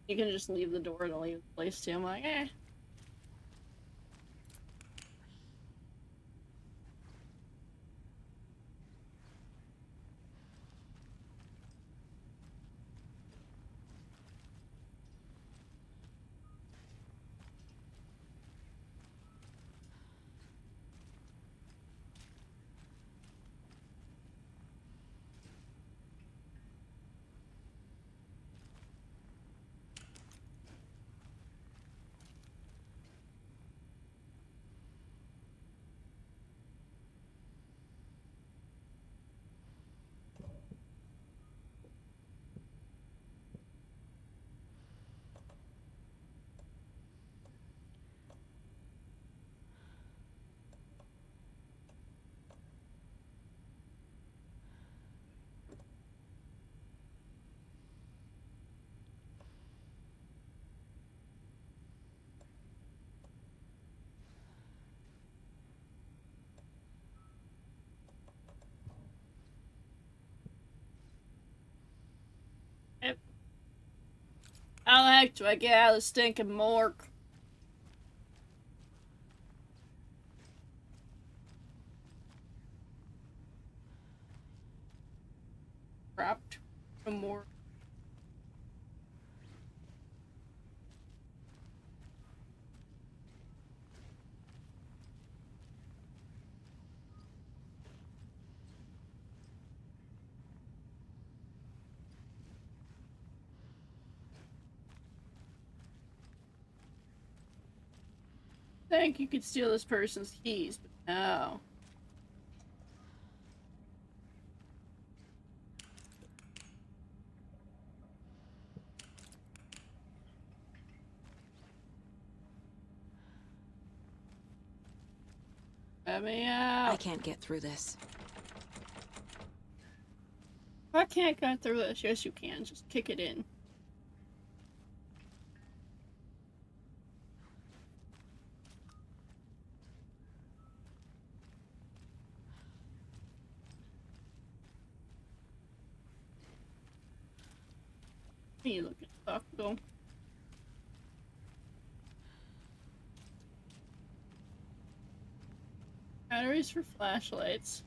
You can just leave the door to leave the place too. I'm like, eh. Yep. How the heck do I get out of the stinking morgue? Trapped. No more. Think you could steal this person's keys, but no. Let me out. I can't get through this. I can't get through this. Yes, you can. Just kick it in. You looking thoughtful. Batteries for flashlights.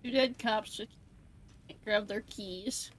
Two dead cops just can't grab their keys.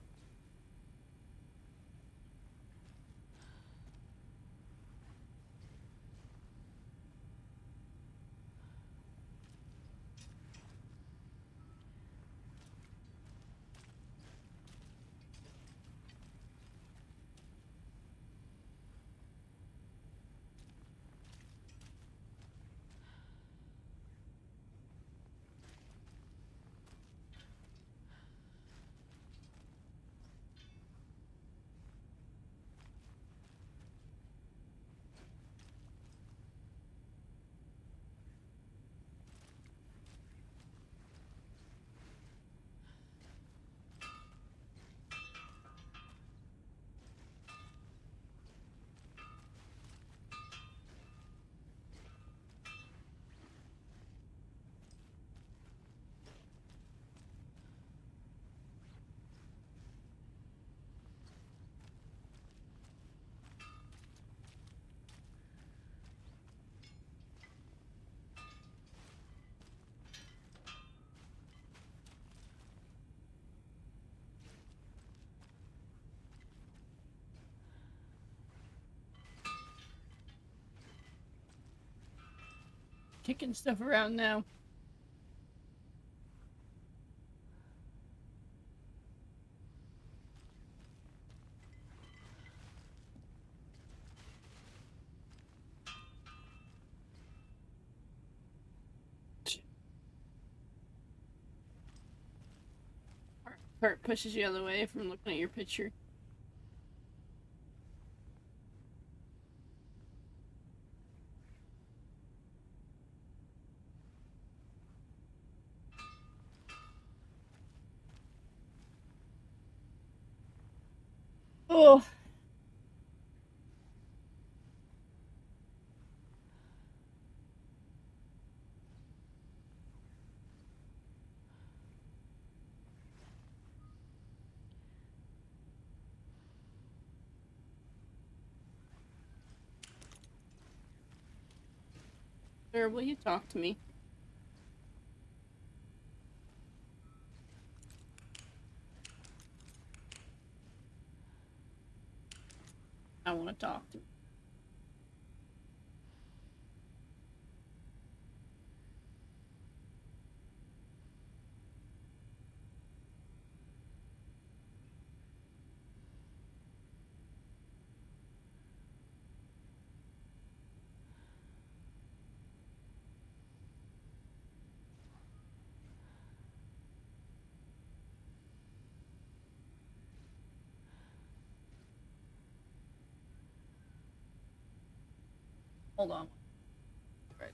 Kicking stuff around now. part pushes you out of the way from looking at your picture. Oh. Sir, will you talk to me? I want to talk to you. Hold on. Right.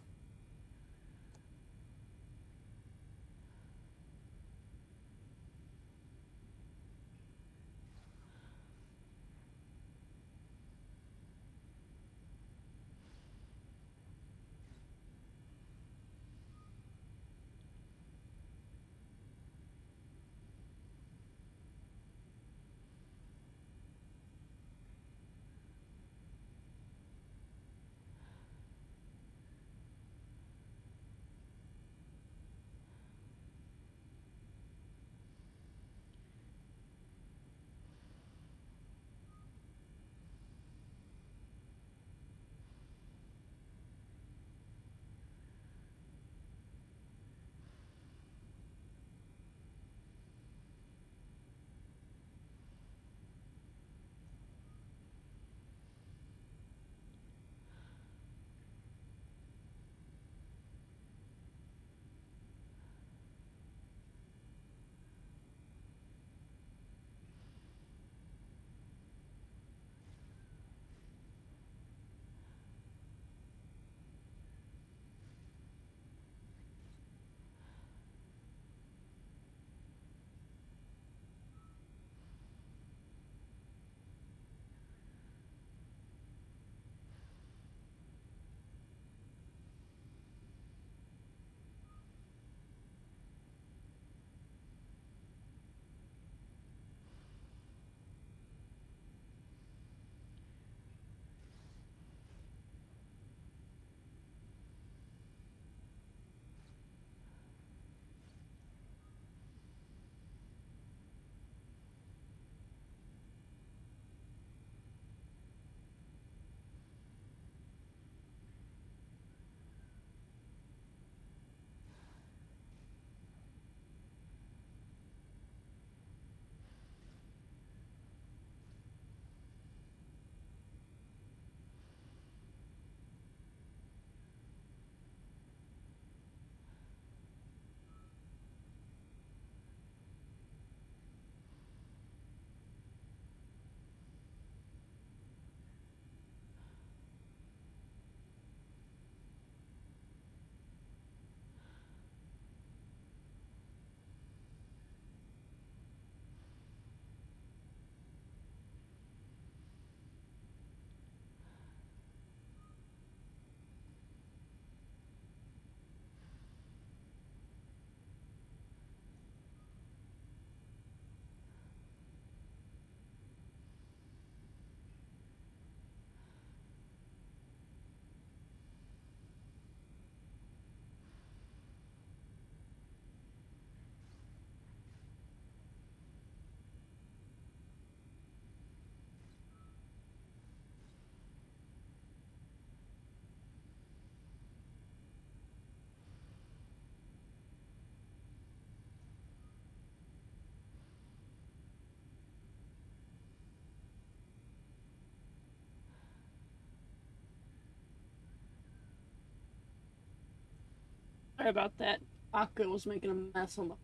Sorry about that. Akko was making a mess on the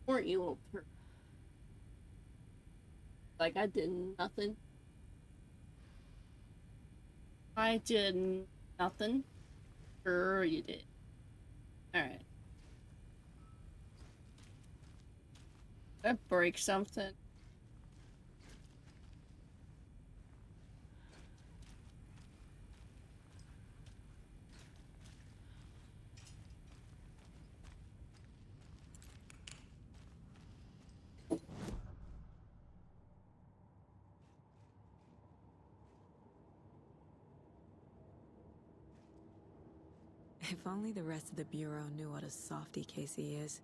floor, you little turd. Like I did nothing. I did nothing. Sure you did. Alright. Did I break something? If only the rest of the Bureau knew what a softy Casey is.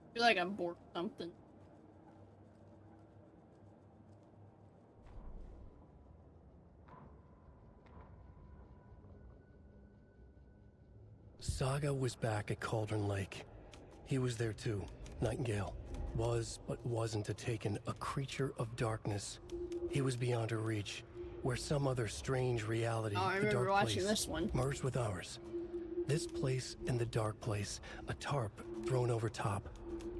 I feel like I'm bored of something. Saga was back at Cauldron Lake. He was there too. Nightingale was, but wasn't a Taken, a creature of darkness. He was beyond her reach, where some other strange reality, Oh, I the remember dark watching place, this one. merged with ours. This place and the dark place, a tarp thrown over top,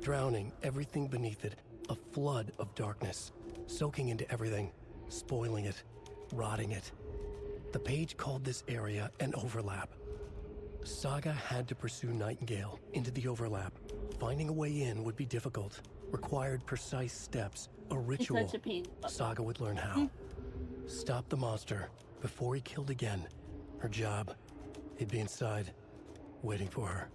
drowning everything beneath it, a flood of darkness, soaking into everything, spoiling it, rotting it. The page called this area an overlap. Saga had to pursue Nightingale into the overlap. Finding a way in would be difficult, required precise steps, a ritual. Such a pain. Saga would learn how. Stop the monster before he killed again. Her job, he'd be inside, waiting for her.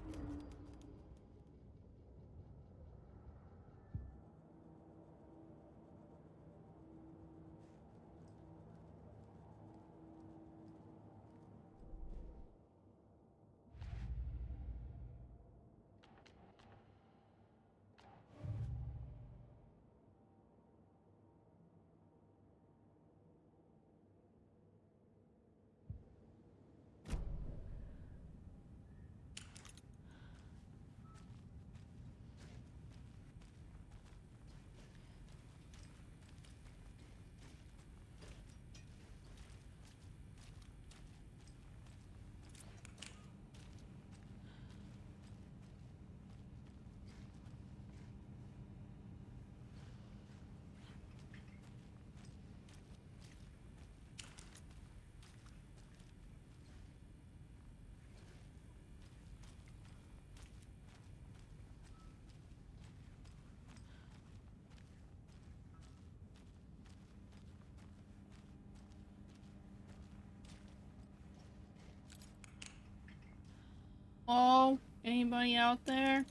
Oh, anybody out there?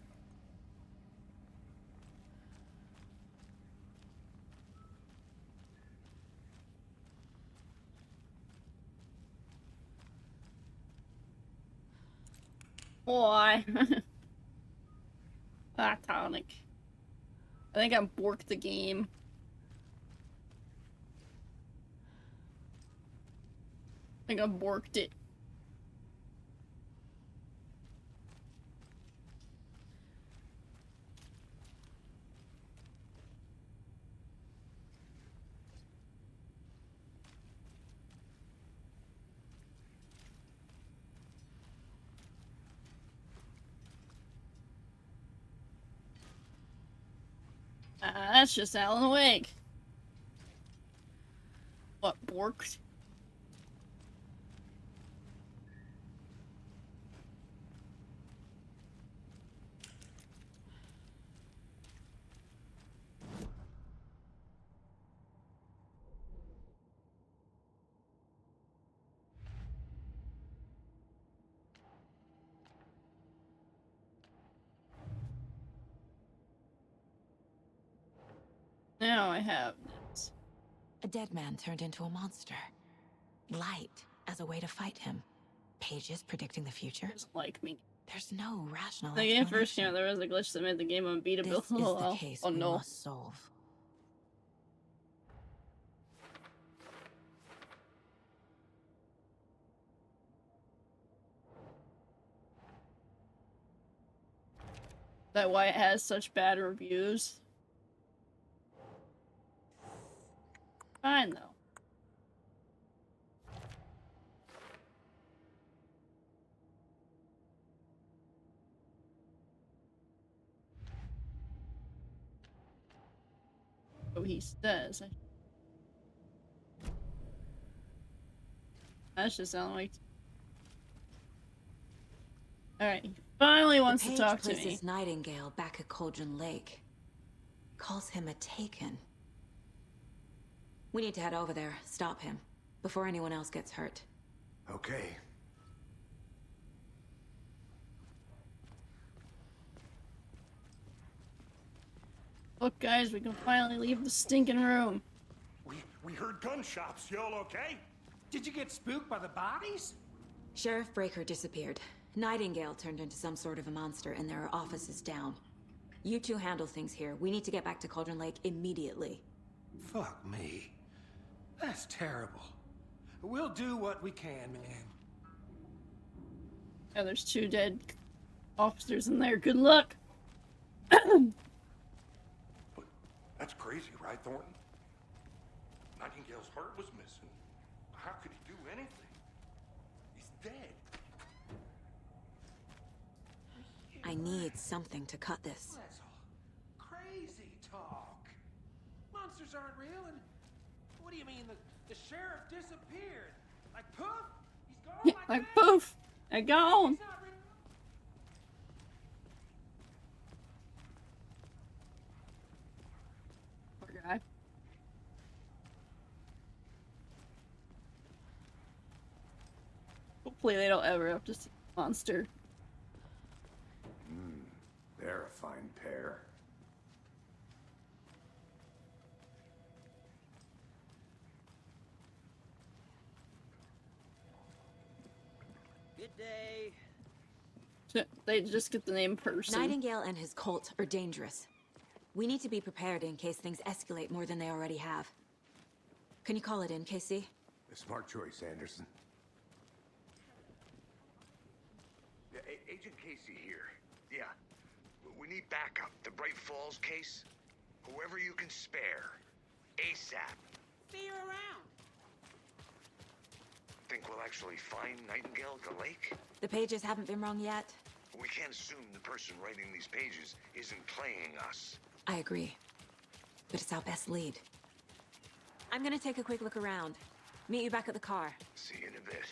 Why? Platonic. I think I borked the game. I think I borked it. That's just Alan Wake. What, borked? Now I have this. A dead man turned into a monster. Light as a way to fight him. Pages predicting the future. Doesn't like me. There's no rational The game first explanation. came out, there was a glitch that made the game unbeatable. This is Oh, the well. case Oh we no. must solve. Is that why it has such bad reviews? Fine though. he says. That's just sound like. Alright, he finally wants to talk to me. places Nightingale back at Cauldron Lake. Calls him a Taken. We need to head over there, stop him, before anyone else gets hurt. Okay. Look, guys, we can finally leave the stinking room. We heard gunshots. Y'all okay? Did you get spooked by the bodies? Sheriff Breaker disappeared. Nightingale turned into some sort of a monster, and there are offices down. You two handle things here. We need to get back to Cauldron Lake immediately. Fuck me. That's terrible. We'll do what we can, man. Yeah, there's 2 dead officers in there. Good luck. That's crazy, right, Thornton? Nightingale's heart was missing. How could he do anything? He's dead. I need something to cut this. That's all crazy talk. Monsters aren't real, and what do you mean the sheriff disappeared? Like poof? He's gone Like poof! They're gone! Poor guy. Hopefully they don't ever have to see a monster. They're a fine pair. Good day. They just get the name person. Nightingale and his cult are dangerous. We need to be prepared in case things escalate more than they already have. Can you call it in, Casey? A smart choice, Anderson. Yeah, Agent Casey here. Yeah. We need backup. The Bright Falls case. Whoever you can spare. ASAP. See you around. Think we'll actually find Nightingale at the lake? The pages haven't been wrong yet. We can't assume the person writing these pages isn't playing us. I agree. But it's our best lead. I'm gonna take a quick look around. Meet you back at the car. See you in a bit.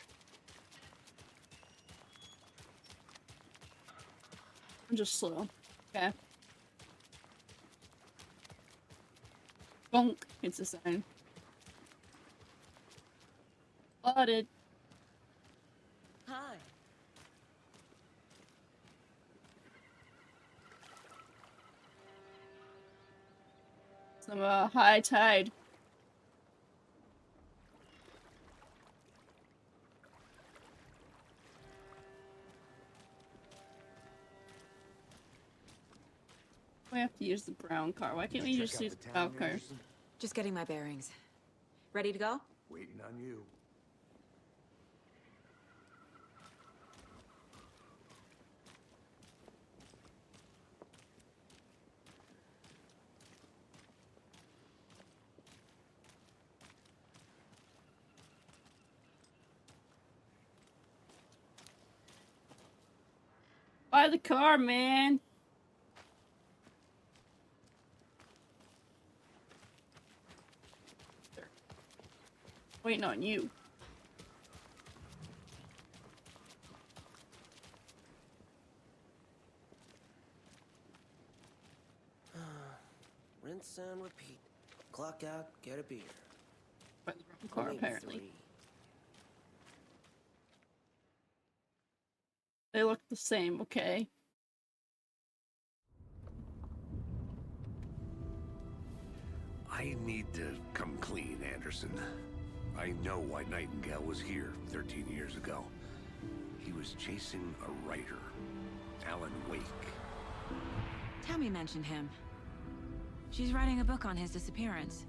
I'm just slow. Okay. Bonk. It's a sign. Spotted. Hi. Some high tide. We have to use the brown car. Why can't we just use the brown car? Just getting my bearings. Ready to go? Waiting on you. Buy the car, man. Waiting on you. Rinse and repeat. Clock out, get a beer. Buy the wrong car, Maybe apparently. 3. They look the same, okay. I need to come clean, Anderson. I know why Nightingale was here 13 years ago. He was chasing a writer, Alan Wake. Tammy mentioned him. She's writing a book on his disappearance.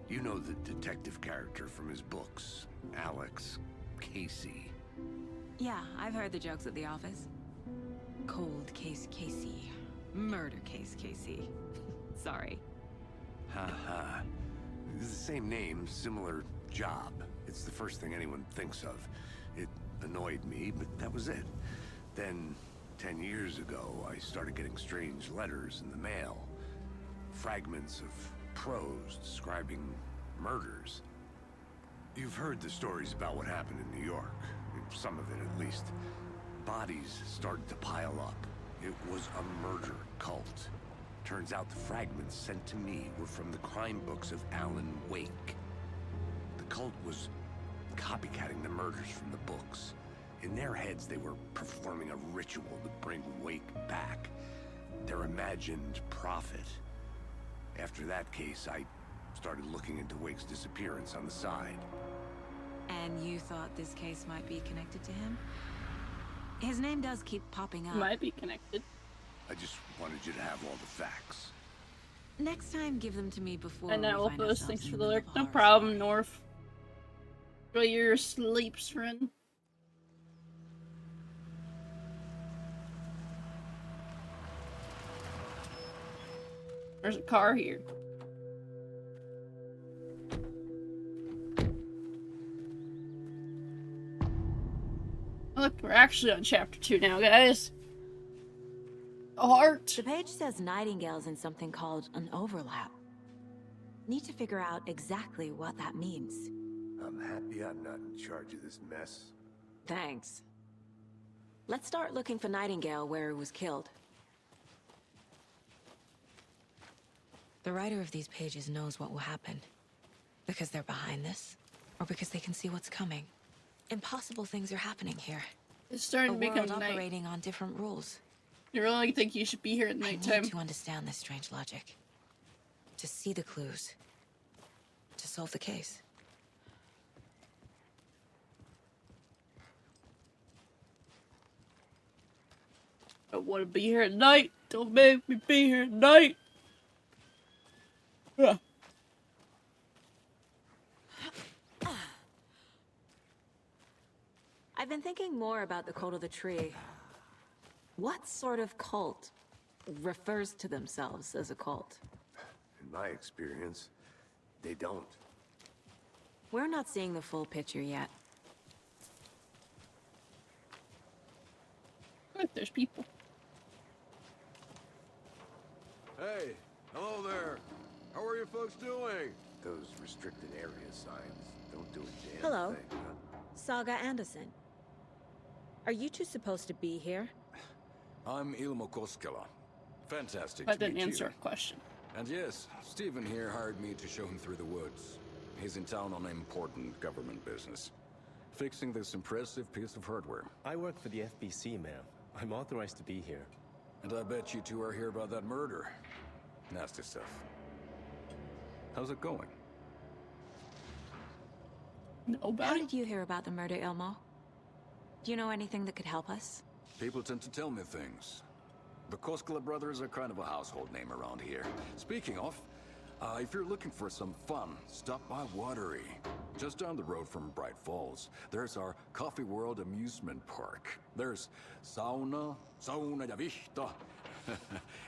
You know the detective character from his books, Alex Casey. Yeah, I've heard the jokes at the office. Cold case Casey. Murder case Casey. Sorry. Ha ha. It's the same name, similar job. It's the first thing anyone thinks of. It annoyed me, but that was it. Then, 10 years ago, I started getting strange letters in the mail. Fragments of prose describing murders. You've heard the stories about what happened in New York. Some of it, at least. Bodies started to pile up. It was a murder cult. Turns out the fragments sent to me were from the crime books of Alan Wake. The cult was copycatting the murders from the books. In their heads, they were performing a ritual to bring Wake back. Their imagined prophet. After that case, I started looking into Wake's disappearance on the side. And you thought this case might be connected to him? His name does keep popping up. Might be connected. I just wanted you to have all the facts. Next time, give them to me before And we now all find those ourselves things in for the the middle lurk. of a No horror problem, story. North. Enjoy your sleeps, friend. There's a car here. Look, we're actually on chapter 2 now, guys. A heart. The page says nightingales in something called an overlap. Need to figure out exactly what that means. I'm happy I'm not in charge of this mess. Thanks. Let's start looking for Nightingale where it was killed. The writer of these pages knows what will happen. Because they're behind this, or because they can see what's coming. Impossible things are happening here. It's starting to become world night. operating on different rules. You really think you should be here at I nighttime? need to understand this strange logic. To see the clues. To solve the case. I want to be here at night. Don't make me be here at night. Ugh. I've been thinking more about the cult of the tree. What sort of cult refers to themselves as a cult? In my experience, they don't. We're not seeing the full picture yet. Look, there's people. Hey, hello there. How are you folks doing? Those restricted area signs don't do a damn Hello. thing. Huh? Saga Anderson. Are you two supposed to be here? I'm Ilmo Koskela. Fantastic That to didn't meet answer you. a question. And yes, Stephen here hired me to show him through the woods. He's in town on important government business. Fixing this impressive piece of hardware. I work for the FBC, ma'am. I'm authorized to be here. And I bet you two are here about that murder. Nasty stuff. How's it going? How did you hear about the murder, Ilmo? Do you know anything that could help us? People tend to tell me things. The Koskela brothers are kind of a household name around here. Speaking of, if you're looking for some fun, stop by Watery. Just down the road from Bright Falls, there's our Coffee World amusement park. There's sauna ja vihta.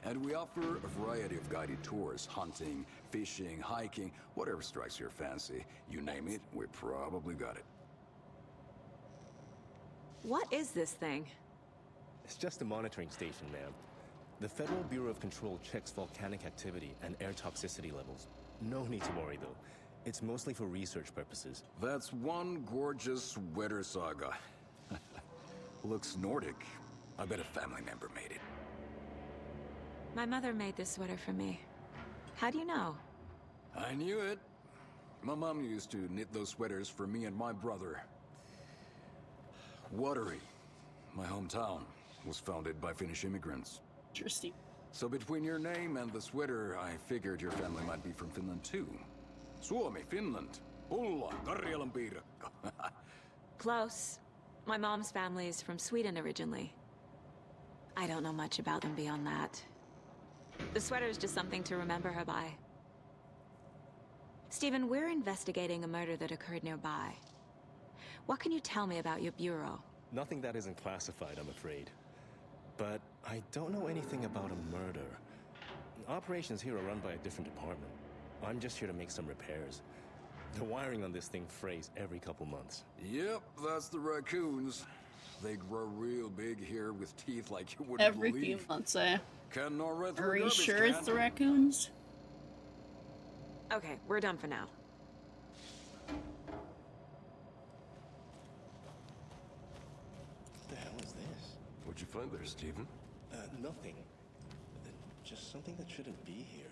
And we offer a variety of guided tours, hunting, fishing, hiking, whatever strikes your fancy. You name it, we probably got it. What is this thing? It's just a monitoring station, ma'am. The Federal Bureau of Control checks volcanic activity and air toxicity levels. No need to worry, though. It's mostly for research purposes. That's one gorgeous weather saga. Looks Nordic. I bet a family member made it. My mother made this sweater for me. How do you know? I knew it. My mom used to knit those sweaters for me and my brother. Watery, my hometown, was founded by Finnish immigrants. Interesting. So between your name and the sweater, I figured your family might be from Finland too. Suomi, Finland. Pulla, Karjalan piirakka. Close. My mom's family is from Sweden originally. I don't know much about them beyond that. The sweater is just something to remember her by. Stephen, we're investigating a murder that occurred nearby. What can you tell me about your bureau? Nothing that isn't classified, I'm afraid. But I don't know anything about a murder. Operations here are run by a different department. I'm just here to make some repairs. The wiring on this thing frays every couple months. Yep, that's the raccoons. They grow real big here with teeth like you wouldn't Every believe. few months, eh? Can no Are you sure it's the raccoons? Okay, we're done for now. What the hell is this? What'd you find there, Stephen? Nothing. Just something that shouldn't be here.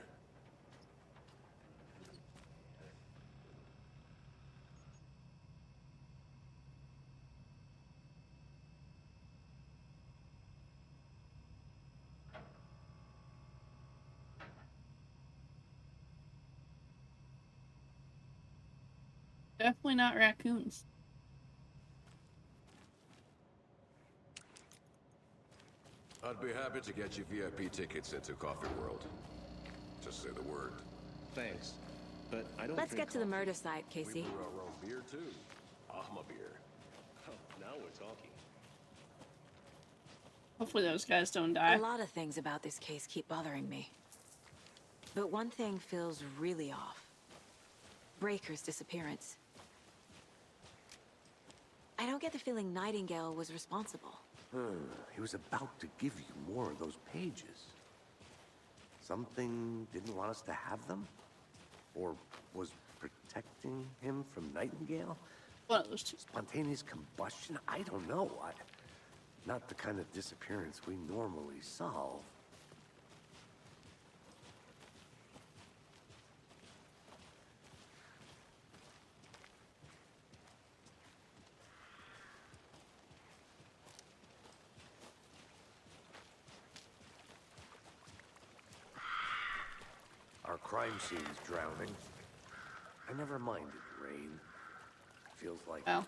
Definitely not raccoons. I'd be happy to get you VIP tickets into Coffee World. Just say the word. Thanks, but I don't Let's drink get to the coffee. murder site, Casey. We brew our own beer, too. Ahma beer. Oh, now we're talking. Hopefully those guys don't die. A lot of things about this case keep bothering me. But one thing feels really off. Breaker's disappearance. I don't get the feeling Nightingale was responsible. He was about to give you more of those pages. Something didn't want us to have them? Or was protecting him from Nightingale? One of those two. Spontaneous combustion? I don't know. Not the kind of disappearance we normally solve. Our crime scene's drowning. I never minded rain. Feels like home.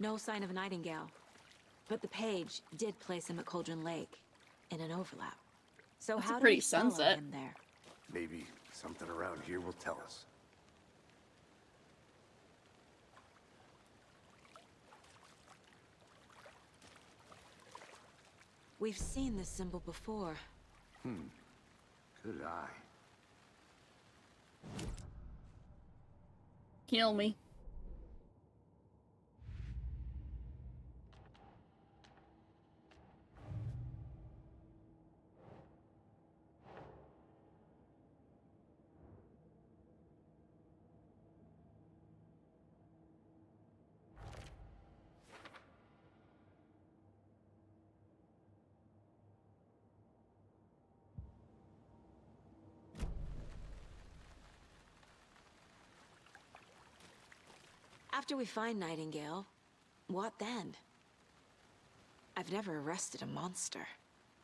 No sign of Nightingale. But the page did place him at Cauldron Lake, in an overlap. So That's how a do pretty we follow sunset. him there? Maybe something around here will tell us. We've seen this symbol before. Good eye. Kill me. After we find Nightingale, what then? I've never arrested a monster.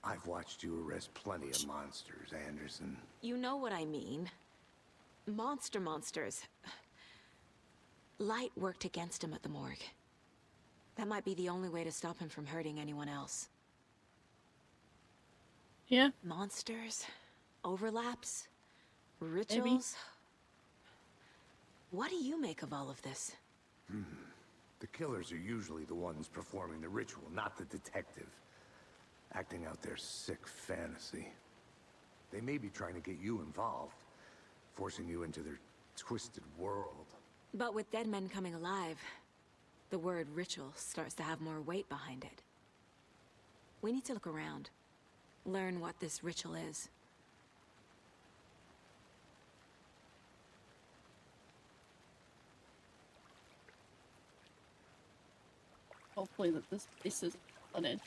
I've watched you arrest plenty of monsters, Anderson. You know what I mean. Monsters. Light worked against him at the morgue. That might be the only way to stop him from hurting anyone else. Yeah. Monsters? Overlaps? Rituals? What do you make of all of this? The killers are usually the ones performing the ritual, not the detective. Acting out their sick fantasy. They may be trying to get you involved, forcing you into their twisted world. But with dead men coming alive, the word ritual starts to have more weight behind it. We need to look around. Learn what this ritual is. Hopefully that this place isn't flooded.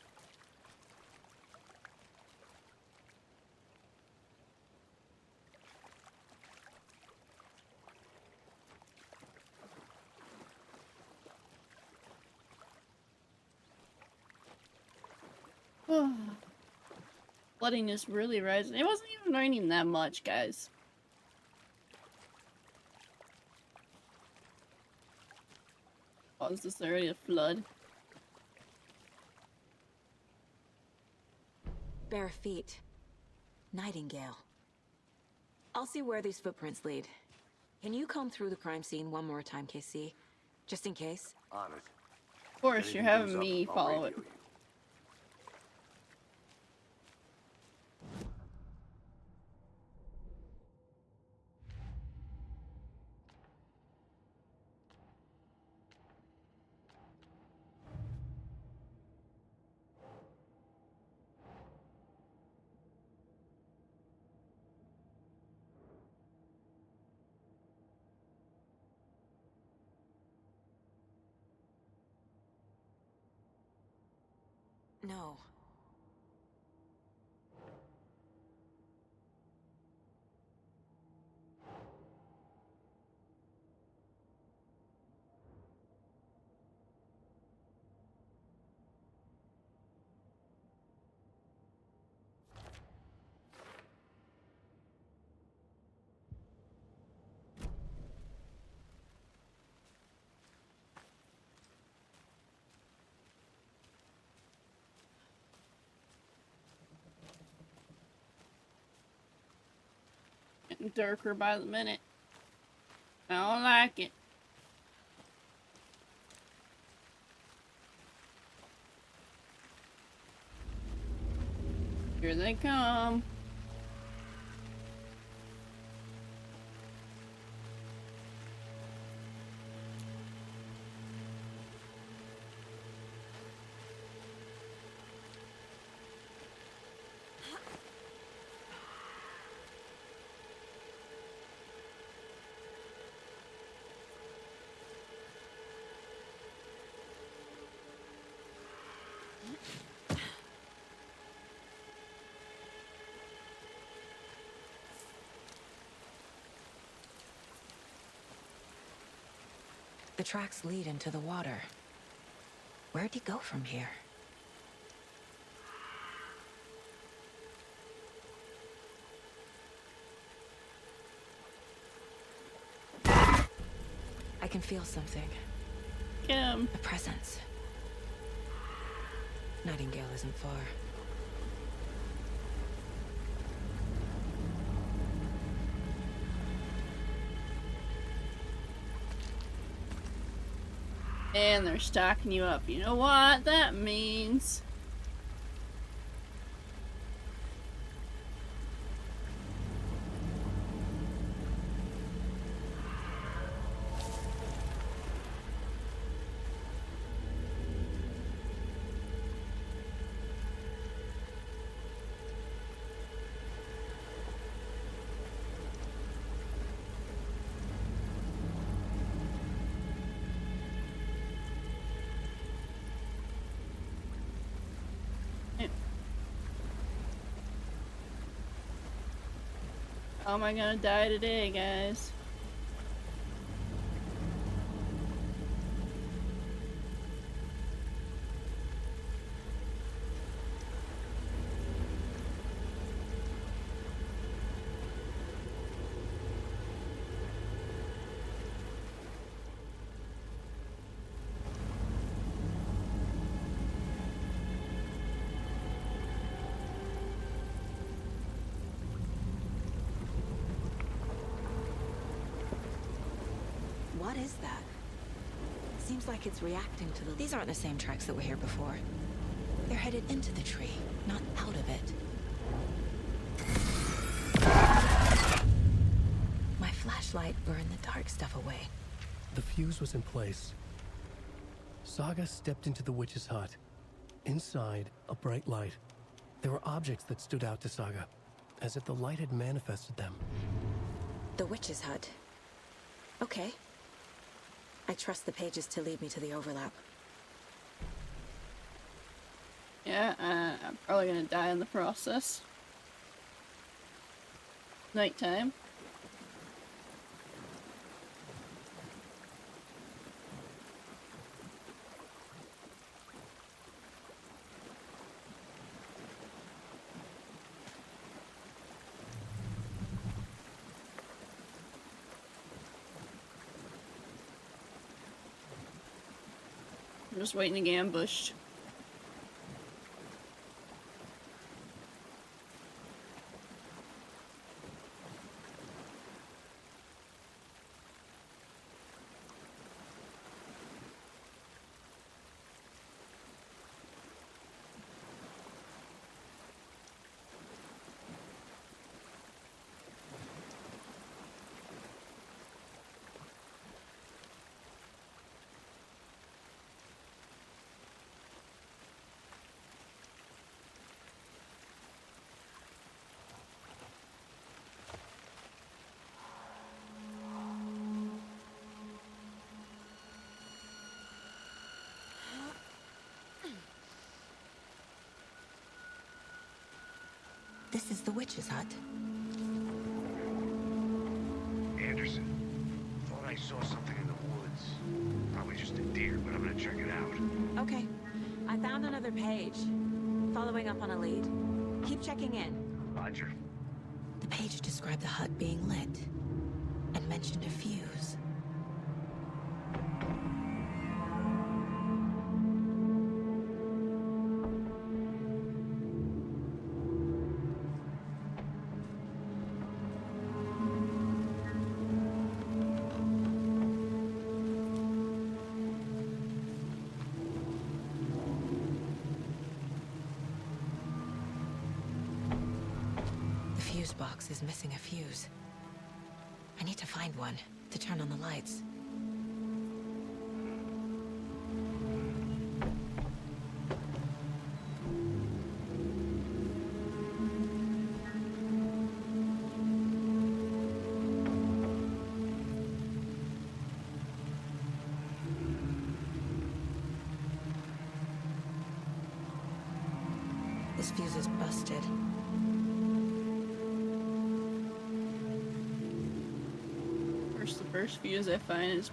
Flooding is really rising. It wasn't even raining that much, guys. Oh, is this already a flood? Bare feet. Nightingale. I'll see where these footprints lead. Can you comb through the crime scene one more time, KC? Just in case? On it. Of course, you're having me follow it. No. Getting darker by the minute. I don't like it. Here they come. The tracks lead into the water. Where'd he go from here? I can feel something. Kim. A presence. Nightingale isn't far. And they're stocking you up. You know what that means? How am I gonna die today, guys? What is that? Seems like it's reacting to the... These aren't the same tracks that were here before. They're headed into the tree, not out of it. My flashlight burned the dark stuff away. The fuse was in place. Saga stepped into the witch's hut. Inside, a bright light. There were objects that stood out to Saga, as if the light had manifested them. The witch's hut. Okay. I trust the pages to lead me to the overlap. Yeah, I'm probably gonna die in the process. Nighttime. I'm just waiting to get ambushed. This is the witch's hut. Anderson, thought I saw something in the woods. Probably just a deer, but I'm gonna check it out. Okay. I found another page. Following up on a lead. Keep checking in. Roger. The page described the hut being lit and mentioned a fuse. The fuse box is missing a fuse. I need to find one to turn on the lights. This fuse is busted. The first fuse I find is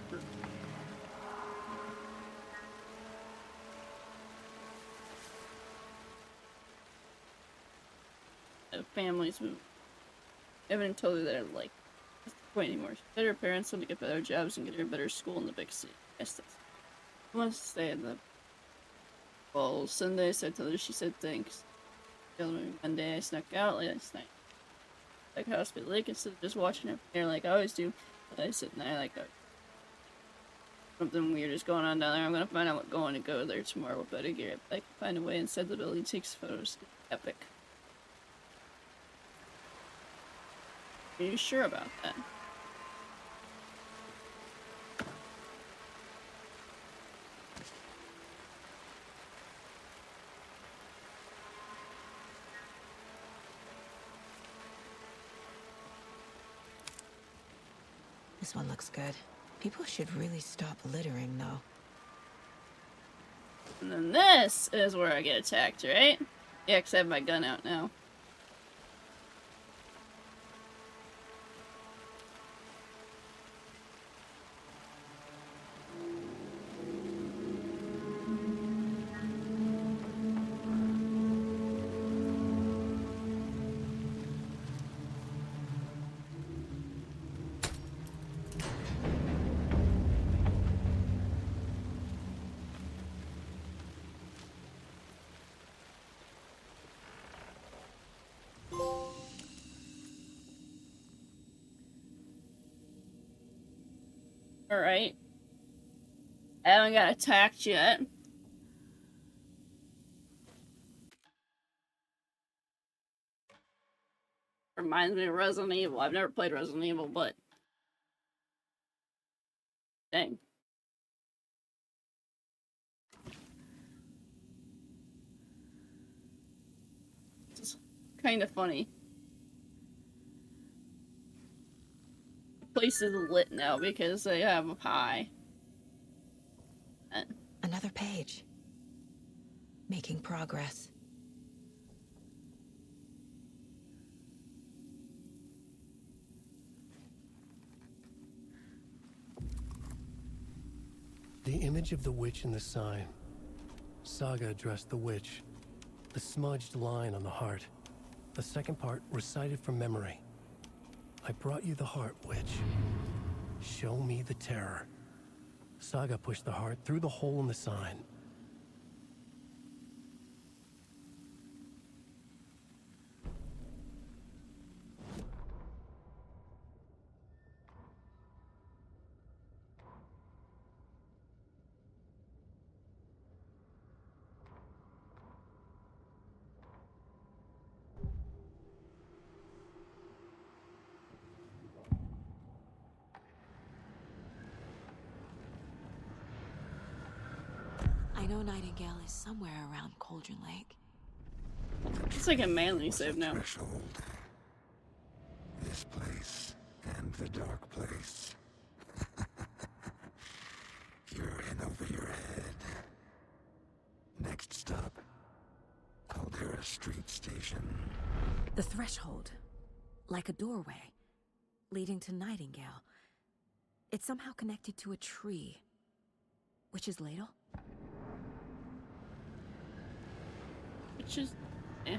families who haven't told her that I'm like that's the point anymore. She said her parents want to get better jobs and get her a better school in the big city. Yes, that's she wants to stay in the well, Sunday I said to her, she said thanks. Monday I snuck out last night. Like Hospital Lake instead of just watching her there like I always do. I sit and I like something weird is going on down there. I'm gonna find out what's going to go there tomorrow with better gear. I can find a way inside the building takes photos. Epic. Are you sure about that? This one looks good. People should really stop littering, though. And then this is where I get attacked, right? Yeah, because I have my gun out now. Alright. I haven't got attacked yet. Reminds me of Resident Evil. I've never played Resident Evil, but... Dang. It's kind of funny. The place is lit now because they have a pie. Another page. Making progress. The image of the witch in the sign. Saga addressed the witch. The smudged line on the heart. The second part recited from memory. I brought you the heart, witch. Show me the terror. Saga pushed the heart through the hole in the sign. I know Nightingale is somewhere around Cauldron Lake. It's like a manly save now. Threshold. This place and the dark place. You're in over your head. Next stop, Caldera Street Station. The threshold, like a doorway, leading to Nightingale. It's somehow connected to a tree. Witch's ladle? Which is... eh.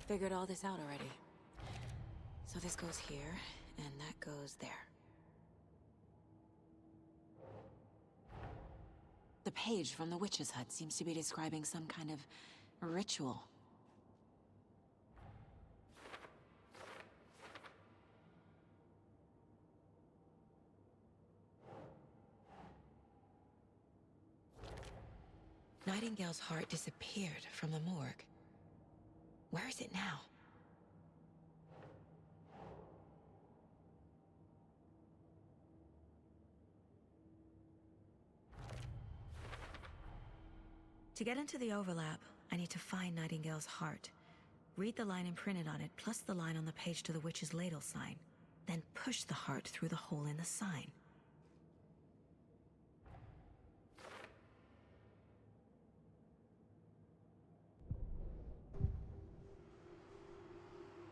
Figured all this out already. So this goes here, and that goes there. The page from the witch's hut seems to be describing some kind of ritual. Nightingale's heart disappeared from the morgue. Where is it now? To get into the overlap, I need to find Nightingale's heart. Read the line imprinted on it, plus the line on the page to the witch's ladle sign. Then push the heart through the hole in the sign.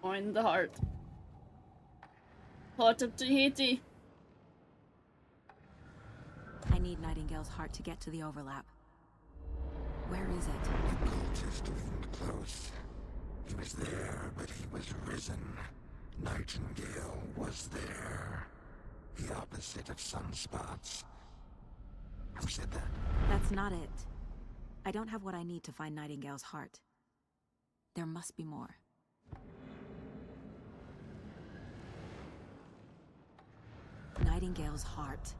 Find the heart. Heart of Tahiti. I need Nightingale's heart to get to the overlap. Where is it? The cultist leaned close. He was there, but he was risen. Nightingale was there. The opposite of sunspots. Who said that? That's not it. I don't have what I need to find Nightingale's heart. There must be more. Nightingale's heart.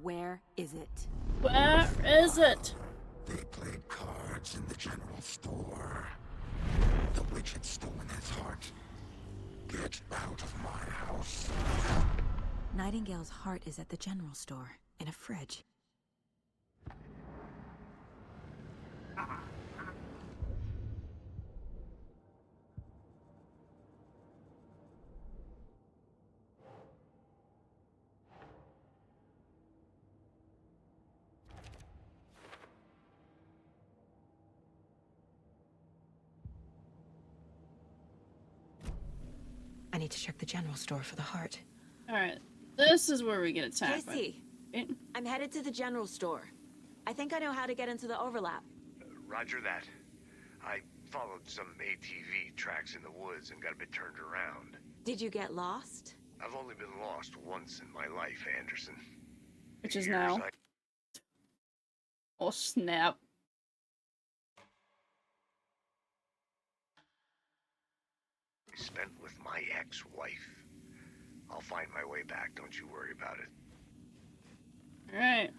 Where is it? Where is it? They played cards in the general store. The witch had stolen his heart. Get out of my house. Nightingale's heart is at the general store, in a fridge. I need to check the general store for the heart. Alright, this is where we get attacked. Casey, I'm headed to the general store. I think I know how to get into the overlap. Roger that. I followed some ATV tracks in the woods and got a bit turned around. Did you get lost? I've only been lost once in my life, Anderson. Which is now. Oh, snap. Spent with my ex-wife. I'll find my way back, don't you worry about it. Alright.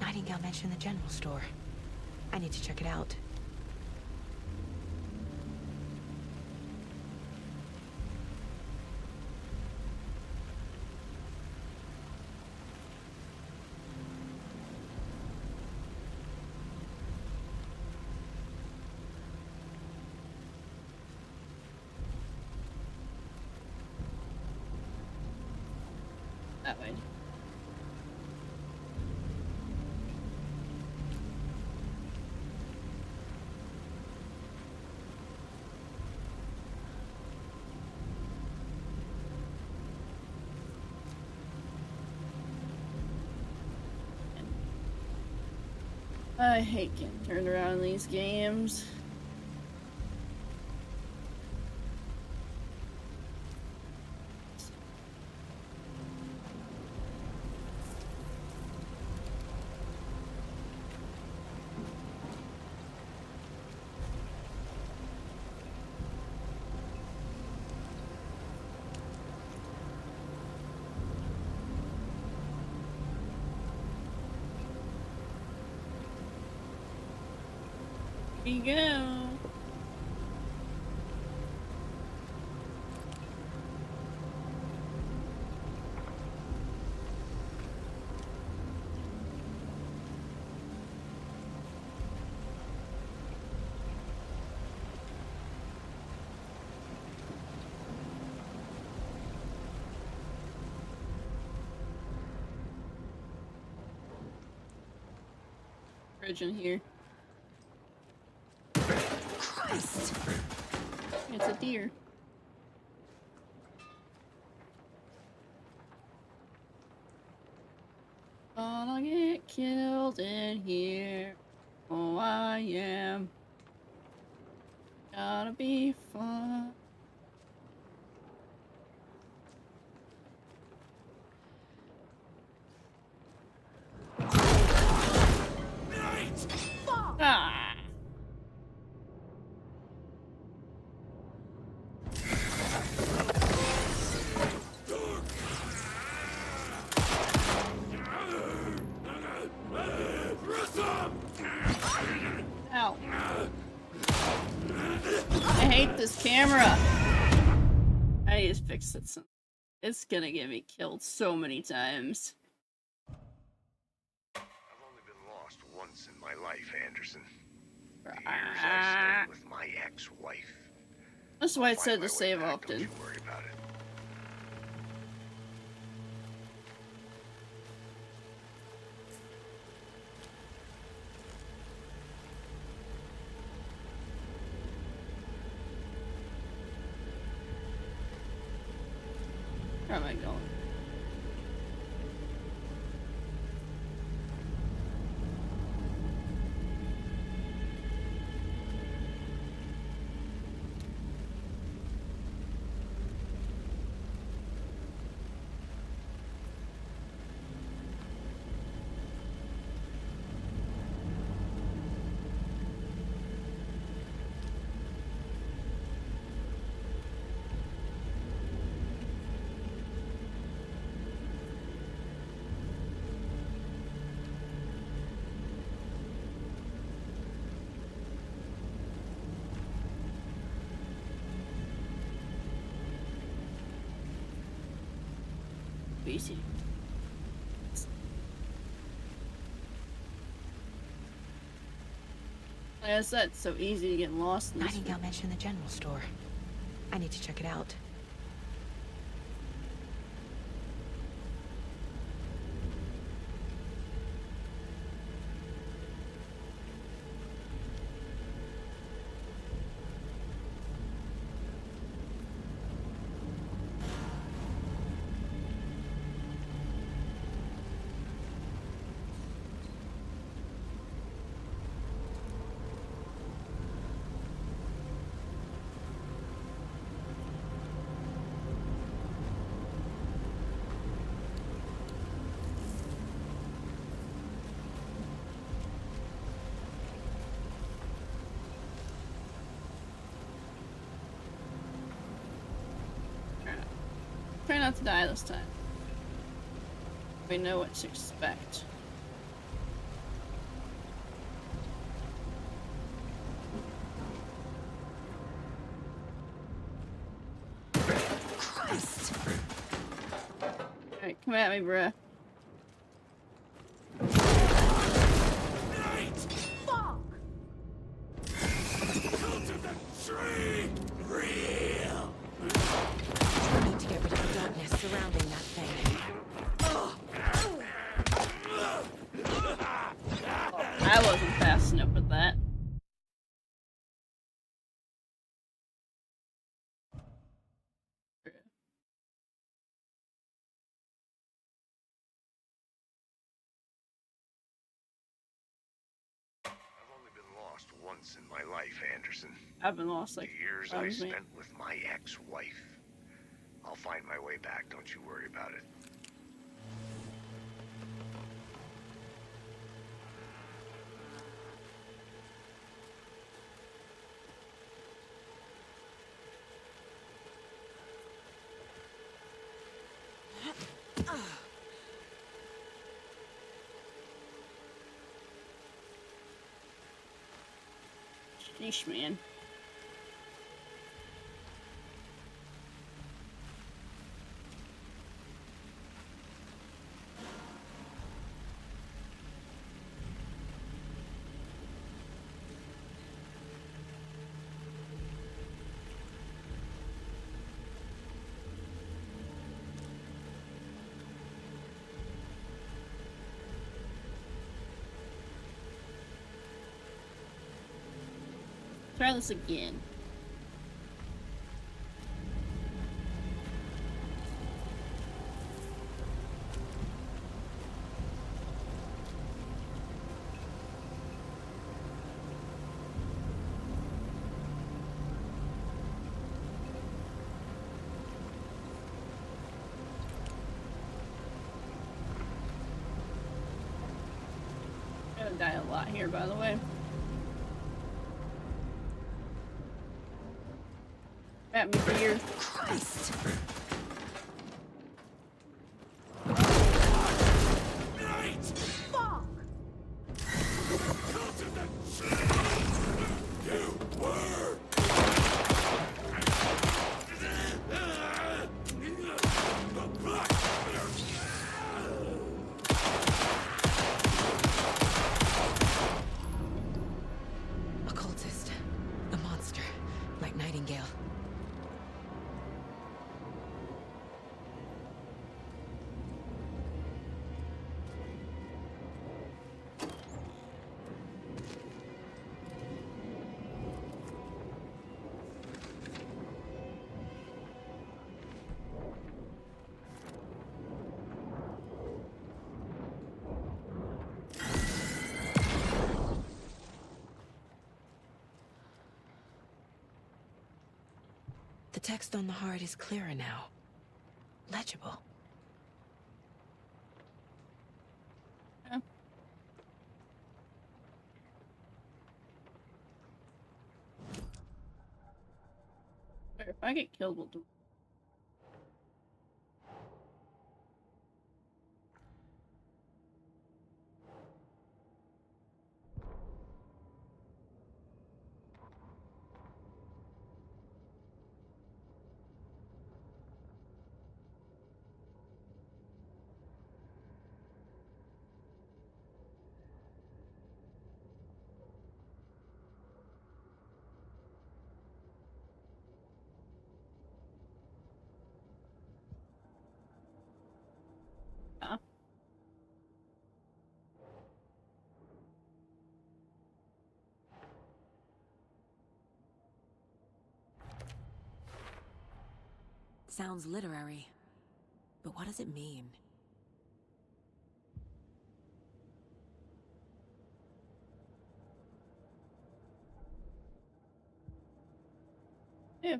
Nightingale mentioned the general store. I need to check it out. That way. I hate getting turned around in these games. Here you go. Bridge in here. Christ! It's a deer. Gonna get killed in here. Oh, I am. Gotta be fun. Ah. Ow. I hate this camera. I need to fix it. It's gonna get me killed so many times. I've only been lost once in my life, Anderson. The years I spent with my ex-wife. That's why it said to save often. Don't you worry about it. Where am I going? Easy. Like I said, it's so easy to get lost in this. Nightingale mentioned the general store. I need to check it out. Try not to die this time. We know what to expect. Christ! Alright, come at me, bruh. Fuck! Go to the tree! Real! I need to get rid of the darkness surrounding that thing. I wasn't fast enough with that. I've only been lost once in my life, Anderson. I've been lost like the years I spent with my ex-wife. I'll find my way back, don't you worry about it. Sheesh, man. Try this again. I'm gonna die a lot here, by the way. At me for years. Christ! Occultist. A monster. Like Nightingale. The text on the heart is clearer now. Legible. Yeah. If I get killed, we'll do. Yeah. Sounds literary. But what does it mean? Yeah.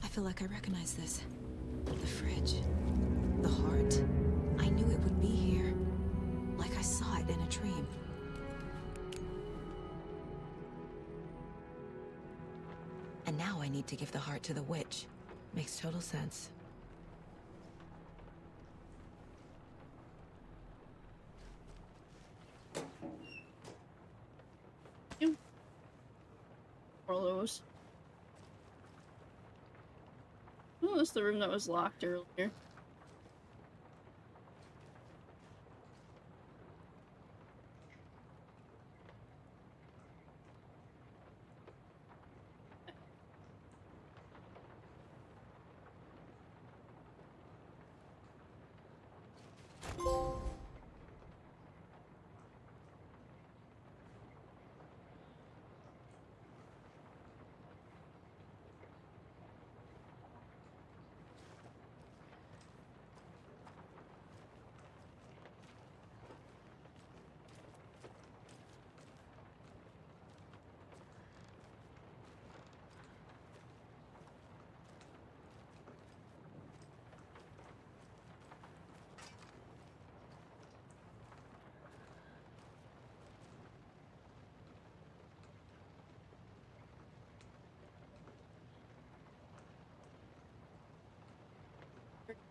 I feel like I recognize this. The fridge. The heart. I knew it would be here. Like I saw it in a dream. And now I need to give the heart to the witch. Makes total sense. All those. Oh, that's the room that was locked earlier.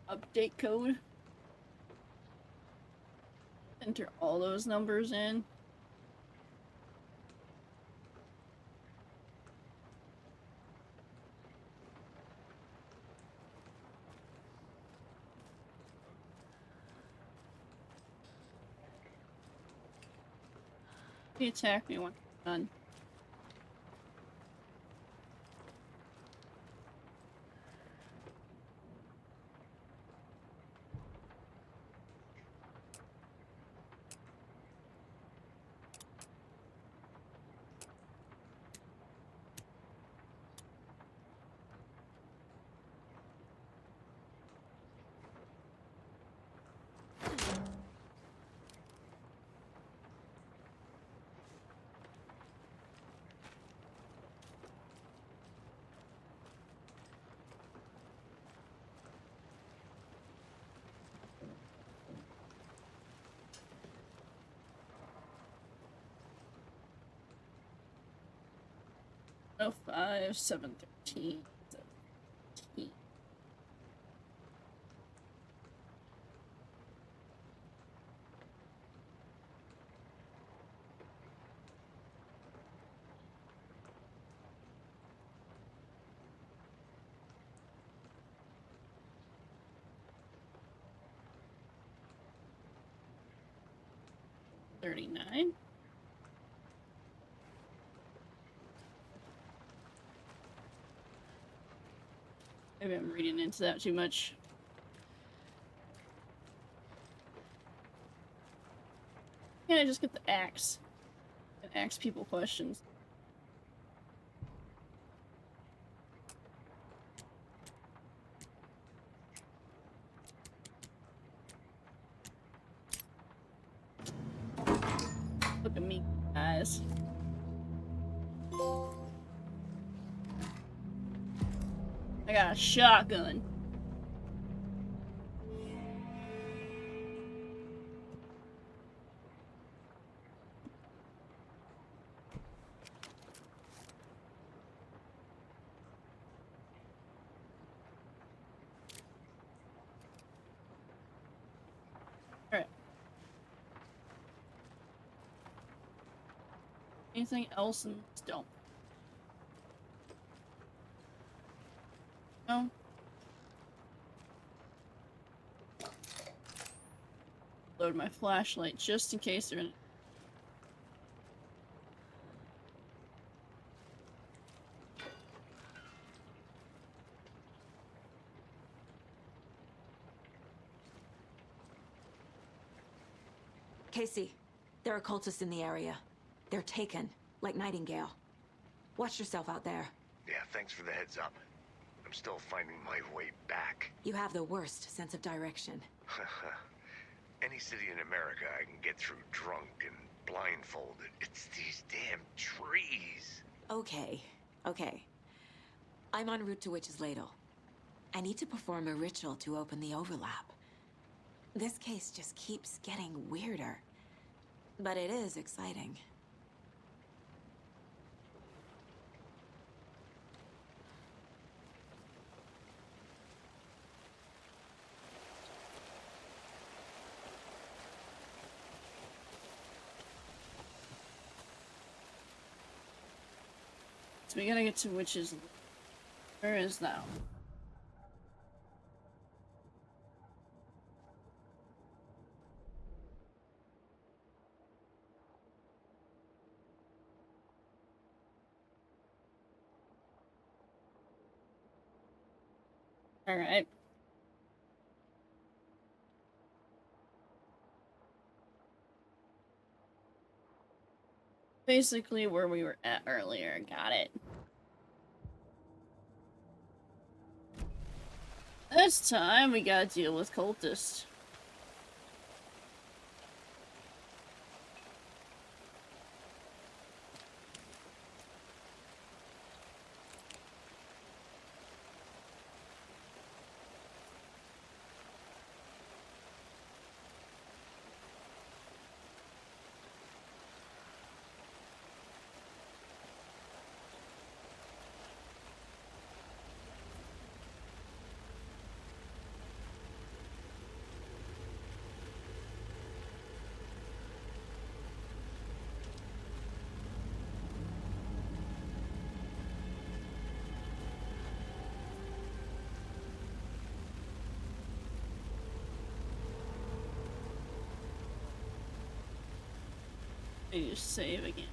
Update code. Enter all those numbers in. He attacked me once I'm done. Oh, 5, 7, 13, 17. $39. Maybe I'm reading into that too much. Can't I just get the axe and ask people questions? Look at me, guys. I got a shotgun. Alright. Anything else in this dump? No? Load my flashlight just in case they're in. Casey, there are cultists in the area. They're taken, like Nightingale. Watch yourself out there. Yeah, thanks for the heads up. I'm still finding my way back. You have the worst sense of direction. Any city in America I can get through drunk and blindfolded. It's these damn trees. Okay, okay. I'm en route to Witch's Ladle. I need to perform a ritual to open the overlap. This case just keeps getting weirder. But it is exciting. So we gotta get to Witch's. Where is that? Alright. Basically where we were at earlier. Got it. This time we gotta deal with cultists. I just save again.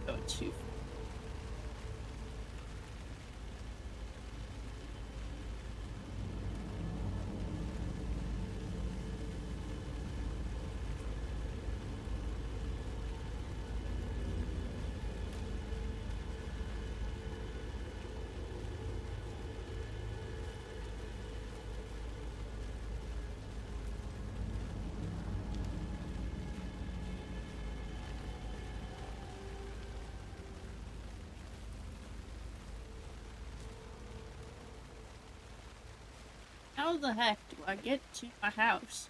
Go to how the heck do I get to my house?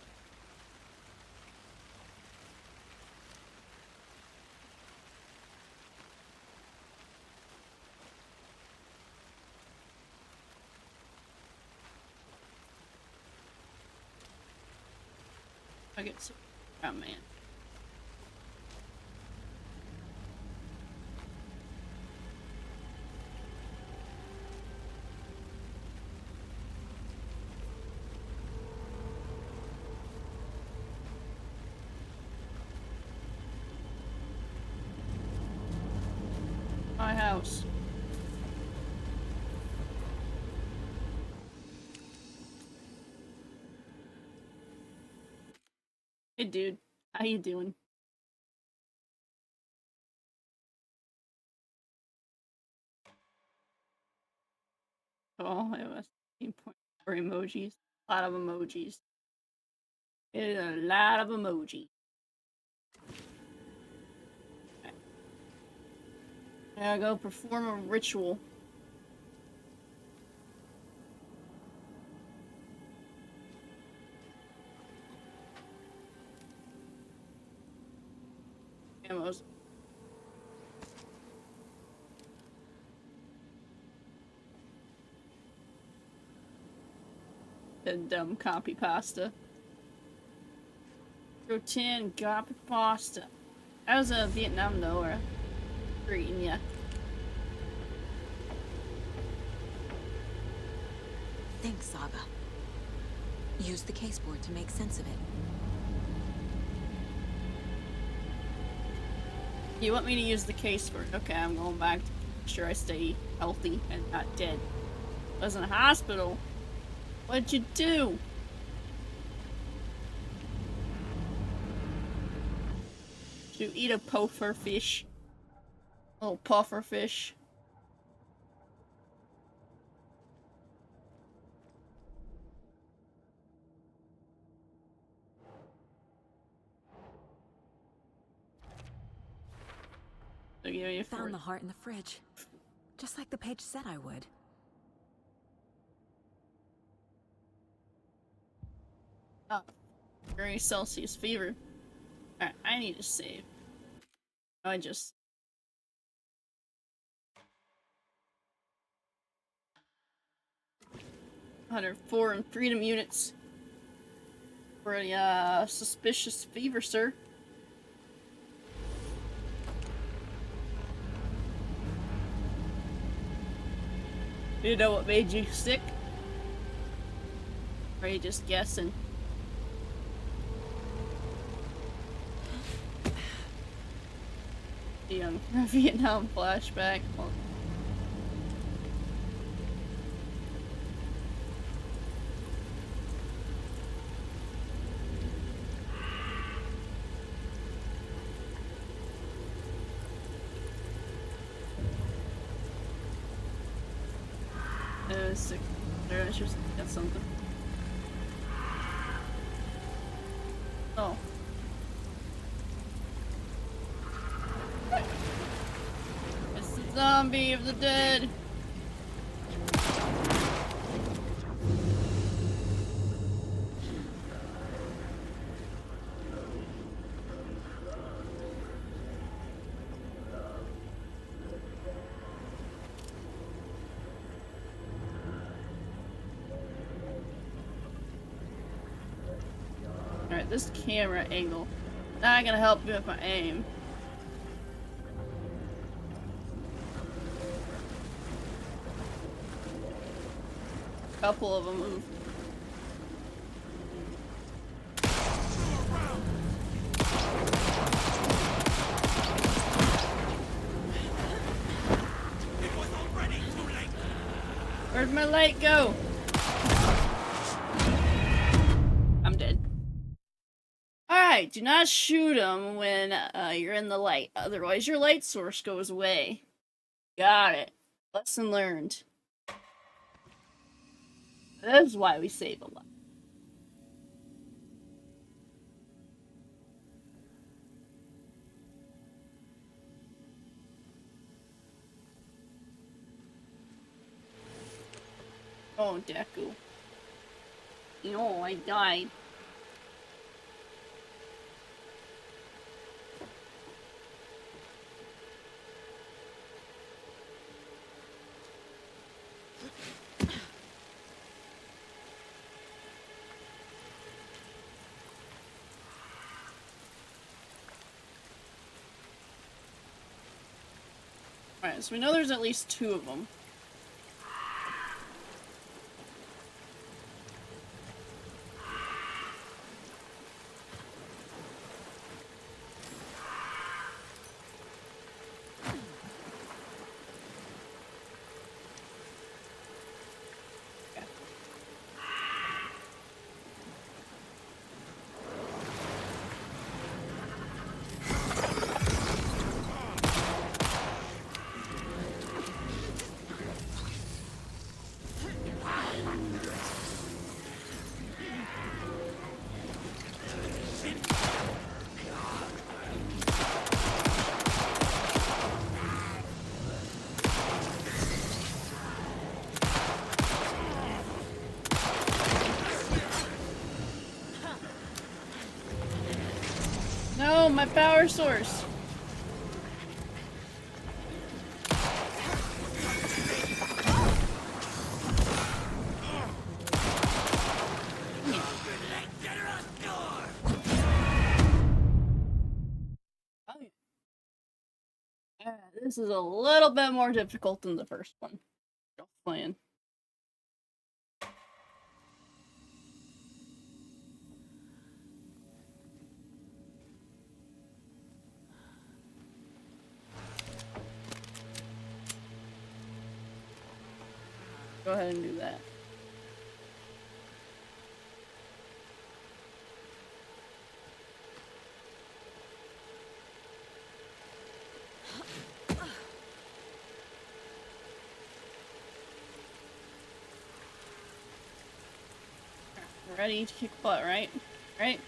I get to oh man. My house. Hey dude, how you doing? Oh, it was 18.4 emojis. A lot of emojis. It is a lot of emoji. I gotta go perform a ritual. Ammos. The dumb copy pasta. Rotin copy pasta. I was Vietnam though, or greeting ya. Think, Saga. Use the caseboard to make sense of it. You want me to use the caseboard? Okay, I'm going back to make sure I stay healthy and not dead. I was in a hospital. What'd you do? Did you eat a puffer fish? Oh, puffer fish. Found the heart in the fridge. Just like the page said I would. Oh. Degree Celsius fever. Alright, I need to save. I just... 104 in freedom units. For a, suspicious fever, sir. You know what made you sick? Or are you just guessing? The Vietnam flashback. Hold on. sick. There, I should get something. Oh. It's the zombie of the dead. Alright, this camera angle not gonna help me with my aim. Couple of them move. Where'd my light go? I'm dead. Alright, do not shoot them when you're in the light. Otherwise your light source goes away. Got it. Lesson learned. That is why we save a lot. Oh, Deku. No, I died. Alright, so we know there's at least 2 of them. No, my power source. This is a little bit more difficult than the first one. Just playing. Go ahead and do that. We're ready to kick butt, right? Right?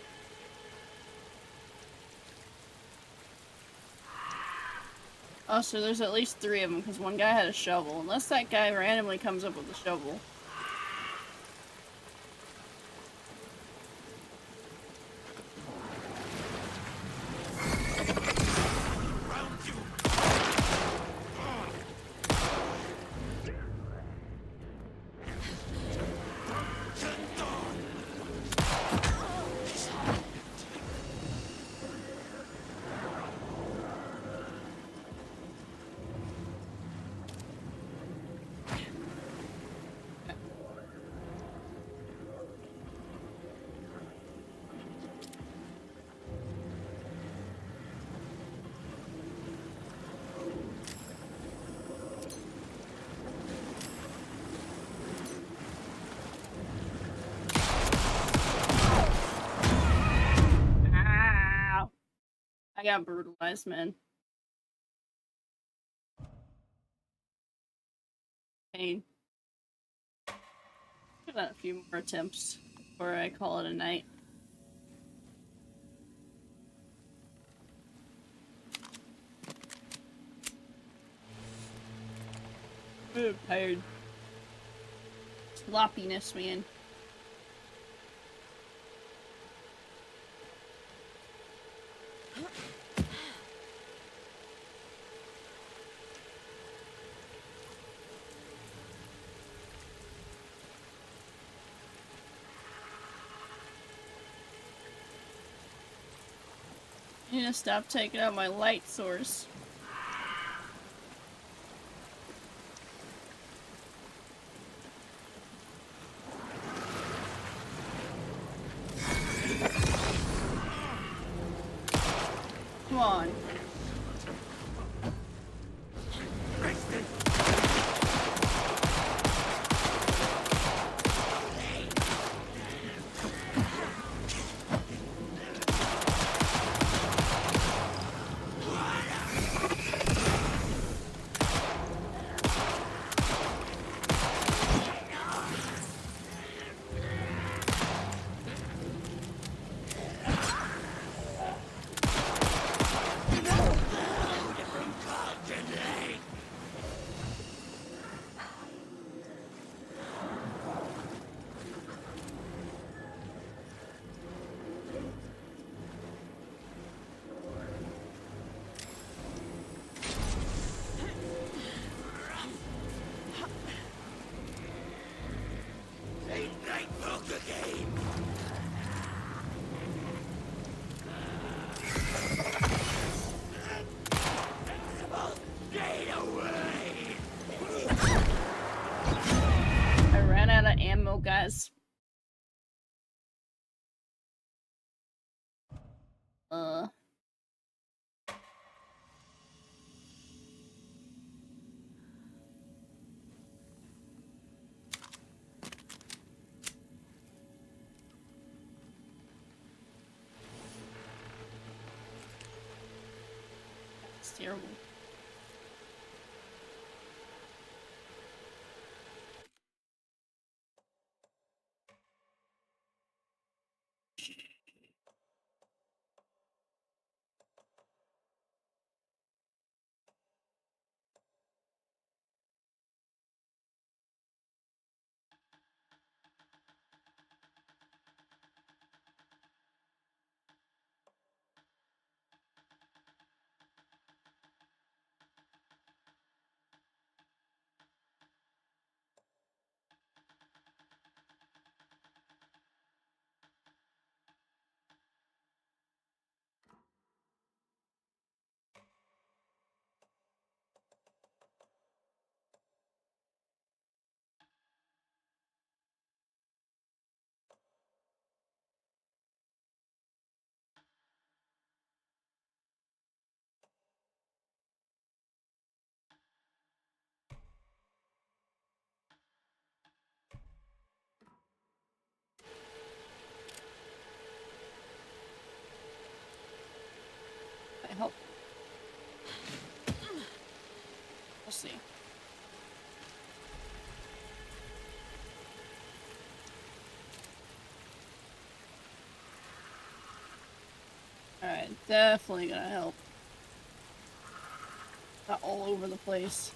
Oh, so there's at least 3 of them, because one guy had a shovel. Unless that guy randomly comes up with a shovel. I got brutalized, man. Pain. Give that a few more attempts before I call it a night. I'm tired. Sloppiness, man. I need to stop taking out my light source. Come on. I ran out of ammo, guys. It's terrible. I hope. We'll see. Alright, definitely gonna help. Not all over the place.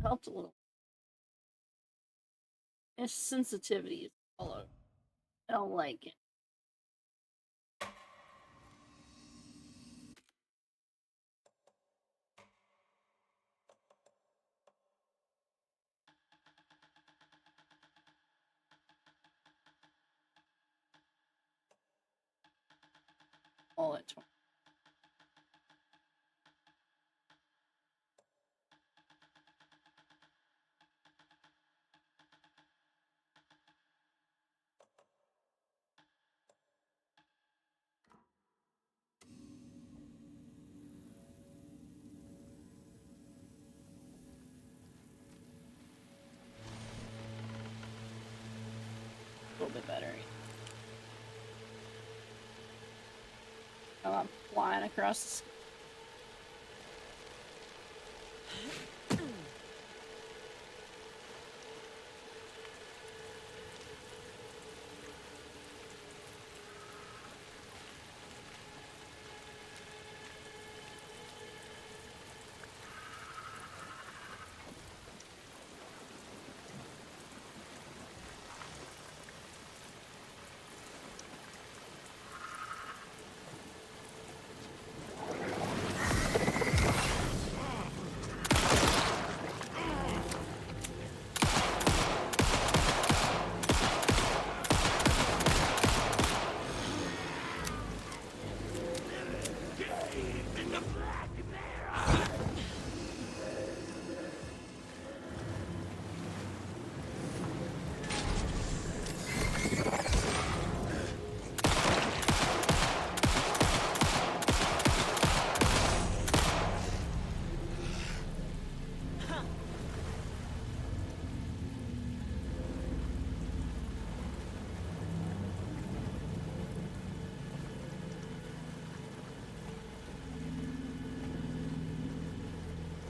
Helped a little. Its sensitivity is all don't like it. All at 20. A little bit better. Oh, I'm flying across the sky.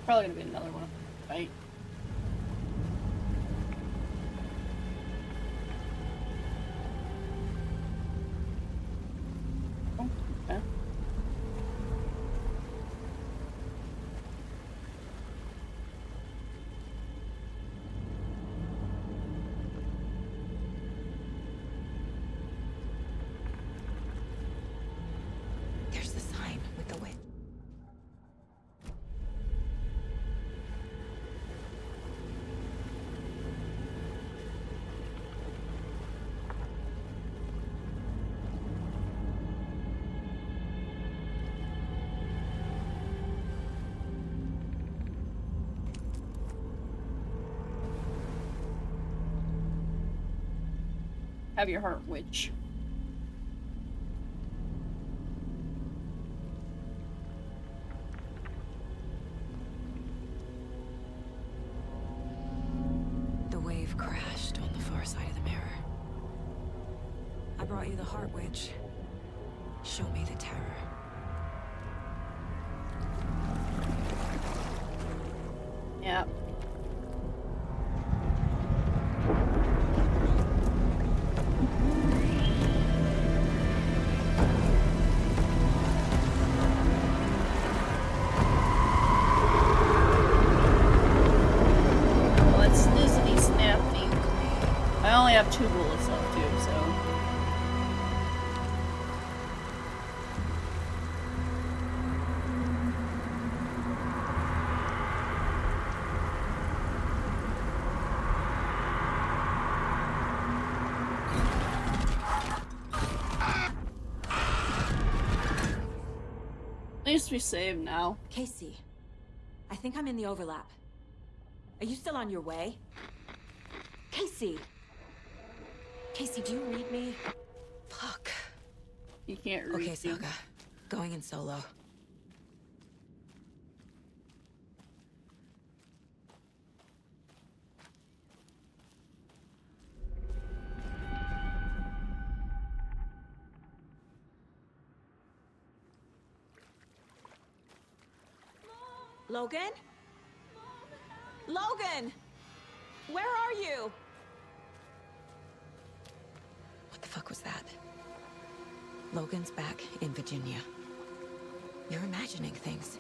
Probably gonna be another one, right? Oh, okay. There's the sign with the witch. Have your heart, witch. The wave crashed on the far side of the mirror. I brought you the heart, witch. Show me the terror. Yeah. Let's snizzity snappy. I only have 2 bullets left too, so. At least we saved now. Casey, I think I'm in the overlap. Are you still on your way? Casey! Casey, do you read me? Fuck. You can't read Okay, me. Saga. Going in solo. Logan? Logan! Where are you? What the fuck was that? Logan's back in Virginia. You're imagining things.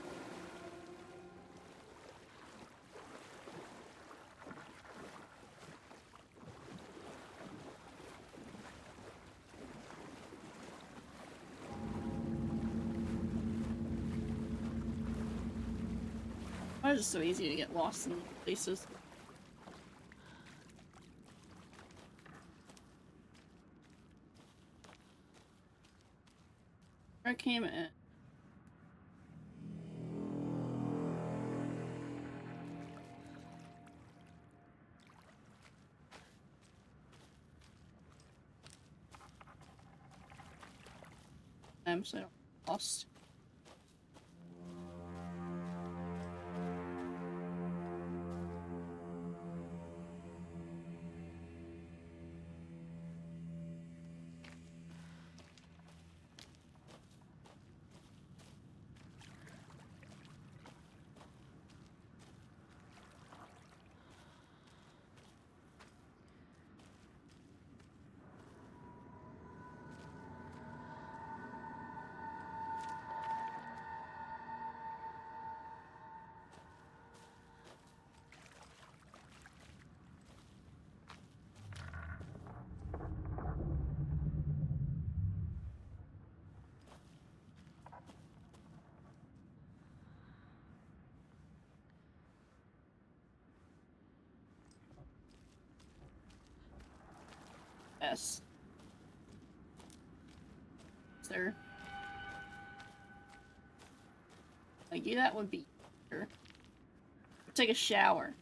it's just so easy to get lost in places. Where I came at. I'm so lost. Yes. Sir. Like, yeah, that would be sure. Take a shower.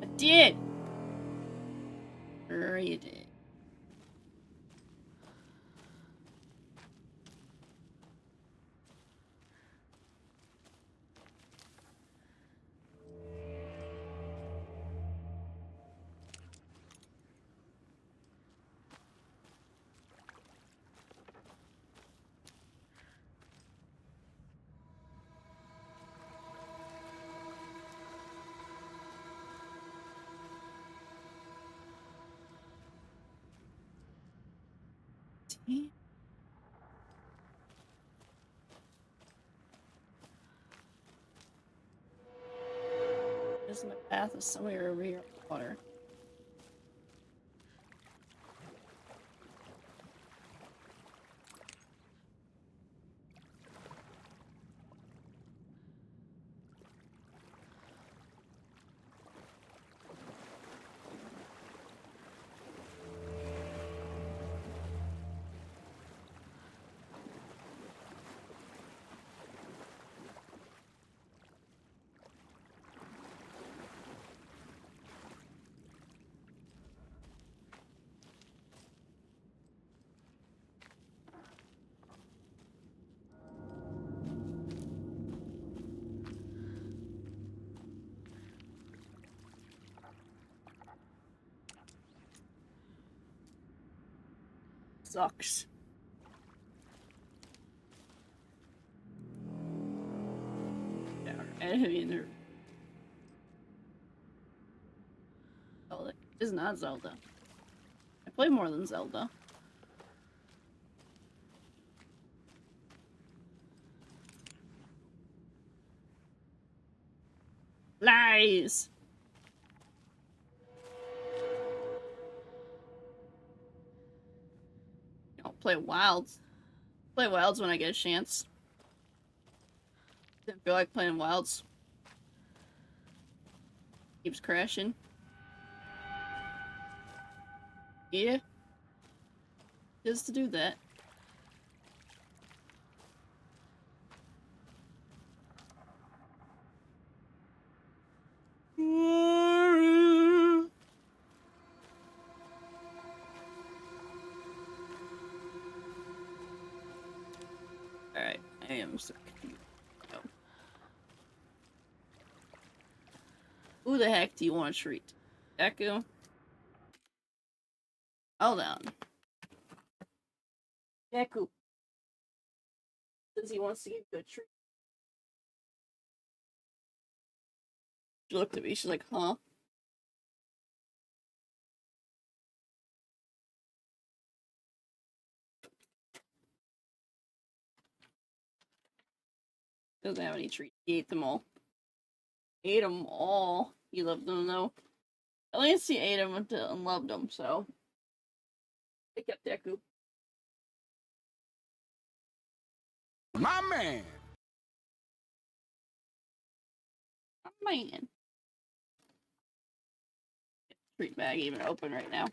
I did! Sure you did. This my path is somewhere over here in the water. Sucks. Yeah, I mean, oh, it is not Zelda. I play more than Zelda. Lies! I'll play Wilds. Play Wilds when I get a chance. Didn't feel like playing Wilds. Keeps crashing. Yeah. Just to do that. Alright, I am so confused. No. Who the heck do you want to treat? Echo? Hold on. Echo. Says he wants to give you a treat. She looked at me, she's like, huh? Doesn't have any treats. He ate them all. Ate them all. He loved them though. At least he ate them and loved them, so. I kept Deku. My man! Man. Treat bag even open right now.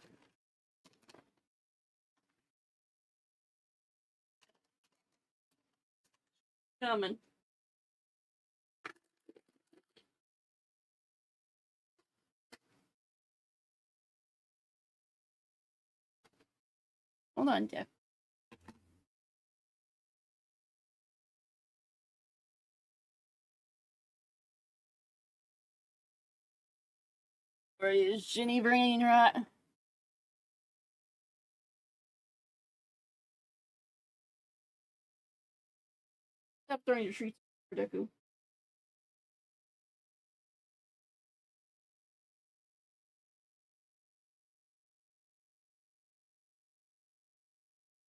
Coming. Hold on, Jeff. Where is Ginny Brain right? Stop throwing your treats, Deku.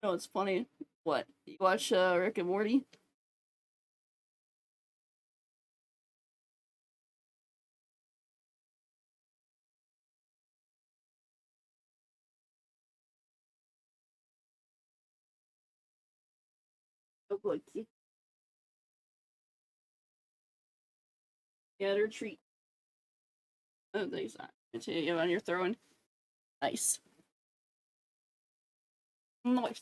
No, it's funny. What? You watch Rick and Morty? Oh, boy. Get her treat. Oh, there's that. Continue on your throwing. Nice. Nice.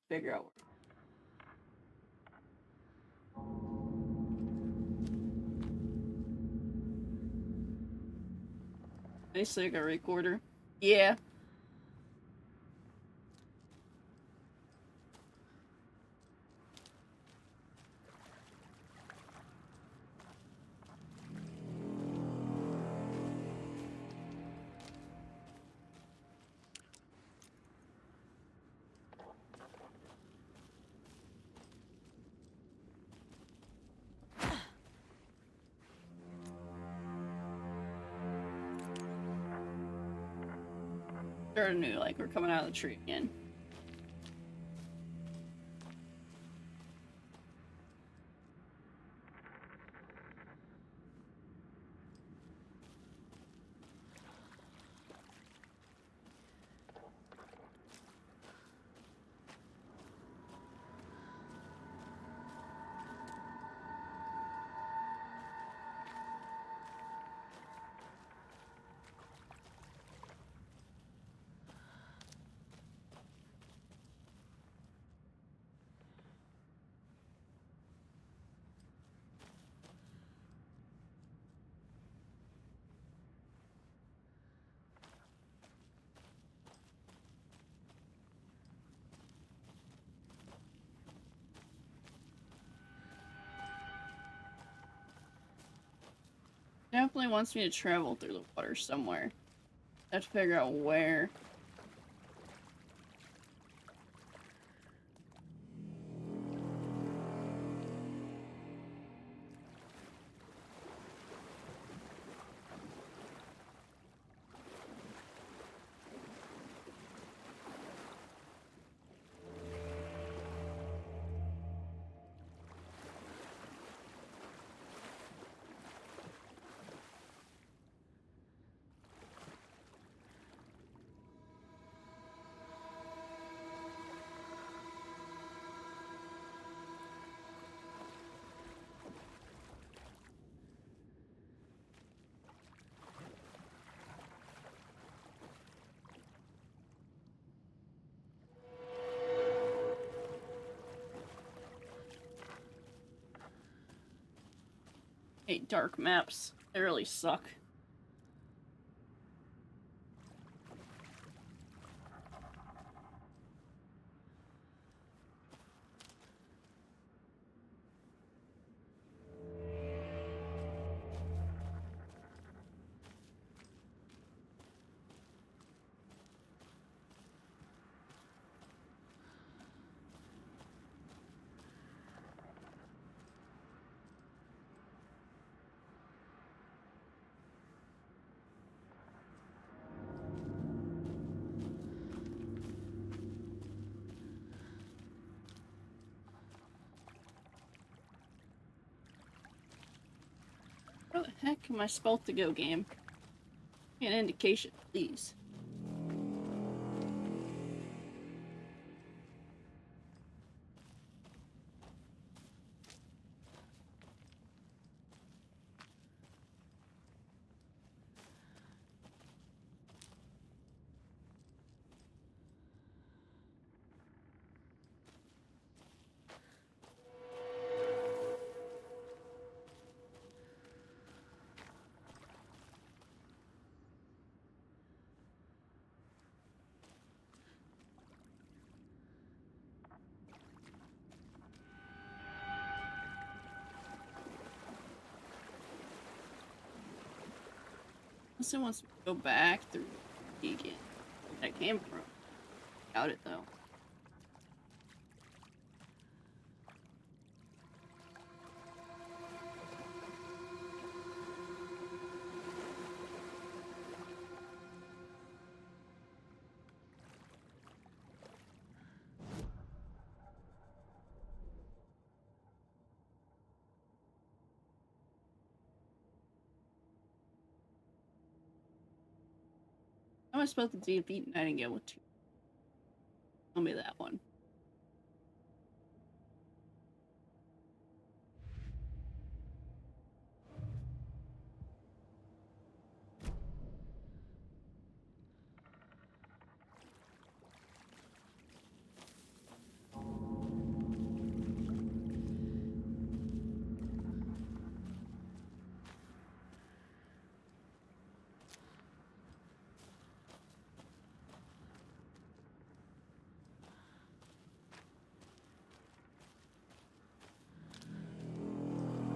Figure out. Nice cigar recorder. Yeah. Sort of new, like we're coming out of the tree again. Definitely wants me to travel through the water somewhere. I have to figure out where. Hate dark maps. They really suck. Where the heck am I supposed to go, game? An indication, please. Unless it wants me to go back through the again. Where that came from. Doubt it though. How am I supposed to defeat Nightingale with 2? Tell me that one.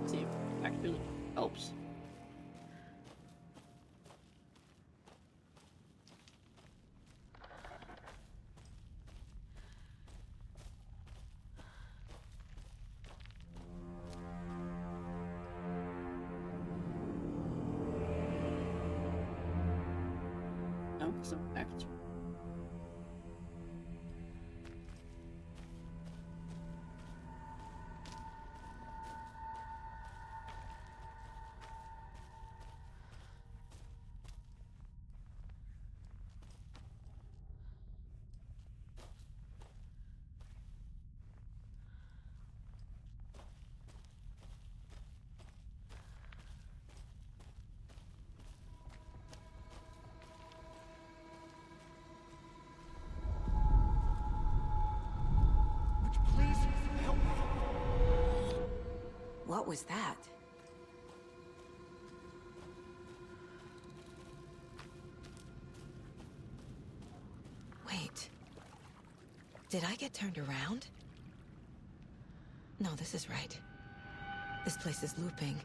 See if it actually helps. No, because I'm back to. Please help me. What was that? Wait. Did I get turned around? No, this is right. This place is looping.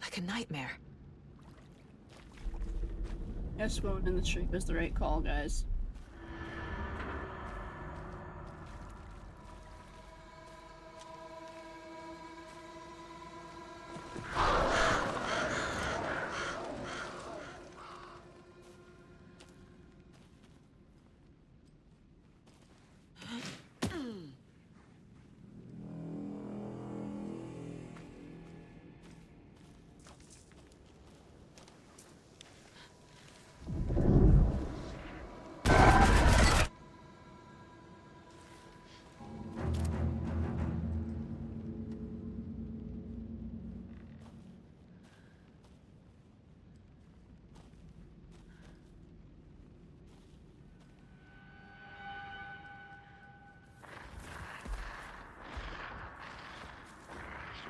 Like a nightmare. Yes, going in the street was the right call, guys.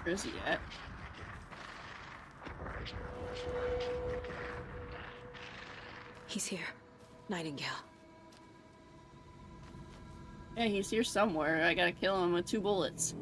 Where is he at? He's here. Nightingale. Yeah, he's here somewhere. I gotta kill him with 2 bullets.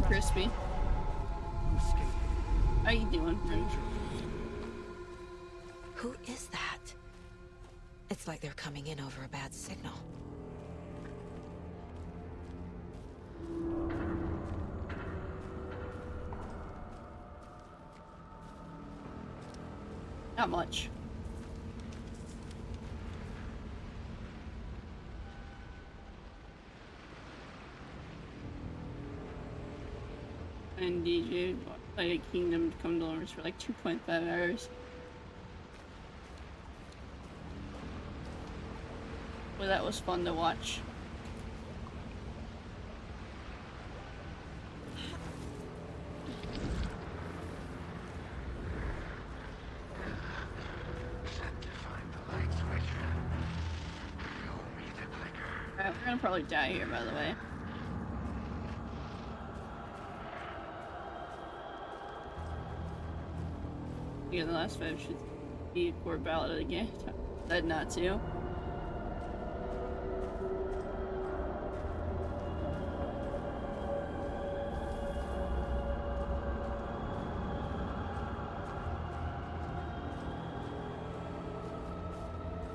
Crispy. How you doing? Who is that? It's like they're coming in over a bad signal. Not much. And DJ played Kingdom Come Deliverance for like 2.5 hours. Well, that was fun to watch. Alright, we're gonna probably die here, by the way. Yeah, the last 5 should be core ballot again. Said not to.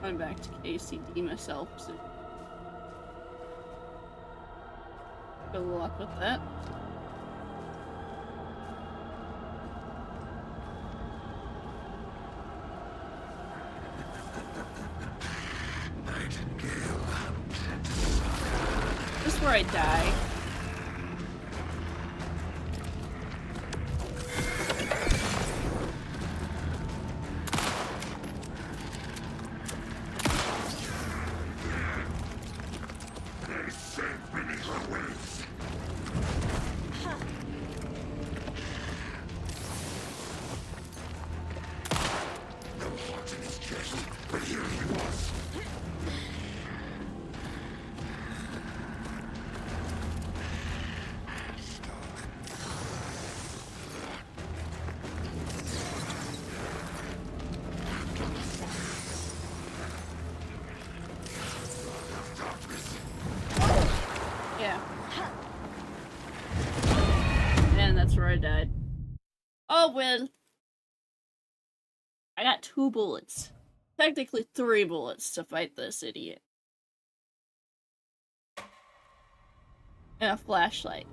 I'm back to KCD myself, so good luck with that. This is where I die. Yeah. And that's where I died. Oh well. I got 2 bullets. Technically 3 bullets to fight this idiot. And a flashlight.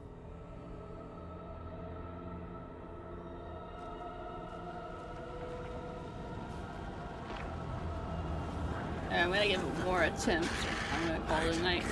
I'm gonna give it more attempts. I'm gonna call it a night.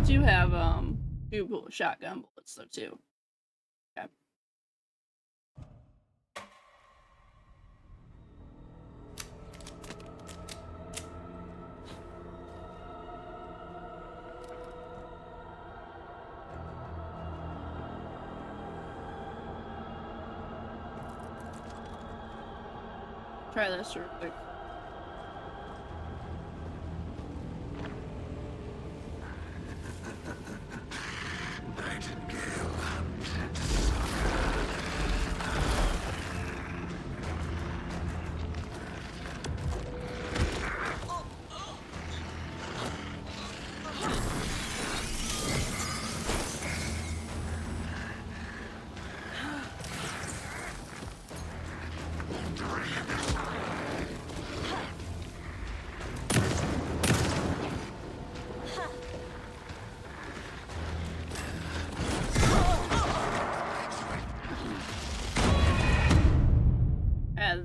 Do have 2 shotgun bullets though too. Okay. Try this real quick.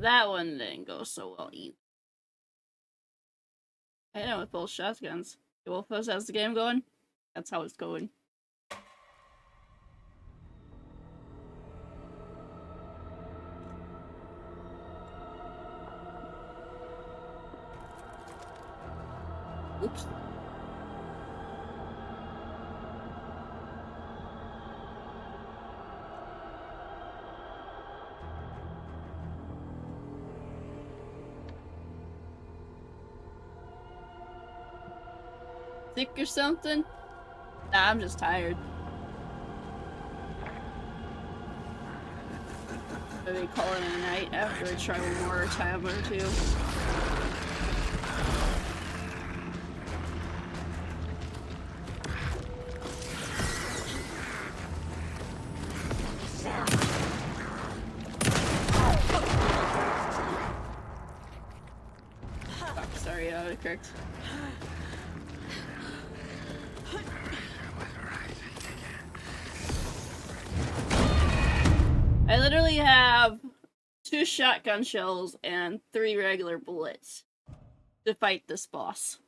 that one didn't go so well either. I know, with both shotguns. Wolfos, how's the game going? That's how it's going. Oops. Sick or something? Nah, I'm just tired. Maybe call it a night after I try one more time or two. Fuck, sorry, autocorrect. I literally have 2 shotgun shells and 3 regular bullets to fight this boss.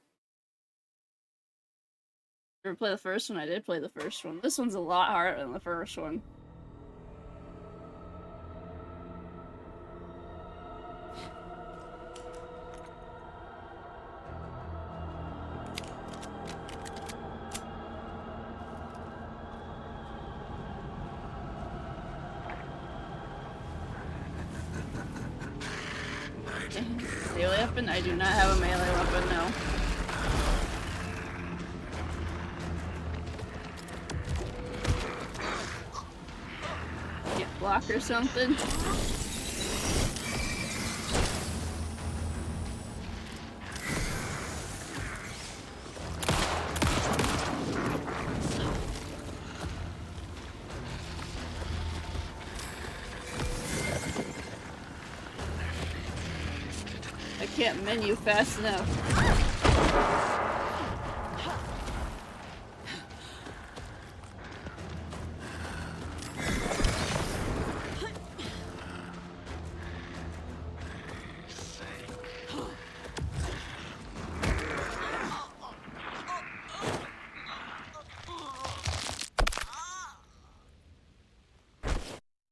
Ever play the first one? I did play the first one. This one's a lot harder than the first one. Melee weapon? I do not have a melee weapon, no. Get block or something? I can't menu fast enough.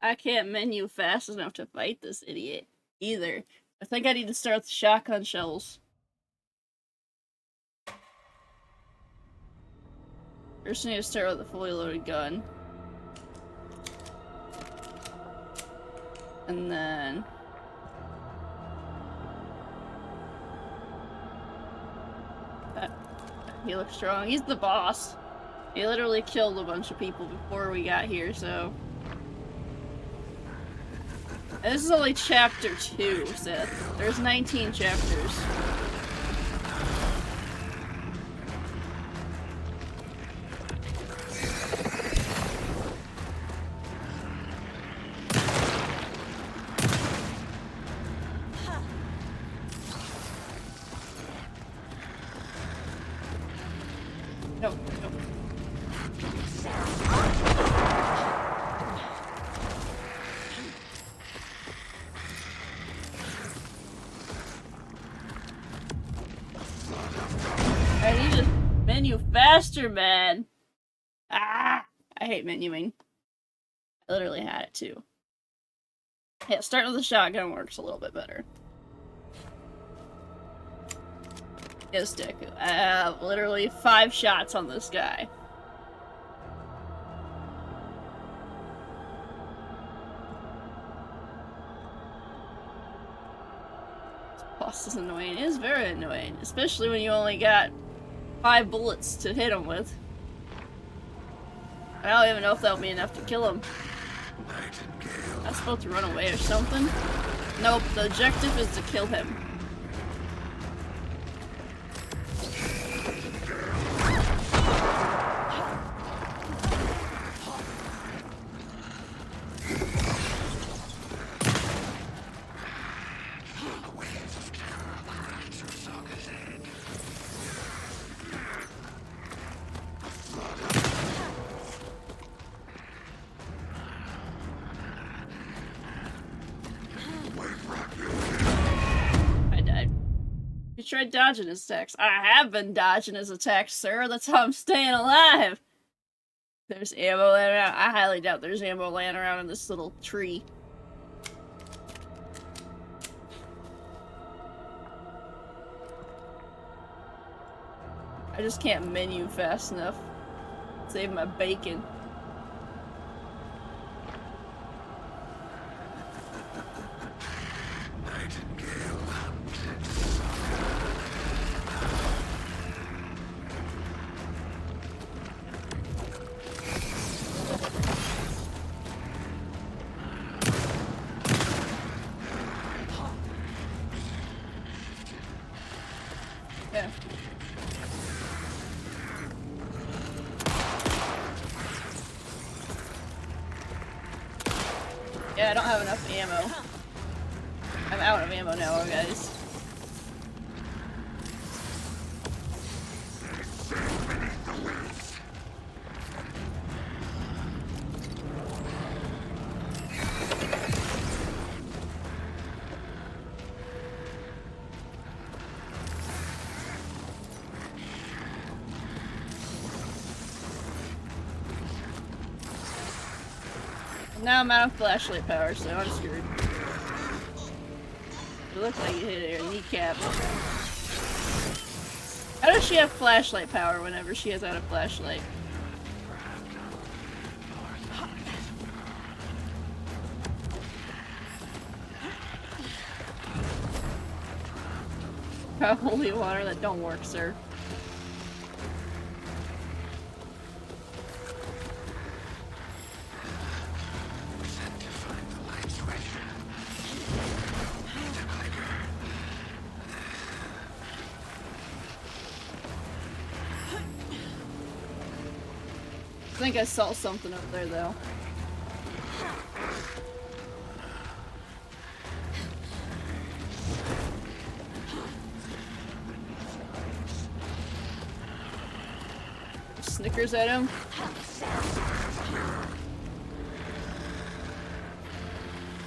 I can't menu fast enough to fight this idiot either. I think I need to start with the shotgun shells. First I need to start with a fully loaded gun. And then... he looks strong. He's the boss. He literally killed a bunch of people before we got here, so... And this is only chapter 2, Seth. There's 19 chapters. No. I need to menu faster, man. Ah! I hate menuing. I literally had it too. Yeah, starting with the shotgun works a little bit better. Yes, Deku. I have literally 5 shots on this guy. This boss is annoying. It is very annoying, especially when you only got 5 bullets to hit him with. I don't even know if that'll be enough to kill him. I'm supposed to run away or something? Nope, the objective is to kill him. Wait, Rocky. tried dodging his attacks. I have been dodging his attacks, sir. That's how I'm staying alive. There's ammo laying around. I highly doubt there's ammo laying around in this little tree. I just can't menu fast enough. Save my bacon. Yeah. Yeah, I don't have enough ammo. I'm out of ammo now, guys. Now I'm out of flashlight power, so I'm screwed. It looks like you hit her kneecap. How does she have flashlight power whenever she has out a flashlight? Holy water, that don't work, sir. I think I saw something up there, though. Snickers at him.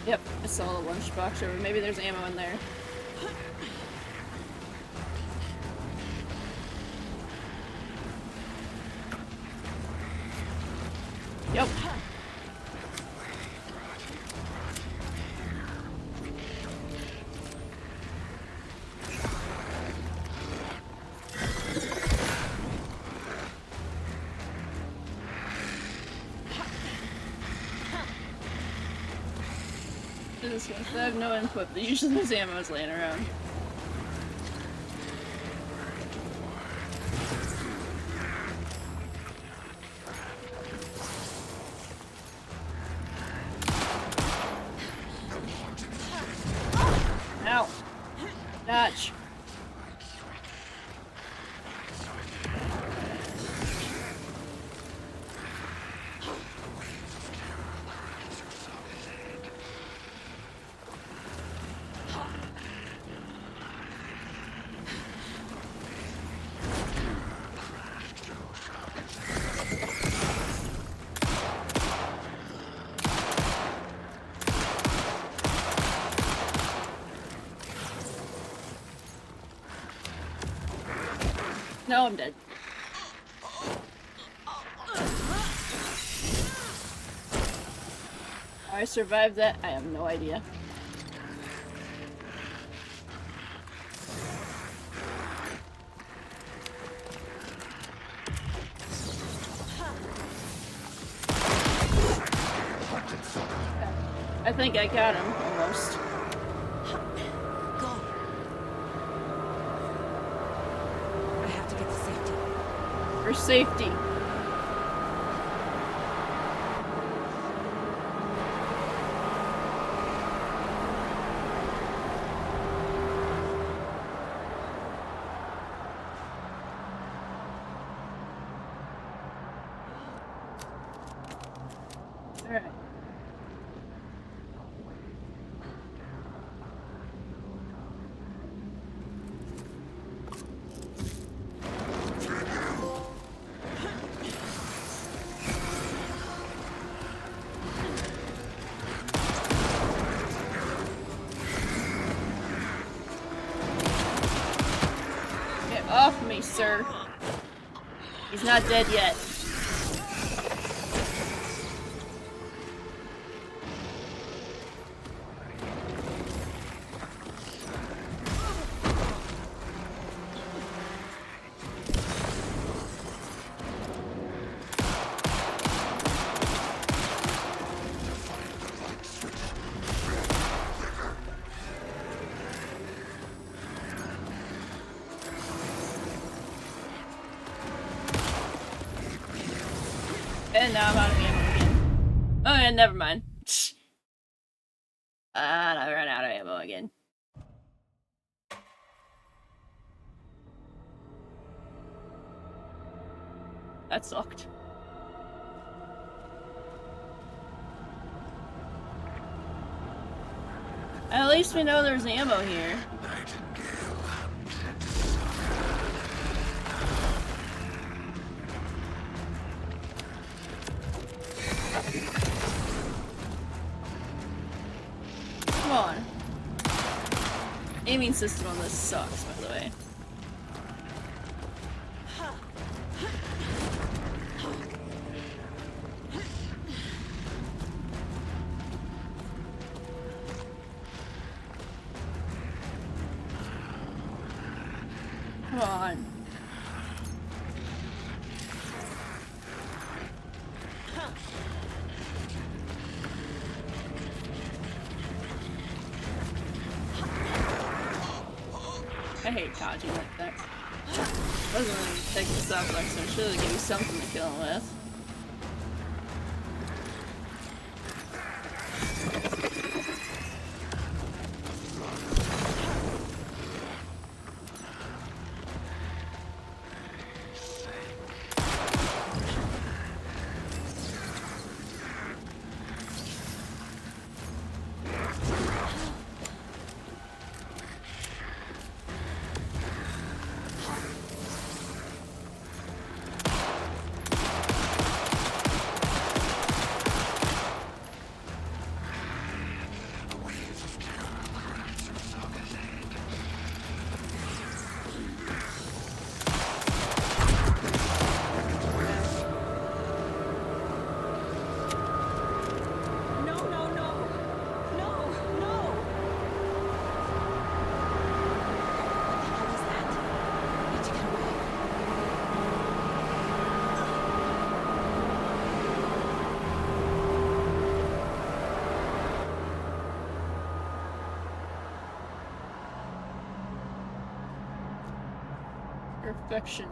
Yep, I saw the lunchbox over. Maybe there's ammo in there. Yep. This one, I have no input, but usually there's ammo is laying around. Ow! Dodge. No, I'm dead. How I survived that, I have no idea. I think I got him, almost. For safety. All right. sir. He's not dead yet. And now I'm out of ammo again. Oh, yeah, never mind. I ran out of ammo again. That sucked. At least we know there's ammo here. Come on. Aiming system on this sucks, by the way. Come on. I hate dodging like that. Wasn't really taking the stop like so I should have given you something to kill him with. Perfection.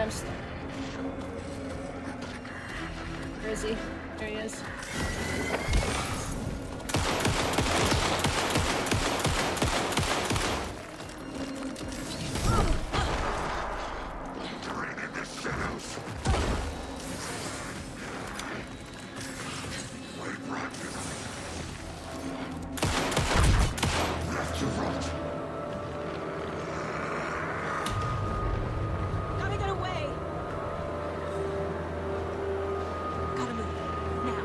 I'm stuck. Where is he? There he is. Gotta get away! Gotta move. Now.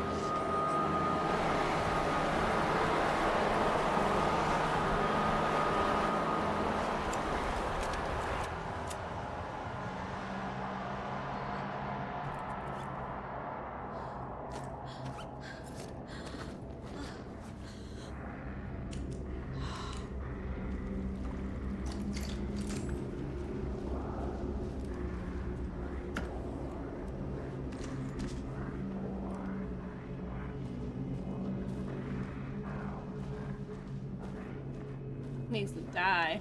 needs to die.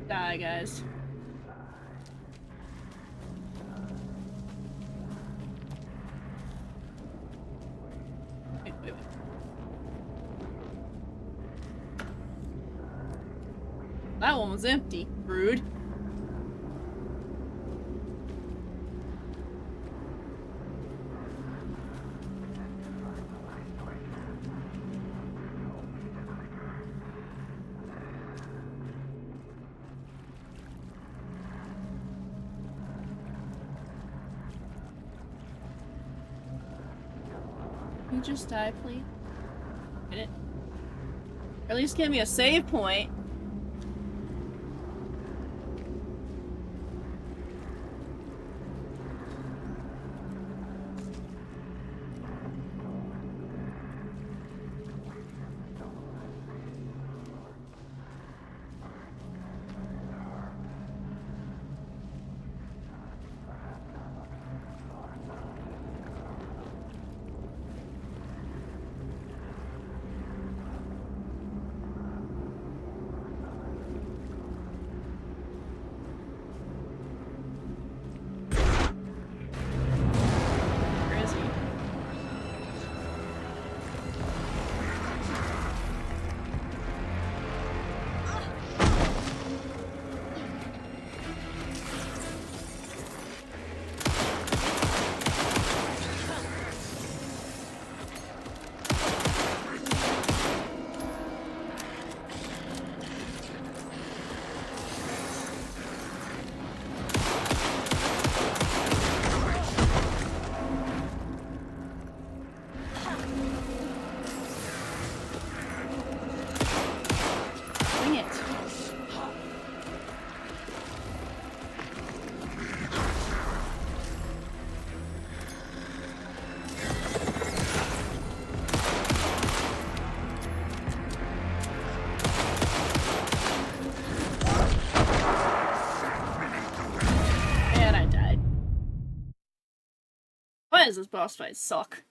Die, guys. Wait. That one was empty. Rude. Can you just die, please? Get it? Or at least give me a save point. Why does this boss fight suck?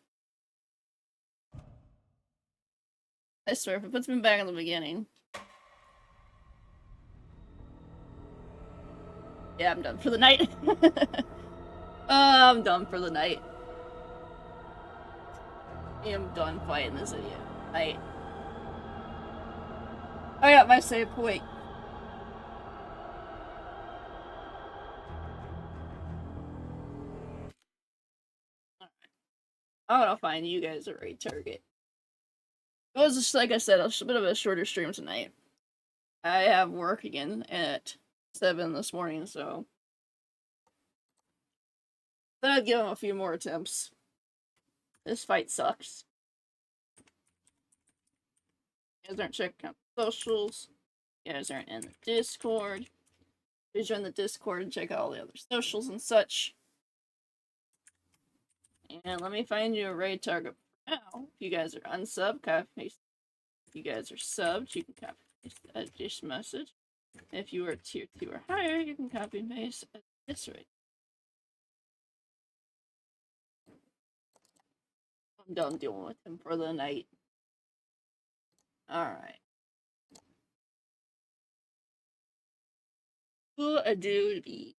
I swear, if it puts me back in the beginning. Yeah, I'm done for the night. I'm done for the night. I am done fighting this idiot. I got my save point. I'm gonna find you guys a right target. It was just, like I said, a bit of a shorter stream tonight. I have work again at 7 this morning, so then I'd give him a few more attempts. This fight sucks. You guys aren't checking out socials. You guys aren't in the Discord. Please join the Discord and check out all the other socials and such. And let me find you a raid target now. If you guys are unsub, copy paste. If you guys are subbed, you can copy paste this message. If you are tier 2 or higher, you can copy and paste at this rate. I'm done dealing with him for the night. Alright. Who a dude be?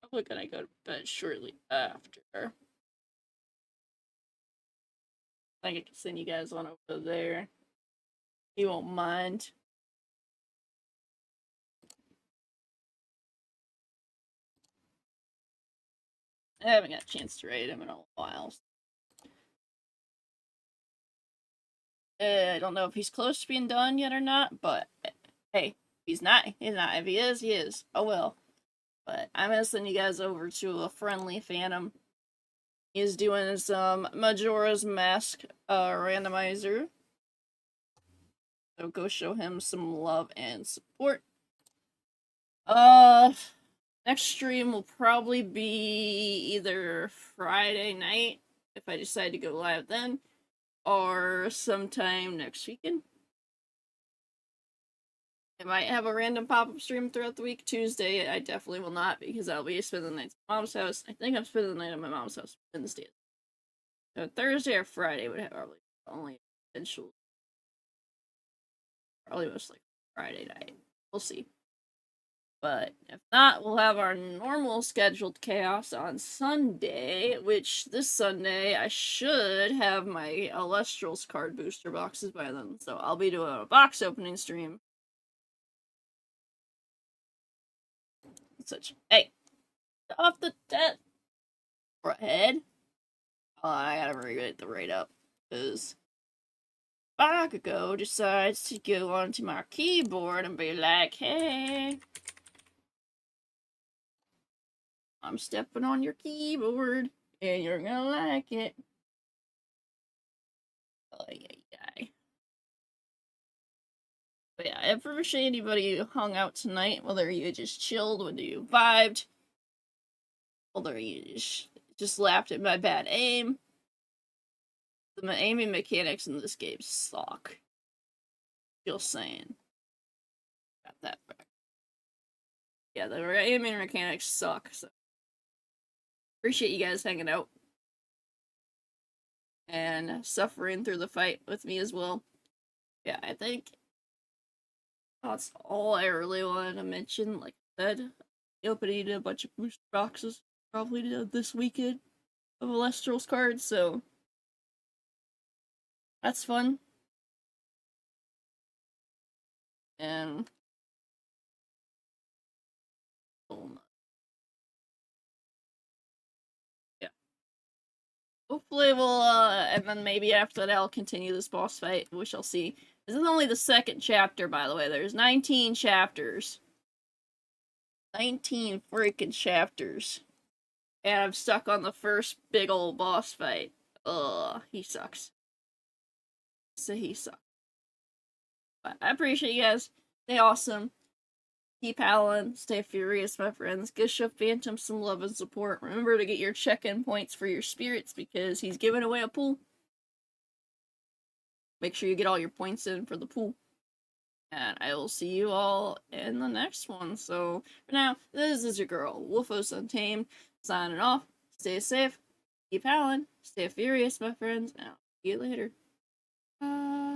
Probably gonna go to bed shortly after. I think I can send you guys on over there. You won't mind. I haven't got a chance to raid him in a while. I don't know if he's close to being done yet or not, but hey, he's not. He's not. If he is, he is. Oh well. But I'm gonna send you guys over to a friendly Phantom. He's doing some Majora's Mask randomizer. So go show him some love and support. Next stream will probably be either Friday night, if I decide to go live then, or sometime next weekend. I might have a random pop-up stream throughout the week. Tuesday, I definitely will not, because I'll be spending the night at my mom's house. I think I'm spending the night at my mom's house Wednesday. So Thursday or Friday would have probably only potential. Probably most likely Friday night. We'll see. But if not, we'll have our normal scheduled chaos on Sunday, which this Sunday I should have my Illustrals card booster boxes by then. So I'll be doing a box opening stream. Such. Hey! Off the debt! Head. Oh, I gotta regulate the rate up. Because Bakugo decides to go onto my keyboard and be like, hey, I'm stepping on your keyboard, and you're gonna like it. Oh, yeah. But yeah, I appreciate anybody who hung out tonight, whether you just chilled, whether you vibed, whether you just laughed at my bad aim. The aiming mechanics in this game suck. Just saying. Got that back. Yeah, the aiming mechanics suck, so appreciate you guys hanging out and suffering through the fight with me as well. Yeah, I think that's all I really wanted to mention. Like I said, opening a bunch of booster boxes probably this weekend of Illustrals cards, so that's fun. And yeah. Hopefully we'll and then maybe after that I'll continue this boss fight. We shall see. This is only the second chapter, by the way. There's 19 chapters. 19 freaking chapters. And I'm stuck on the first big old boss fight. Ugh, he sucks. So he sucks. But I appreciate you guys. Stay awesome. Keep howling. Stay furious, my friends. Give Chef Phantom some love and support. Remember to get your check-in points for your spirits because he's giving away a pool. Make sure you get all your points in for the pool. And I will see you all in the next one. So, for now, this is your girl, Wolfos Untamed, signing off. Stay safe. Keep howling. Stay furious, my friends. And I'll see you later. Bye.